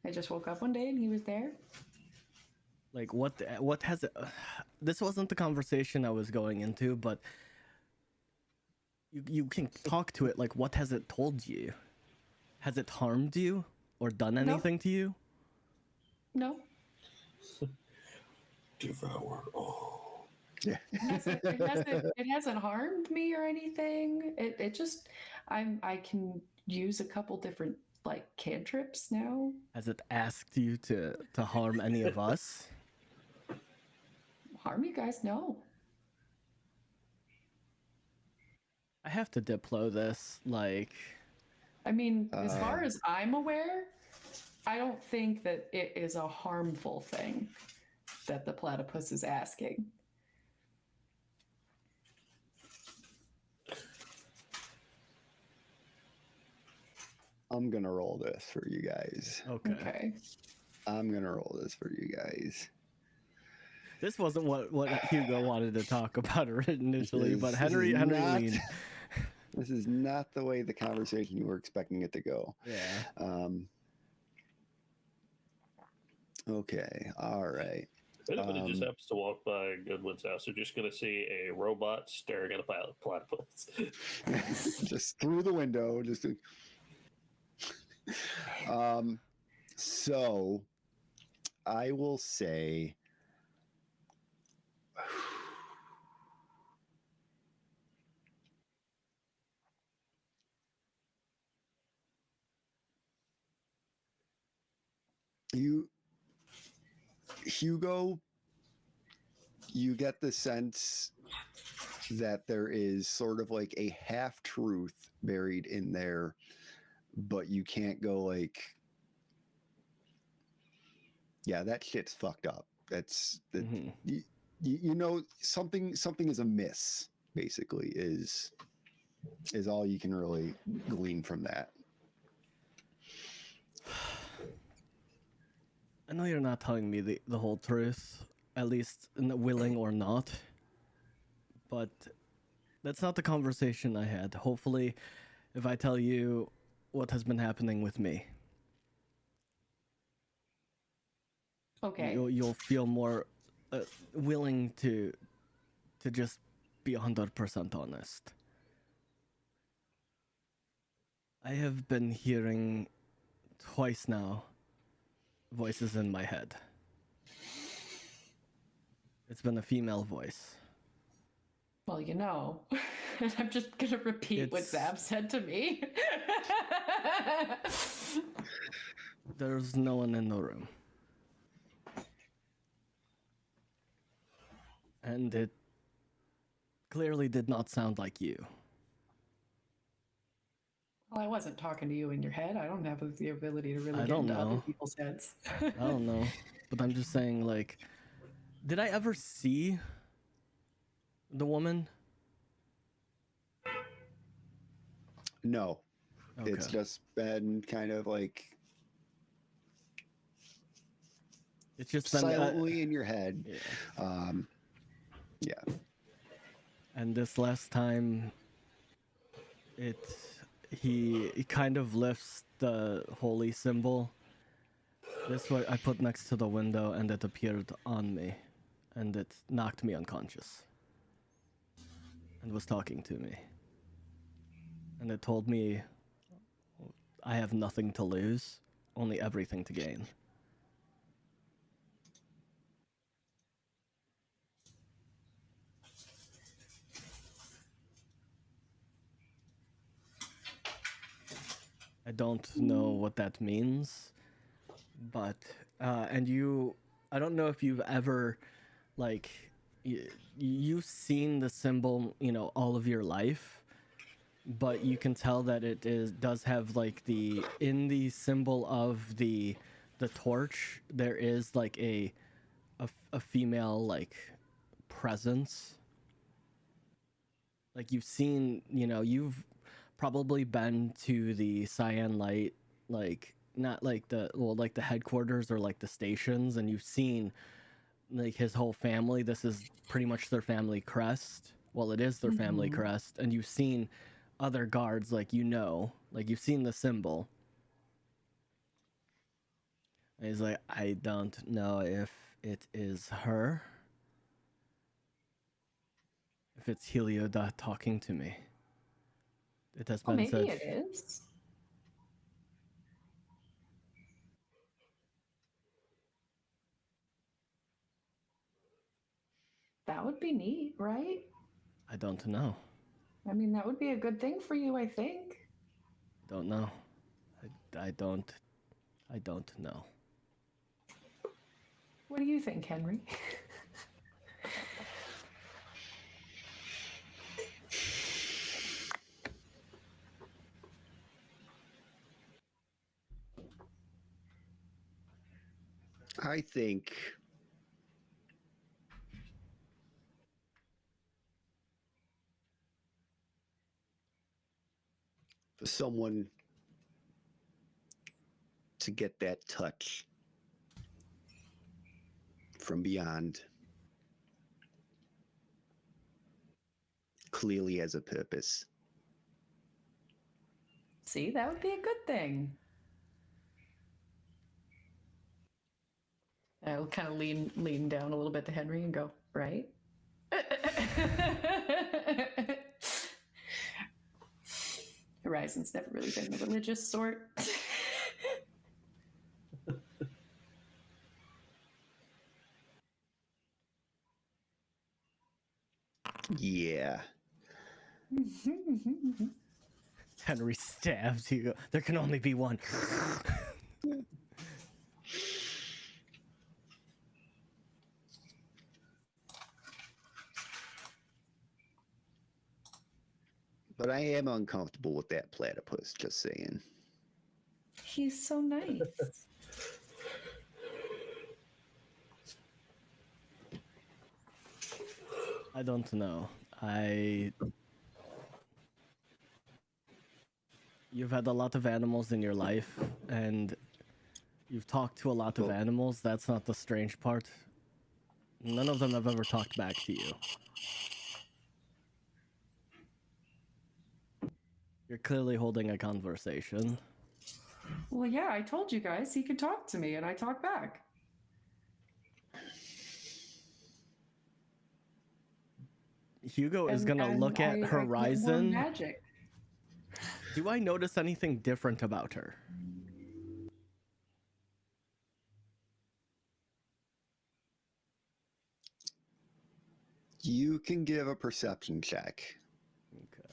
I just woke up one day and he was there. like what has it this wasn't the conversation I was going into, but you can talk to it. Like, what has it told you? Has it harmed you or done anything to you? No. Devour all. Yeah. It hasn't harmed me or anything. It just I can use a couple different like cantrips now. Has it asked you to harm any of us? Harm you guys? No. I have to diplo this. Like, I mean, as far as I'm aware, I don't think that it is a harmful thing that the platypus is asking. I'm gonna roll this for you guys. Okay. I'm gonna roll this for you guys. This wasn't what Hugo wanted to talk about initially, but This Henry is not- leaned. This is not the way the conversation you were expecting it to go. Yeah. Okay. All right. If anybody just happens to walk by Goodwin's house, they're just going to see a robot staring at a platypus. Just through the window. So I will say Hugo, you get the sense that there is sort of like a half truth buried in there, but you can't go like, yeah, that shit's fucked up. That's you know, something is amiss, basically, is all you can really glean from that. I know you're not telling me the whole truth, at least willing or not, but that's not the conversation I had. Hopefully, if I tell you what has been happening with me, Okay. you'll feel more willing to just be 100% honest. I have been hearing twice now voices in my head. It's been a female voice. Well, you know, I'm just going to repeat what Zab said to me. There's no one in the room. And it clearly did not sound like you. Well, I wasn't talking to you in your head. I don't have the ability to really I get don't into know. other people's heads. I don't know. But I'm just saying, like, did I ever see the woman? No. Okay. It's just been kind of like It's just silently in your head. Yeah. Yeah. And this last time, he kind of lifts the holy symbol. This way I put next to the window, and it appeared on me, and it knocked me unconscious, and was talking to me. And it told me I have nothing to lose, only everything to gain. I don't know what that means, but I don't know if you've ever, like, you've seen the symbol, all of your life, but you can tell that does have like in the symbol of the torch, there is like a female like presence. Like you've seen, you've probably been to the Cyan Light, like not like like the headquarters or like the stations, and you've seen like his whole family. This is pretty much their family crest. Well, it is their family crest, and you've seen other guards, like like you've seen the symbol. And he's like, I don't know if it is her, if it's Helioda talking to me. It has been said. Maybe it is. That would be neat, right? I don't know. I mean, that would be a good thing for you, I think. Don't know. I don't know. What do you think, Henry? I think for someone to get that touch from beyond clearly has a purpose. See, that would be a good thing. I'll kind of lean down a little bit to Henry and go, right? Horizon's never really been the religious sort. Yeah. Henry stabs Hugo. There can only be one. But I am uncomfortable with that platypus, just saying. He's so nice. I don't know. You've had a lot of animals in your life, and you've talked to a lot of animals. That's not the strange part. None of them have ever talked back to you. You're clearly holding a conversation. Well, yeah, I told you guys he could talk to me, and I talk back. Hugo is gonna look at Horizon. Magic. Do I notice anything different about her? You can give a perception check. Okay.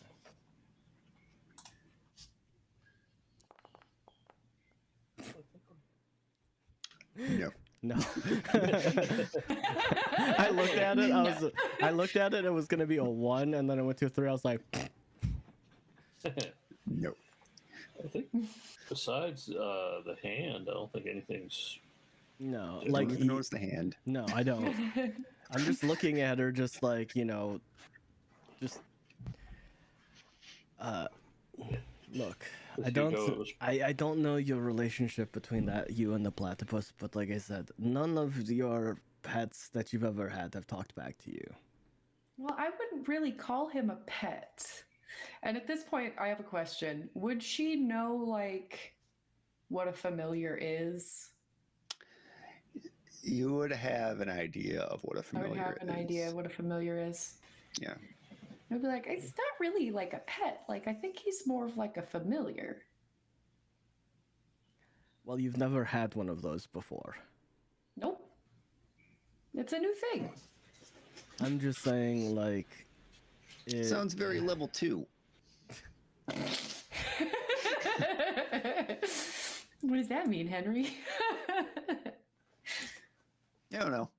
No. No. I looked at it. I looked at it. It was gonna be a 1, and then I went to a 3. I was like, No. I think besides the hand, I don't think anything's. no. You Like don't even notice the hand. no, I don't. I'm just looking at her, just like just. Look, I don't know your relationship between you and the platypus, but like I said, none of your pets that you've ever had have talked back to you. Well, I wouldn't really call him a pet. And at this point, I have a question. Would she know, like, what a familiar is? You would have an idea of what a familiar is. I would have an idea what a familiar is. Yeah. I'd be like, it's not really like a pet. Like, I think he's more of like a familiar. Well, you've never had one of those before. Nope. It's a new thing. I'm just saying, like... Sounds very level 2. What does that mean, Henry? I don't know.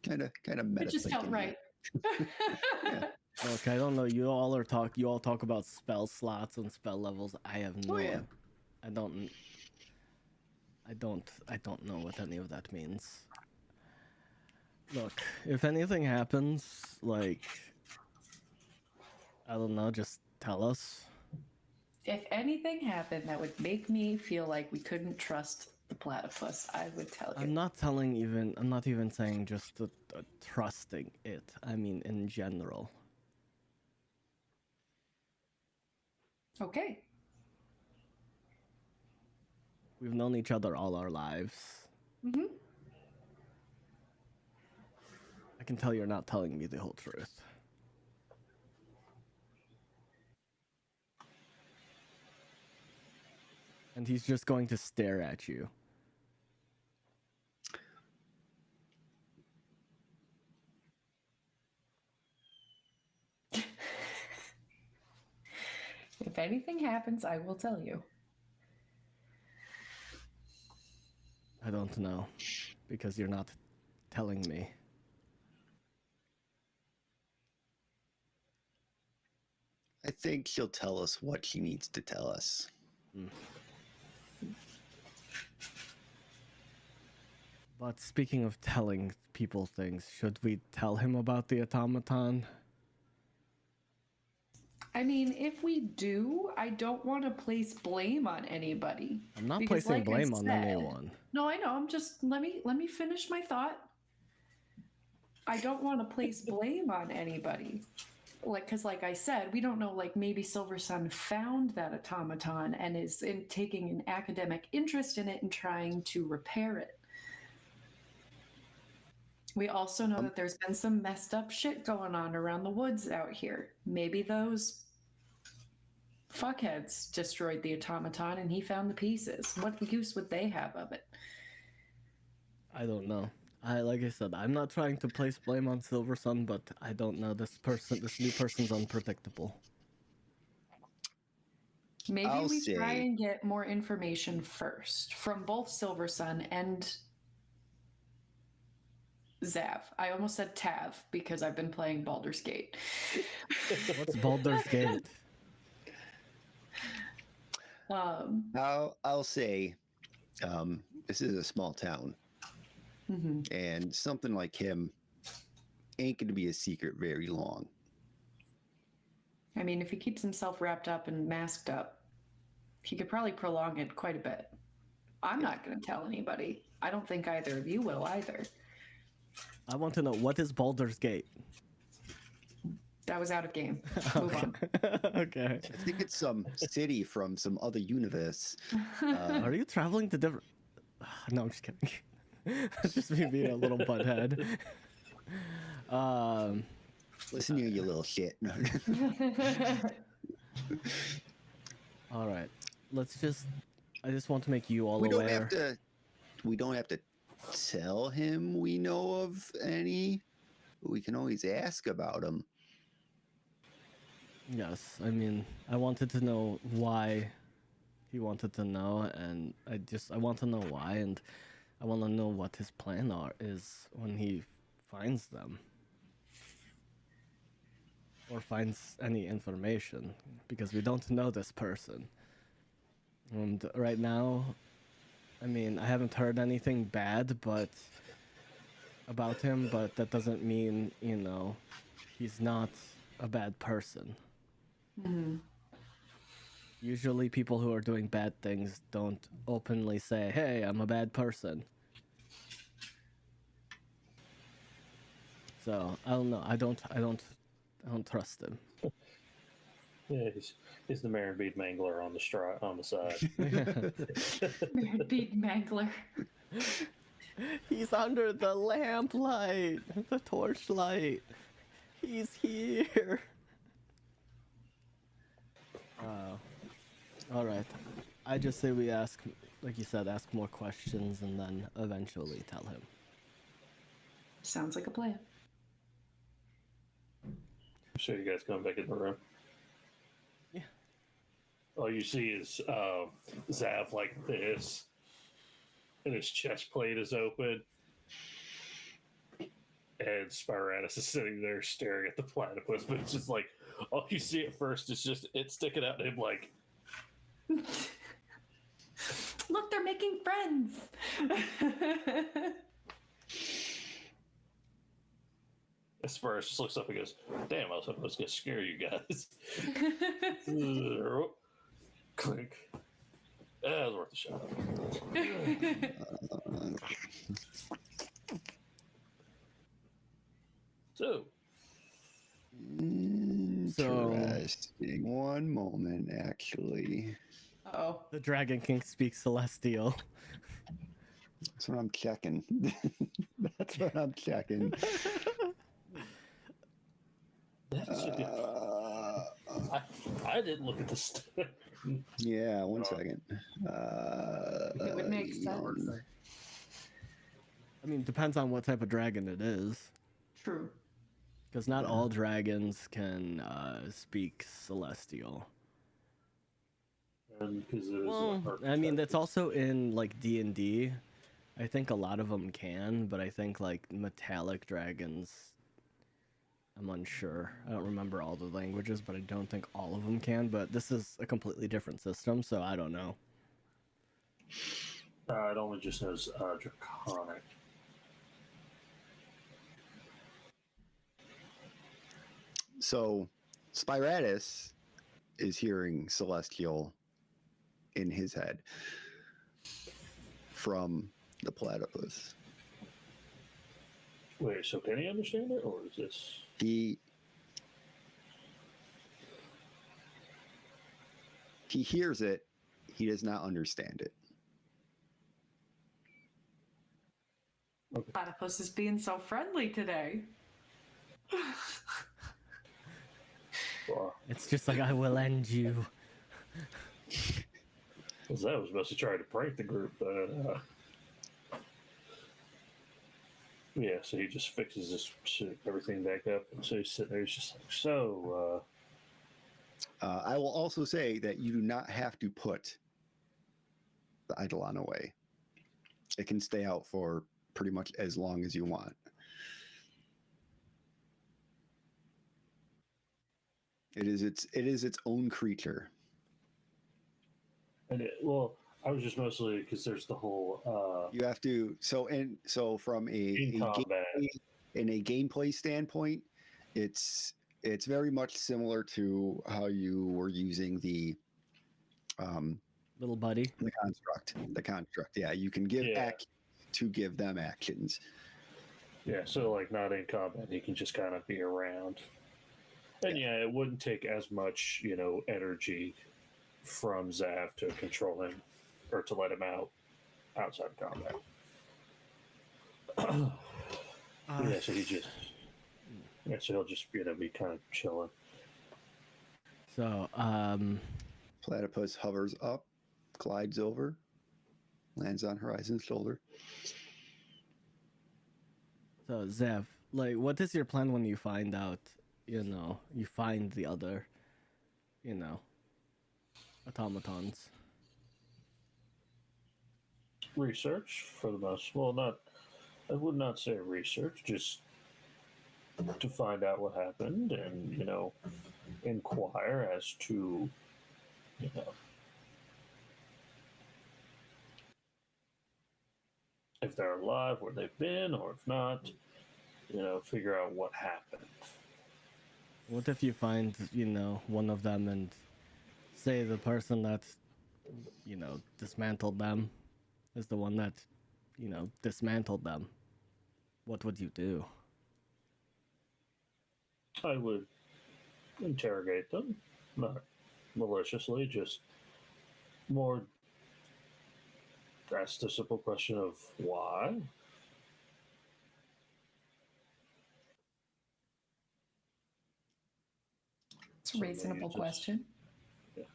Kind of meta. It just felt right. Yeah. Look, I don't know. You all talk about spell slots and spell levels. I have no. yeah. I don't know what any of that means. Look, if anything happens, like, I don't know, just tell us. If anything happened that would make me feel like we couldn't trust the platypus, I would tell you. I'm not even saying just trusting it. I mean, in general. Okay. We've known each other all our lives. Mm-hmm. I can tell you're not telling me the whole truth. And he's just going to stare at you. If anything happens, I will tell you. I don't know, because you're not telling me. I think she'll tell us what she needs to tell us. But speaking of telling people things, should we tell him about the automaton? I mean, if we do, I don't want to place blame on anybody. I'm not because, placing like I blame on said- anyone. No, I know. I'm just let me finish my thought. I don't want to place blame on anybody. Because like I said, we don't know, like maybe Silver Sun found that automaton and is taking an academic interest in it and trying to repair it. We also know that there's been some messed up shit going on around the woods out here. Maybe those fuckheads destroyed the automaton and he found the pieces. What use would they have of it? I don't know. Like I said, I'm not trying to place blame on Silver Sun, but I don't know. This new person's unpredictable. Maybe I'll we try say- and get more information first from both Silver Sun and Zav. I almost said Tav because I've been playing Baldur's Gate. What's Baldur's Gate? I'll say, this is a small town, and something like him ain't going to be a secret very long. I mean, if he keeps himself wrapped up and masked up, he could probably prolong it quite a bit. I'm not going to tell anybody. I don't think either of you will either. I want to know, what is Baldur's Gate? That was out of game. Move on. Okay. I think it's some city from some other universe. Are you traveling to different... No, I'm just kidding. Just me being a little butthead. Listen here, you little shit. All right. I just want to make you all we don't aware. have to tell him we know of any. We can always ask about them. Yes, I mean, I wanted to know why he wanted to know, and I want to know why, and I want to know what his plan is when he finds them. Or finds any information, because we don't know this person. And right now, I mean, I haven't heard anything bad about him, but that doesn't mean, he's not a bad person. Usually people who are doing bad things don't openly say, "Hey, I'm a bad person." So, I don't know. I don't trust him. Yeah, he's the Marin Bead Mangler on the side. Beat Mangler. He's under the lamplight, the torchlight. He's here. All right. I just say we ask, like you said, ask more questions and then eventually tell him. Sounds like a plan. So you guys come back in the room. Yeah. All you see is Zav like this, and his chest plate is open, and Spyratus is sitting there staring at the platypus. But it's just like all you see at first is just it sticking out at him like. Look, they're making friends. Spyratus just looks up and goes, "Damn, I was hoping I was gonna scare you guys." Clink. That was worth a shot. So, Interesting. One moment, actually. Oh, The Dragon King speaks Celestial. That's what I'm checking. That's what I'm checking. I didn't look at this. Yeah, one second. it would make sense. I mean, depends on what type of dragon it is. True. Because not all dragons can speak Celestial. Well, I mean, that's also in, like, D&D. I think a lot of them can, but I think, like, metallic dragons, I'm unsure. I don't remember all the languages, but I don't think all of them can. But this is a completely different system, so I don't know. It only just knows Draconic. So Spiratus is hearing Celestial in his head from the platypus. Wait, so can he understand it, or is this? He hears it. He does not understand it. Platypus is being so friendly today. Well, It's just like, I will end you. because that was mostly trying to prank the group, but yeah. So he just fixes this shit, everything back up, and so he's sitting there. He's just like, so. I will also say that you do not have to put the Eidolon away. It can stay out for pretty much as long as you want. It is its own creature. And well, I was just mostly because there's the whole You have to so from in combat. in a gameplay standpoint, it's very much similar to how you were using the Little buddy. the construct. Yeah, you can give actions to give them actions. Yeah, so like not in combat, he can just kind of be around. And yeah, it wouldn't take as much, energy from Zav to control him or to let him out outside of combat. So he'll just be kind of chilling. So, Platypus hovers up, glides over, lands on Horizon's shoulder. So, Zev, like, what is your plan when you find out, you find the other, automatons? Research for the most. Well, I would not say research, just to find out what happened and, inquire as to, if they're alive, where they've been, or if not, figure out what happened. What if you find, one of them and say the person that, dismantled them is the one that, dismantled them? What would you do? I would interrogate them, not maliciously, just more ask the simple question of why. It's a reasonable question. Yeah.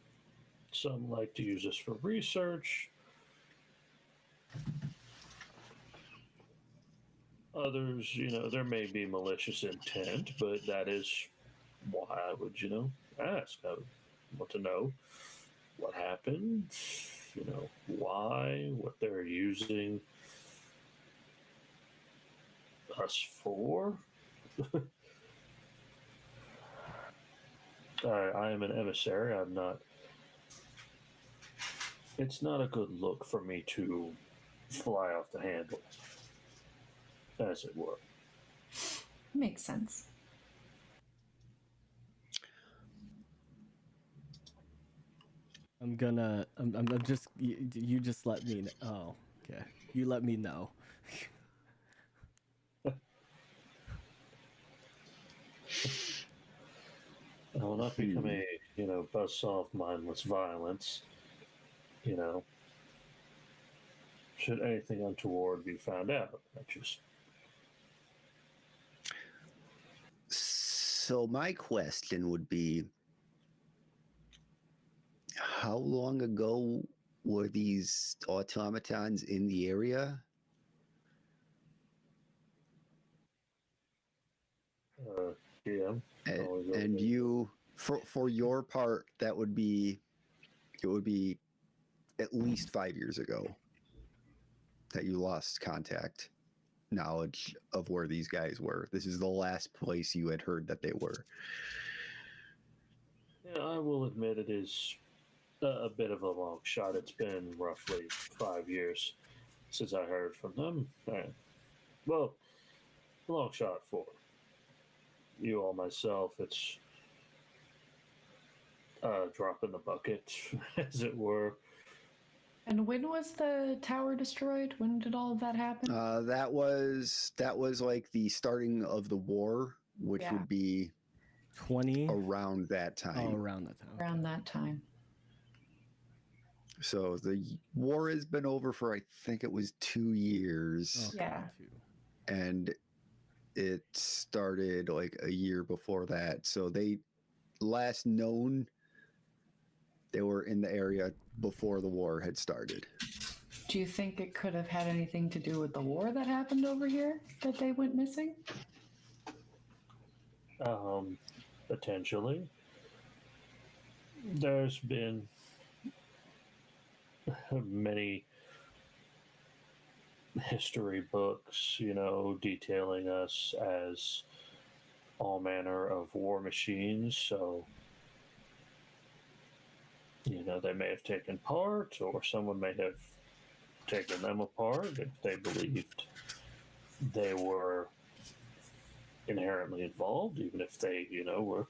Some like to use this for research. Others, there may be malicious intent, but that is why I would, ask. I would want to know what happened, why, what they're using us for. I am an emissary. I'm not. It's not a good look for me to fly off the handle, as it were. Makes sense. I'm just, you just let me know. Oh, okay. You let me know. I will not become a, buzzsaw of mindless violence, should anything untoward be found out. So my question would be, how long ago were these automatons in the area? Yeah. And you, for your part, it would be at least 5 years ago that you lost knowledge of where these guys were. This is the last place you had heard that they were. Yeah, I will admit it is a bit of a long shot. It's been roughly 5 years since I heard from them. Well, long shot for, you all myself, it's drop in the bucket, as it were. And when was the tower destroyed? When did all of that happen? That was like the starting of the war, which Yeah. would be 20. around that Oh, time. around that time. Around that time. So the war has been over for, I think it was 2 years. Okay, Yeah. 2. And it started like a year before that. So they last known they were in the area before the war had started. Do you think it could have had anything to do with the war that happened over here that they went missing? Potentially. There's been many history books, detailing us as all manner of war machines. So, they may have taken part, or someone may have taken them apart if they believed they were inherently involved, even if they, were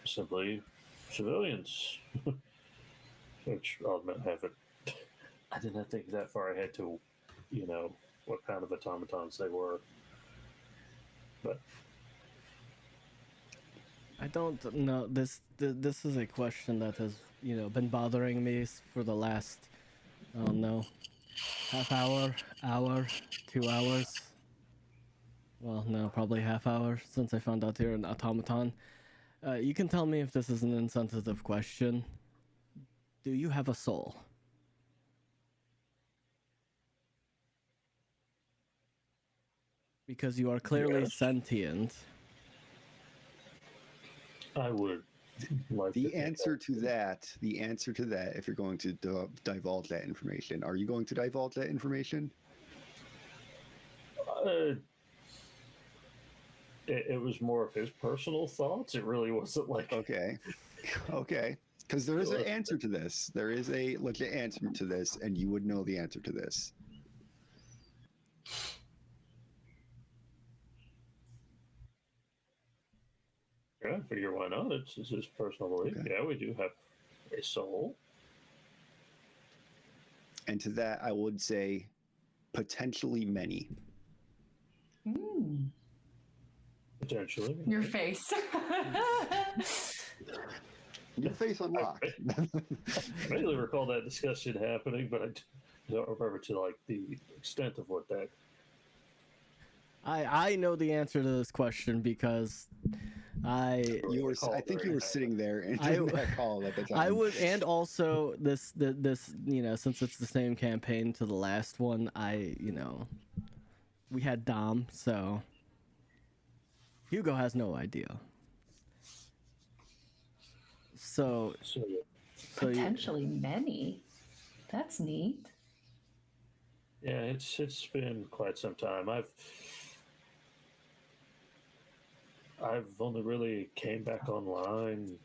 simply civilians. Which I'll admit, I did not think that far ahead to, what kind of automatons they were. But I don't know. This is a question that has been bothering me for the last, I don't know, half hour, 2 hours. Well, no, probably half hour since I found out you're an automaton. You can tell me if this is an insensitive question. Do you have a soul? Because you are clearly Yes. sentient. I would like The answer to that, if you're going to divulge that information, are you going to divulge that information? It was more of his personal thoughts. It really wasn't like Okay. Because there is an answer to this. There is a legit answer to this, and you would know the answer to this. Yeah, I figure why not? It's his personal belief. Okay. Yeah, we do have a soul. And to that, I would say potentially many. Potentially. Your face. Your face unlocked. I vaguely recall that discussion happening, but I don't remember to like the extent of what that. I know the answer to this question because I think you were sitting there in that call at the time. I would, and also this since it's the same campaign to the last one, we had Dom, so Hugo has no idea. So Potentially many. That's neat. Yeah, it's been quite some time. I've only really came back online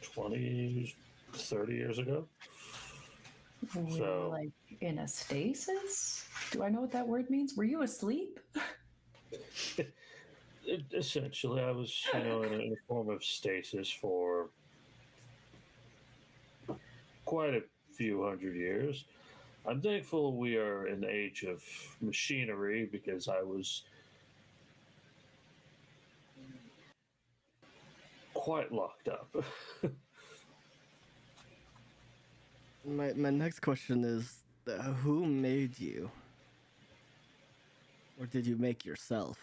20, 30 years ago. Were you So- like in a stasis? Do I know what that word means? Were you asleep? Essentially, I was, in a form of stasis for quite a few hundred years. I'm thankful we are in the age of machinery because I was quite locked up. my next question is, who made you, or did you make yourself?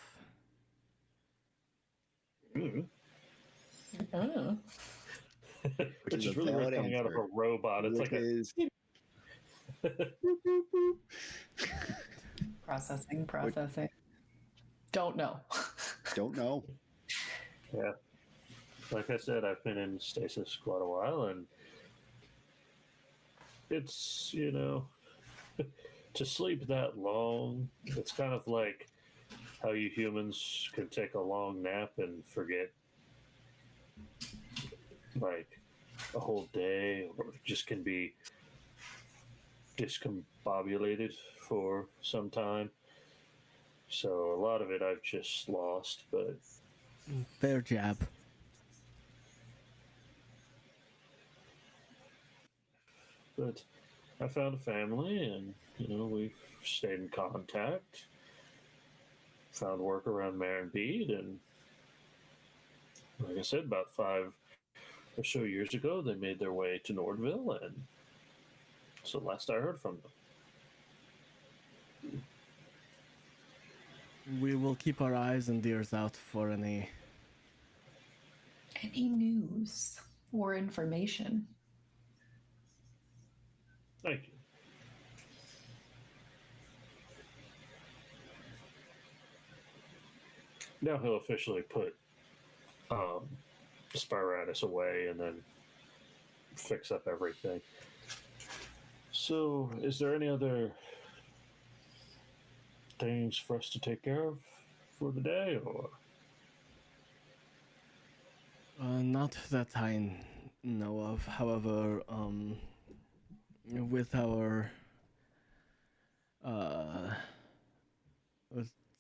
Oh. Which is is a really weird valid coming out of answer. a robot. It's Which like is Processing. Don't know. don't know. yeah. Like I said, I've been in stasis quite a while, and it's, to sleep that long, it's kind of like how you humans can take a long nap and forget like a whole day, or just can be discombobulated for some time. So a lot of it I've just lost, but Fair jab. I found a family, and we've stayed in contact. Found work around Marenbeed, and like I said, about 5 or so years ago, they made their way to Nordville, and so last I heard from them. We will keep our eyes and ears out for any. Any news or information? Thank you. Now he'll officially put Spiratus away and then fix up everything. So, is there any other things for us to take care of for the day, or? Not that I know of. However, with our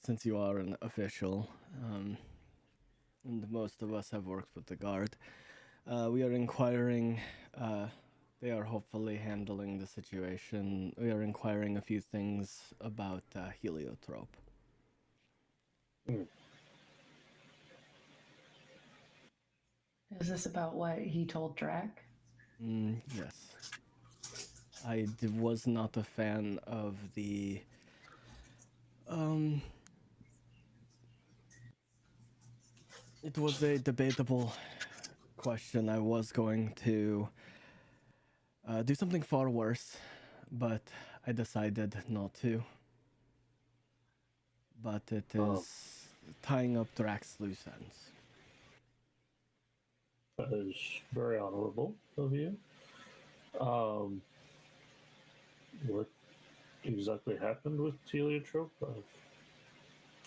since you are an official, and most of us have worked with the guard, we are inquiring. They are hopefully handling the situation. We are inquiring a few things about heliotrope. Is this about what he told Drac? Yes. I was not a fan of the it was a debatable question. I was going to do something far worse, but I decided not to. But it is tying up Drac's loose ends. That is very honorable of you. What exactly happened with heliotrope?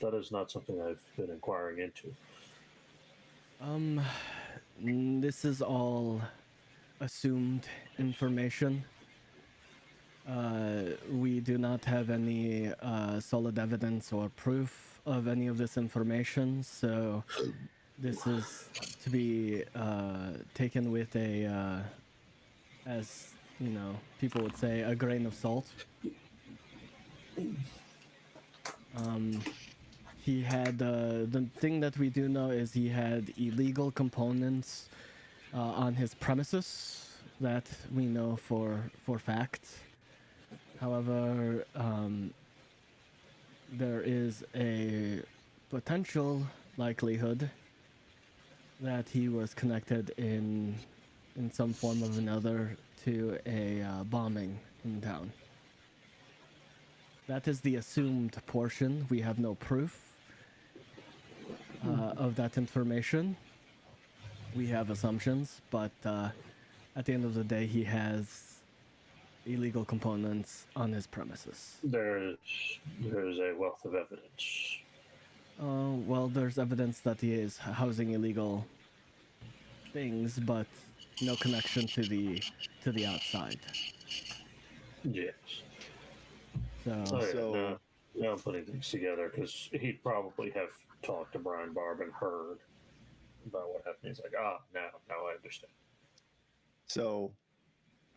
That is not something I've been inquiring into. This is all assumed information. We do not have any solid evidence or proof of any of this information, so this is to be taken with a, as you know, people would say, a grain of salt. He had the thing that we do know is he had illegal components on his premises that we know for fact. However, there is a potential likelihood that he was connected in some form of another to a bombing in town. That is the assumed portion. We have no proof of that information. We have assumptions, but at the end of the day, he has illegal components on his premises. There is a wealth of evidence. Well, there's evidence that he is housing illegal things, but no connection to the outside. Yes. So, Now I'm putting things together because he'd probably have talked to Brian Barb and heard about what happened. He's like, now I understand. So,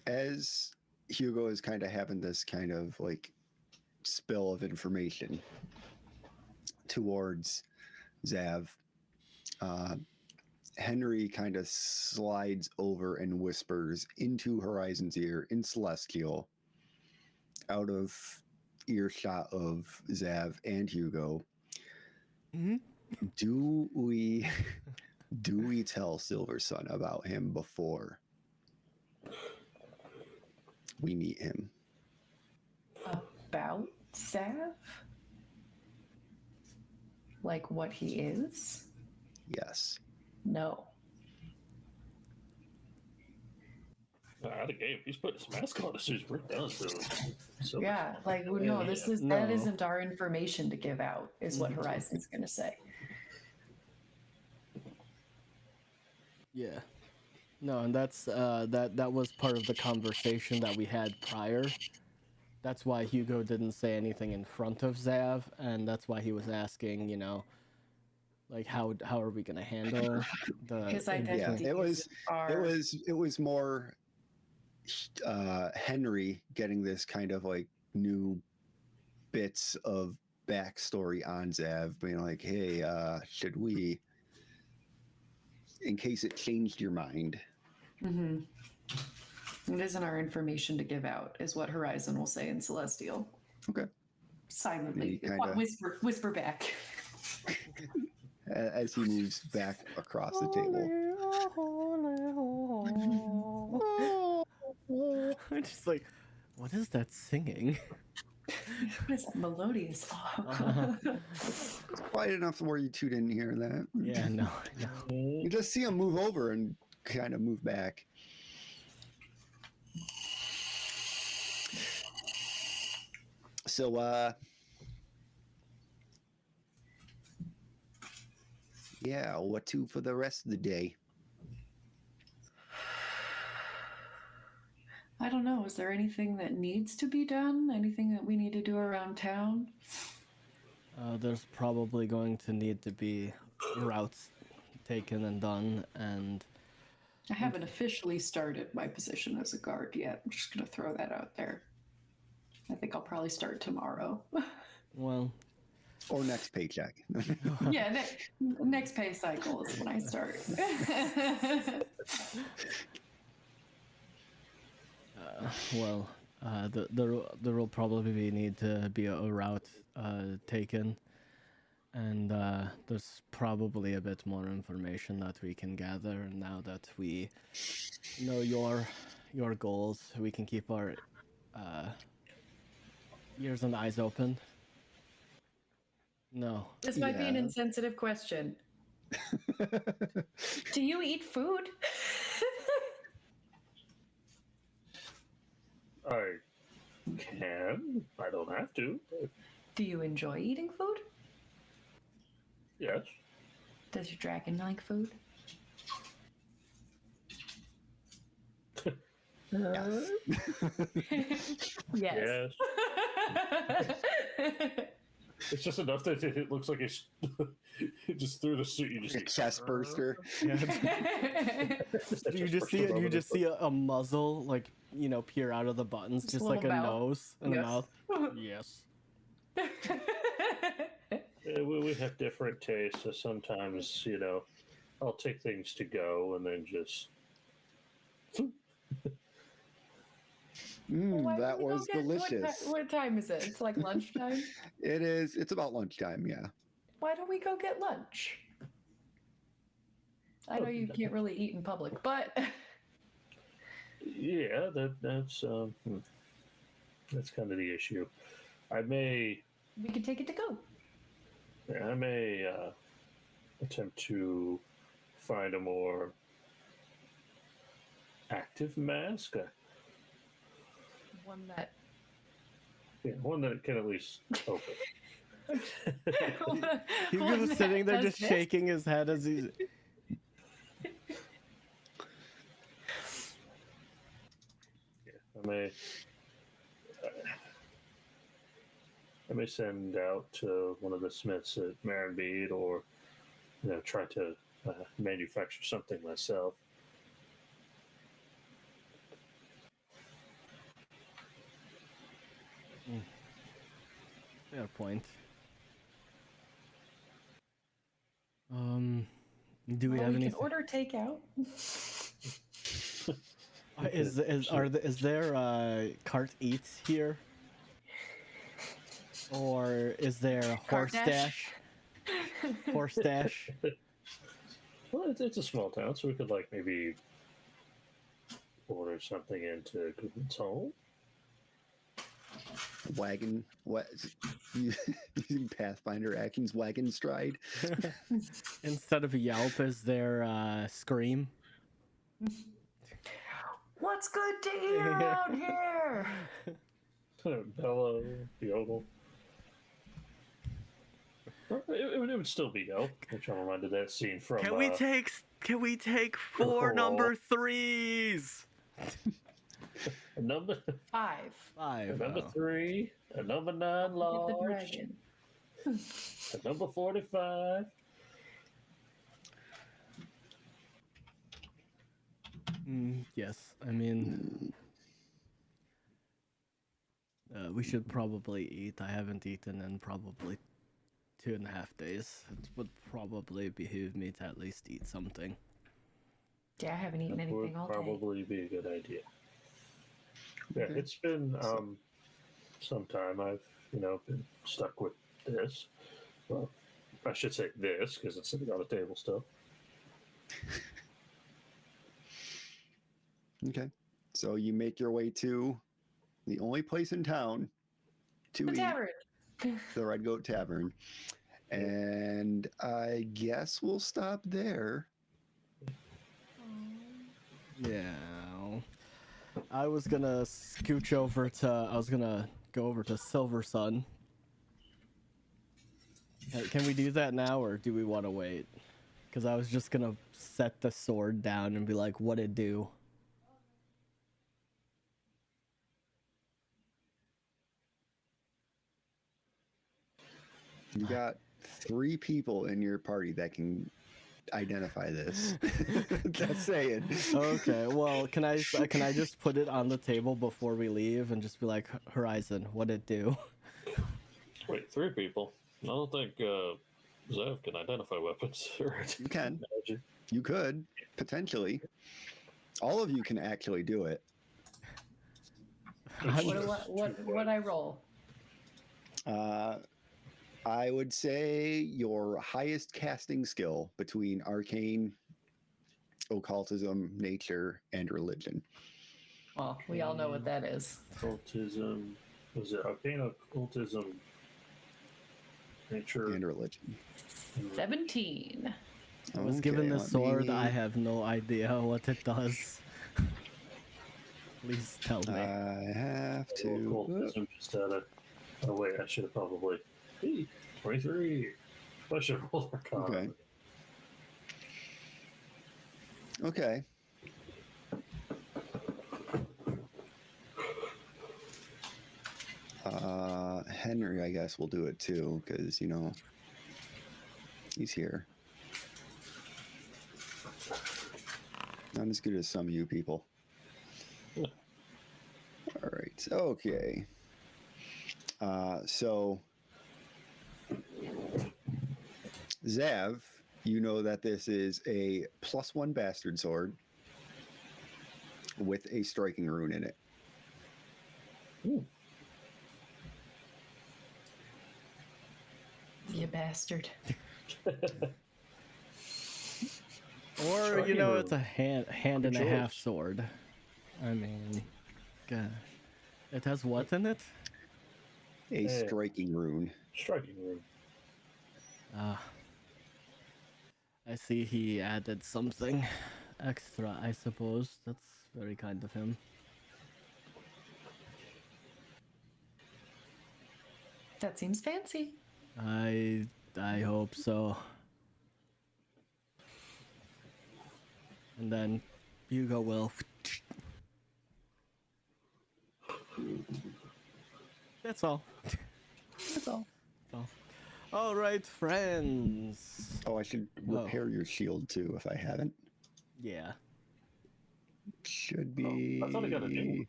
as Hugo is kind of having this kind of like spill of information towards Zav, Henry kind of slides over and whispers into Horizon's ear in Celestial, out of earshot of Zav and Hugo. mm-hmm. Do we tell Silver Sun about him before we meet him? About Zav? Like what he is? Yes. No. Out of game. He's putting his mask on as soon as we're done. So Yeah, like no, Yeah, that no. isn't our information to give out, is what Horizon's gonna say. Yeah. No, and that's that was part of the conversation that we had prior. That's why Hugo didn't say anything in front of Zav, and that's why he was asking, like how are we gonna handle the His in Yeah, identity it was more Henry getting this kind of like new bits of backstory on Zav, being like, hey, should we, in case it changed your mind. It isn't our information to give out, is what Horizon will say in Celestial. Okay. Silently. Kinda, Whisper back. as he moves back across the table. I'm just like, what is that singing? What is that melodious? It's quiet enough where you two didn't hear that. Yeah, no. You just see him move over and kind of move back. So, yeah, what to for the rest of the day? I don't know. Is there anything that needs to be done? Anything that we need to do around town? There's probably going to need to be routes taken and done, and I haven't officially started my position as a guard yet. I'm just going to throw that out there. I think I'll probably start tomorrow. well, Or next paycheck. Yeah, next pay cycle is when I start. there will probably need to be a route taken, and there's probably a bit more information that we can gather now that we know your goals. We can keep our ears and eyes open. No. This might be an Yeah. insensitive question. Do you eat food? I can. I don't have to. Do you enjoy eating food? Yes. Does your dragon like food? Yes. Yes. It's just enough that it looks like it's just through the suit. You just A chest burster. You just see a muzzle like peer out of the buttons, just a like a little mouth. nose and a Yes. mouth. Yes. We have different tastes, so sometimes I'll take things to go and then just. Why That don't we go was get- delicious. What time is it? It's like lunchtime. It is. It's about lunchtime. Yeah. Why don't we go get lunch? I know you can't really eat in public, but Yeah, that's kind of the issue. I may we can take it to go. attempt to find a more active mask. One that One that can at least open. He was sitting there just Does this? shaking his head as he's. Yeah, I may send out to one of the smiths at Menagerie, or try to manufacture something myself. Fair point. Do we have we any? can order takeout. Is there cart eats here? Or is there horse dash? dash? Horse dash? Well, it's a small town, so we could maybe order something into Goodman's home. Wagon. What? Using Pathfinder actions. Wagon stride. Instead of Yelp, is there Scream? What's good to eat around here? Bellow, yodel. It would still be yelp, which I'm reminded of that scene from. Can we take 4 Oh. number 3s? A number 5. 5. a number 3, a number 9 Get the large, dragon. a number 45. Yes, I mean, we should probably eat. I haven't eaten in probably 2.5 days. It would probably behoove me to at least eat something. Yeah, I haven't eaten That would anything all day. probably be a good idea. Yeah, it's been some time. I've been stuck with this. Well, I should say this because it's sitting on the table still. Okay. So you make your way to the only place in town to The eat, tavern. the Red Goat Tavern. And I guess we'll stop there. Yeah. I was gonna scooch over to. I was gonna go over to Silver Sun. Can we do that now, or do we want to wait? Because I was just gonna set the sword down and be like, "What it do?" You got 3 people in your party that can identify this. That's saying. Okay. Well, can I just put it on the table before we leave and just be like, "Horizon, what it do?" Wait, 3 people? I don't think Zev can identify weapons. You can. You could, potentially. All of you can actually do it. What I roll? I would say your highest casting skill between arcane, occultism, nature, and religion. Well, we all know what that is. Occultism. Was it arcane occultism? Nature and religion. 17. I was Okay, given the let sword. me- I have no idea what it does. Please tell me. I have to. occultism just had a. Oh wait, I should have probably. Hey, 23. I should have rolled Arcana. Okay. Henry, I guess, will do it too, because, he's here. Not as good as some of you people. All right. Okay. So, Zav, you know that this is a +1 bastard sword with a striking rune in it. Ooh. You bastard. Or, Striking it's a rune. hand and a Good half choice. sword. I mean, gosh. It has what in it? A striking rune. Striking room. I see he added something extra, I suppose. That's very kind of him. That seems fancy. I hope so. And then Hugo will. That's all. That's all. All right, friends. Oh, I should repair your shield too if I haven't. Yeah. Should be. I thought I got a new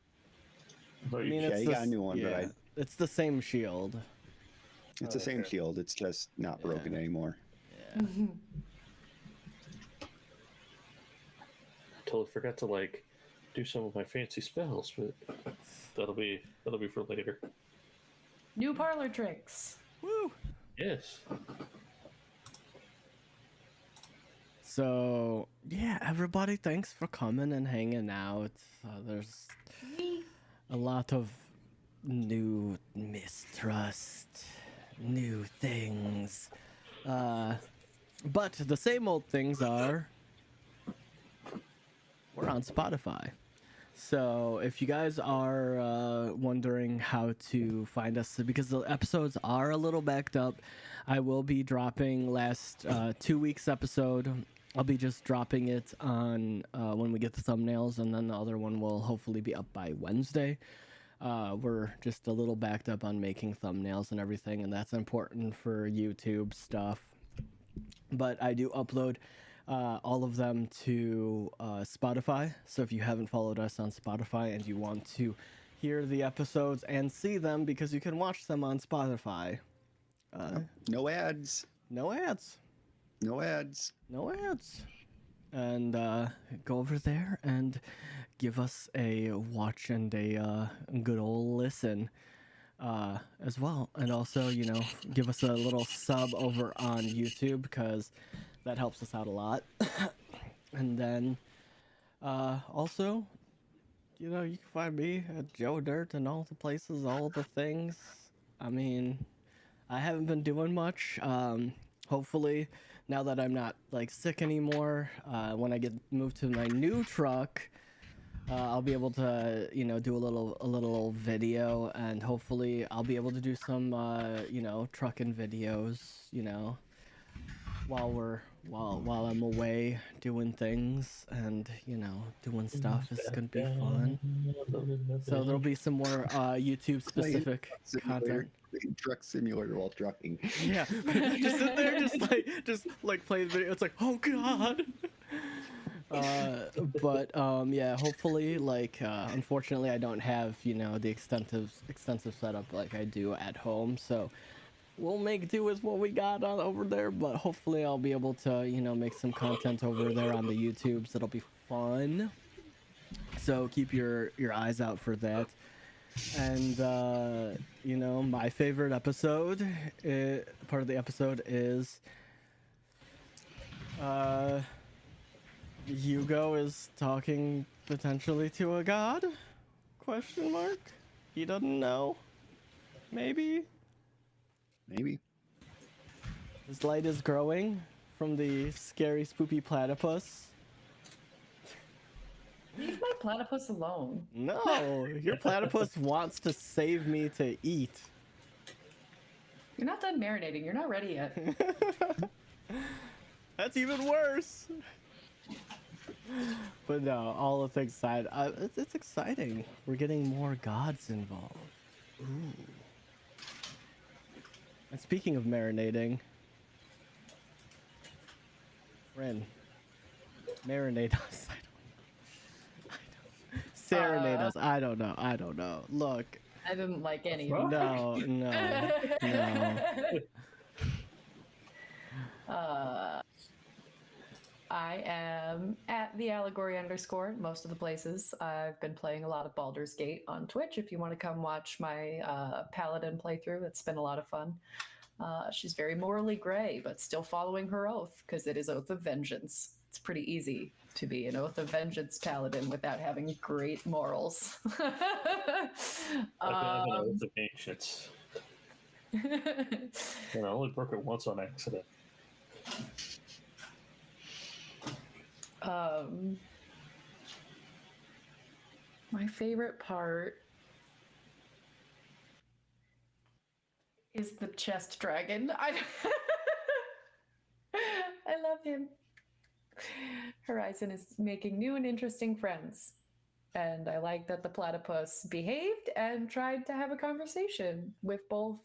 one. I mean, Yeah, it's you got a new one, but it's the same shield. it's the same okay. shield. It's just not broken anymore. Yeah. Totally forgot to do some of my fancy spells, but that'll be for later. New parlor tricks. Woo. Yes. So yeah, everybody, thanks for coming and hanging out. There's a lot of new mistrust, new things, but the same old things are we're on Spotify. So if you guys are wondering how to find us, because the episodes are a little backed up, I will be dropping last 2 weeks episode I'll be just dropping it on when we get the thumbnails, and then the other one will hopefully be up by Wednesday. We're just a little backed up on making thumbnails and everything, and that's important for YouTube stuff. But I do upload all of them to Spotify. So if you haven't followed us on Spotify and you want to hear the episodes and see them, because you can watch them on Spotify. No ads. No ads. No ads. No ads. And go over there and give us a watch and a good old listen as well. And also, you know, give us a little sub over on YouTube, because that helps us out a lot. And then also, you know, you can find me at Joe Dirt and all the places, all the things. I mean, I haven't been doing much. Hopefully, now that I'm not like sick anymore, when I get moved to my new truck, I'll be able to, you know, do a little video, and hopefully I'll be able to do some, you know, trucking videos, you know, while I'm away doing things and, you know, doing stuff. It's gonna be fun. So there'll be some more YouTube specific content. Truck simulator while trucking. Yeah, just sit there, just like play the video. It's like, oh god. But yeah, hopefully, like, unfortunately, I don't have, you know, the extensive setup like I do at home, so we'll make do with what we got on over there. But hopefully, I'll be able to, you know, make some content over there on the YouTubes. It'll be fun. So keep your eyes out for that. And you know, my favorite episode, part of the episode is Hugo is talking potentially to a god? Question mark? He doesn't know. Maybe his light is growing from the scary spoopy platypus. Leave my platypus alone. No, your platypus wants to save me to eat. You're not done marinating. You're not ready yet. That's even worse. But no, all the things aside, it's exciting. We're getting more gods involved. Ooh. And speaking of marinating, Rin, marinate us. Serenade us. I don't know. Look. I didn't like any of No. I am at the allegory _ most of the places. I've been playing a lot of Baldur's Gate on Twitch. If you want to come watch my paladin playthrough, it's been a lot of fun. She's very morally gray, but still following her oath, because it is Oath of Vengeance. It's pretty easy to be an Oath of Vengeance paladin without having great morals. I've been Oath of Ancients. And I only broke it once on accident. My favorite part is the chest dragon. I love him. Horizon is making new and interesting friends. And I like that the platypus behaved and tried to have a conversation with both.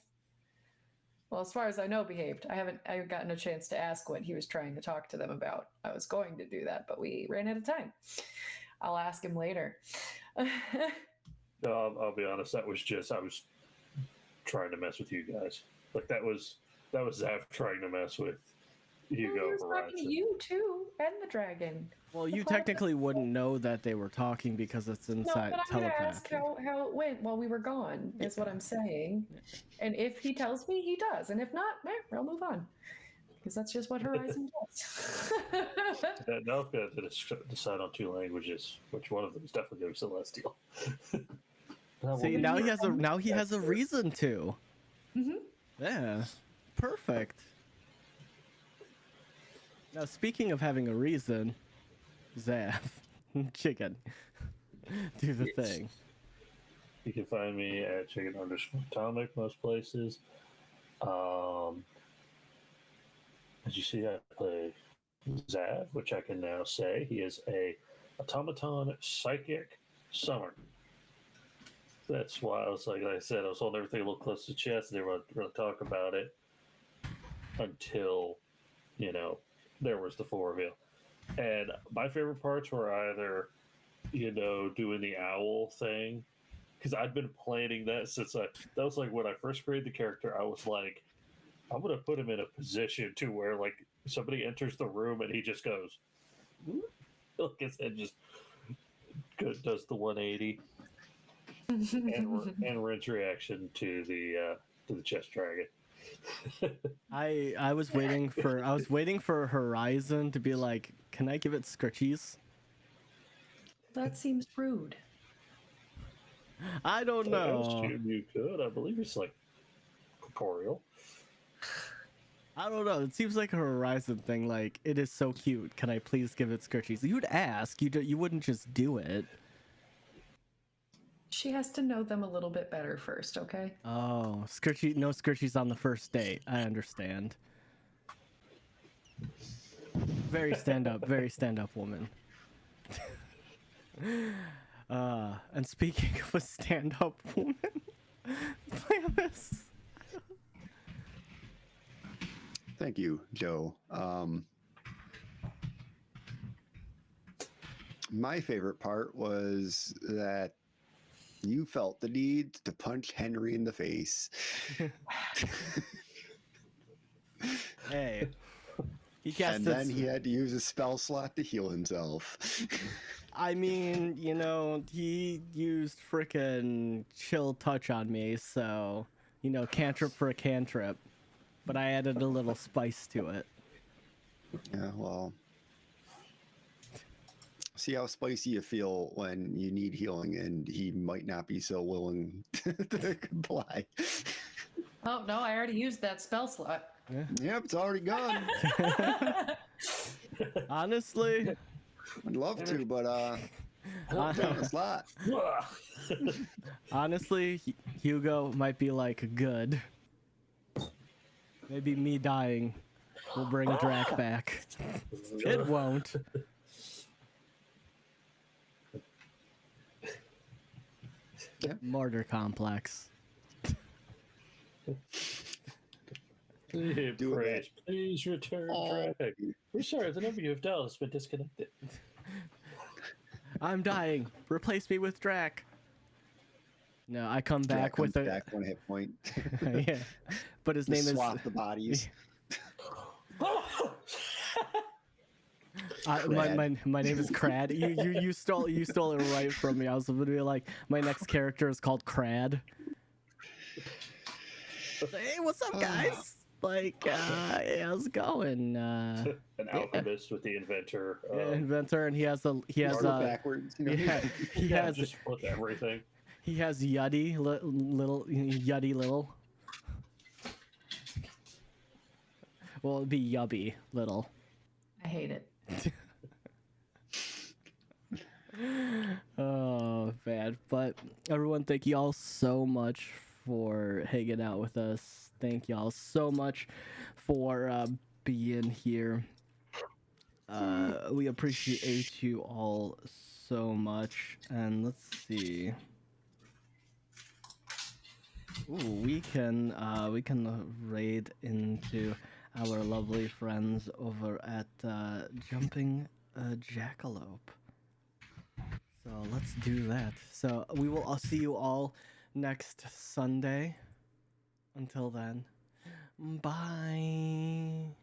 Well, as far as I know, behaved. I haven't gotten a chance to ask what he was trying to talk to them about. I was going to do that, but we ran out of time. I'll ask him later. I'll be honest. That was just I was trying to mess with you guys. Like that was Zaf trying to mess with Hugo. He was talking to you too, and the dragon. Well, you technically wouldn't know that they were talking because it's inside no, but I'm telepathy. gonna ask how it went while we were gone. Is what I'm saying. And if he tells me, he does, and if not, I'll move on. Because that's just what Horizon does. Now I've got to decide on two languages. Which one of them is definitely going to be Celestial? See, now he has a reason to. Mm-hmm. Yeah, perfect. Now, speaking of having a reason, Zaf, chicken, do the thing. You can find me at chicken_atomic most places. As you see, I play Zav, which I can now say. He is a automaton psychic summoner. That's why I was like I said, I was holding everything a little close to the chest. They were going to talk about it until, there was the full reveal. And my favorite parts were either, doing the owl thing, because I'd been planning that since that was like when I first created the character. I was like, I'm going to put him in a position to where like somebody enters the room and he just goes, look, his head just does the 180 and Ren's reaction to the chest dragon. I was waiting for Horizon to be like, can I give it scritchies? That seems rude. I don't I know. assume you could. I believe it's like corporeal. I don't know. It seems like a Horizon thing. Like, it is so cute. Can I please give it scritchies? You'd ask. You wouldn't just do it. She has to know them a little bit better first, okay? Oh, no scritchies on the first date. I understand. Very stand up woman. And speaking of a stand up woman, play this. Thank you, Joe. My favorite part was that you felt the need to punch Henry in the face. Hey, he cast And then he had to use a spell slot to heal himself. I mean, he used frickin' chill touch on me, so, cantrip for a cantrip. But I added a little spice to it. Yeah, well, see how spicy you feel when you need healing, and he might not be so willing to comply. Oh, no, I already used that spell slot. Yep, it's already gone. Honestly, I'd love to, but down a slot. honestly, Hugo might be like good. Maybe me dying will bring Drac back. It won't. Martyr complex. Please return, Drac. We're sorry, the number you have dialed has been disconnected. I'm dying. Replace me with Drac. No, I come back Drac with comes a back 1 hit point. yeah, but his name is swap the bodies. My name is Crad. You stole it right from me. I was going to be like, my next character is called Crad. Hey, what's up, guys? Like, hey, how's it going? An alchemist with the inventor. Inventor, and he has backwards. yeah, he has just split everything. He has Yuddy little. Well, it'd be Yubby little. I hate it. Oh, bad. But everyone, thank you all so much for hanging out with us. Thank y'all so much for being here. We appreciate you all so much. And let's see. Ooh, we can raid into our lovely friends over at Jumping Jackalope. So let's do that. So I'll see you all next Sunday. Until then, bye.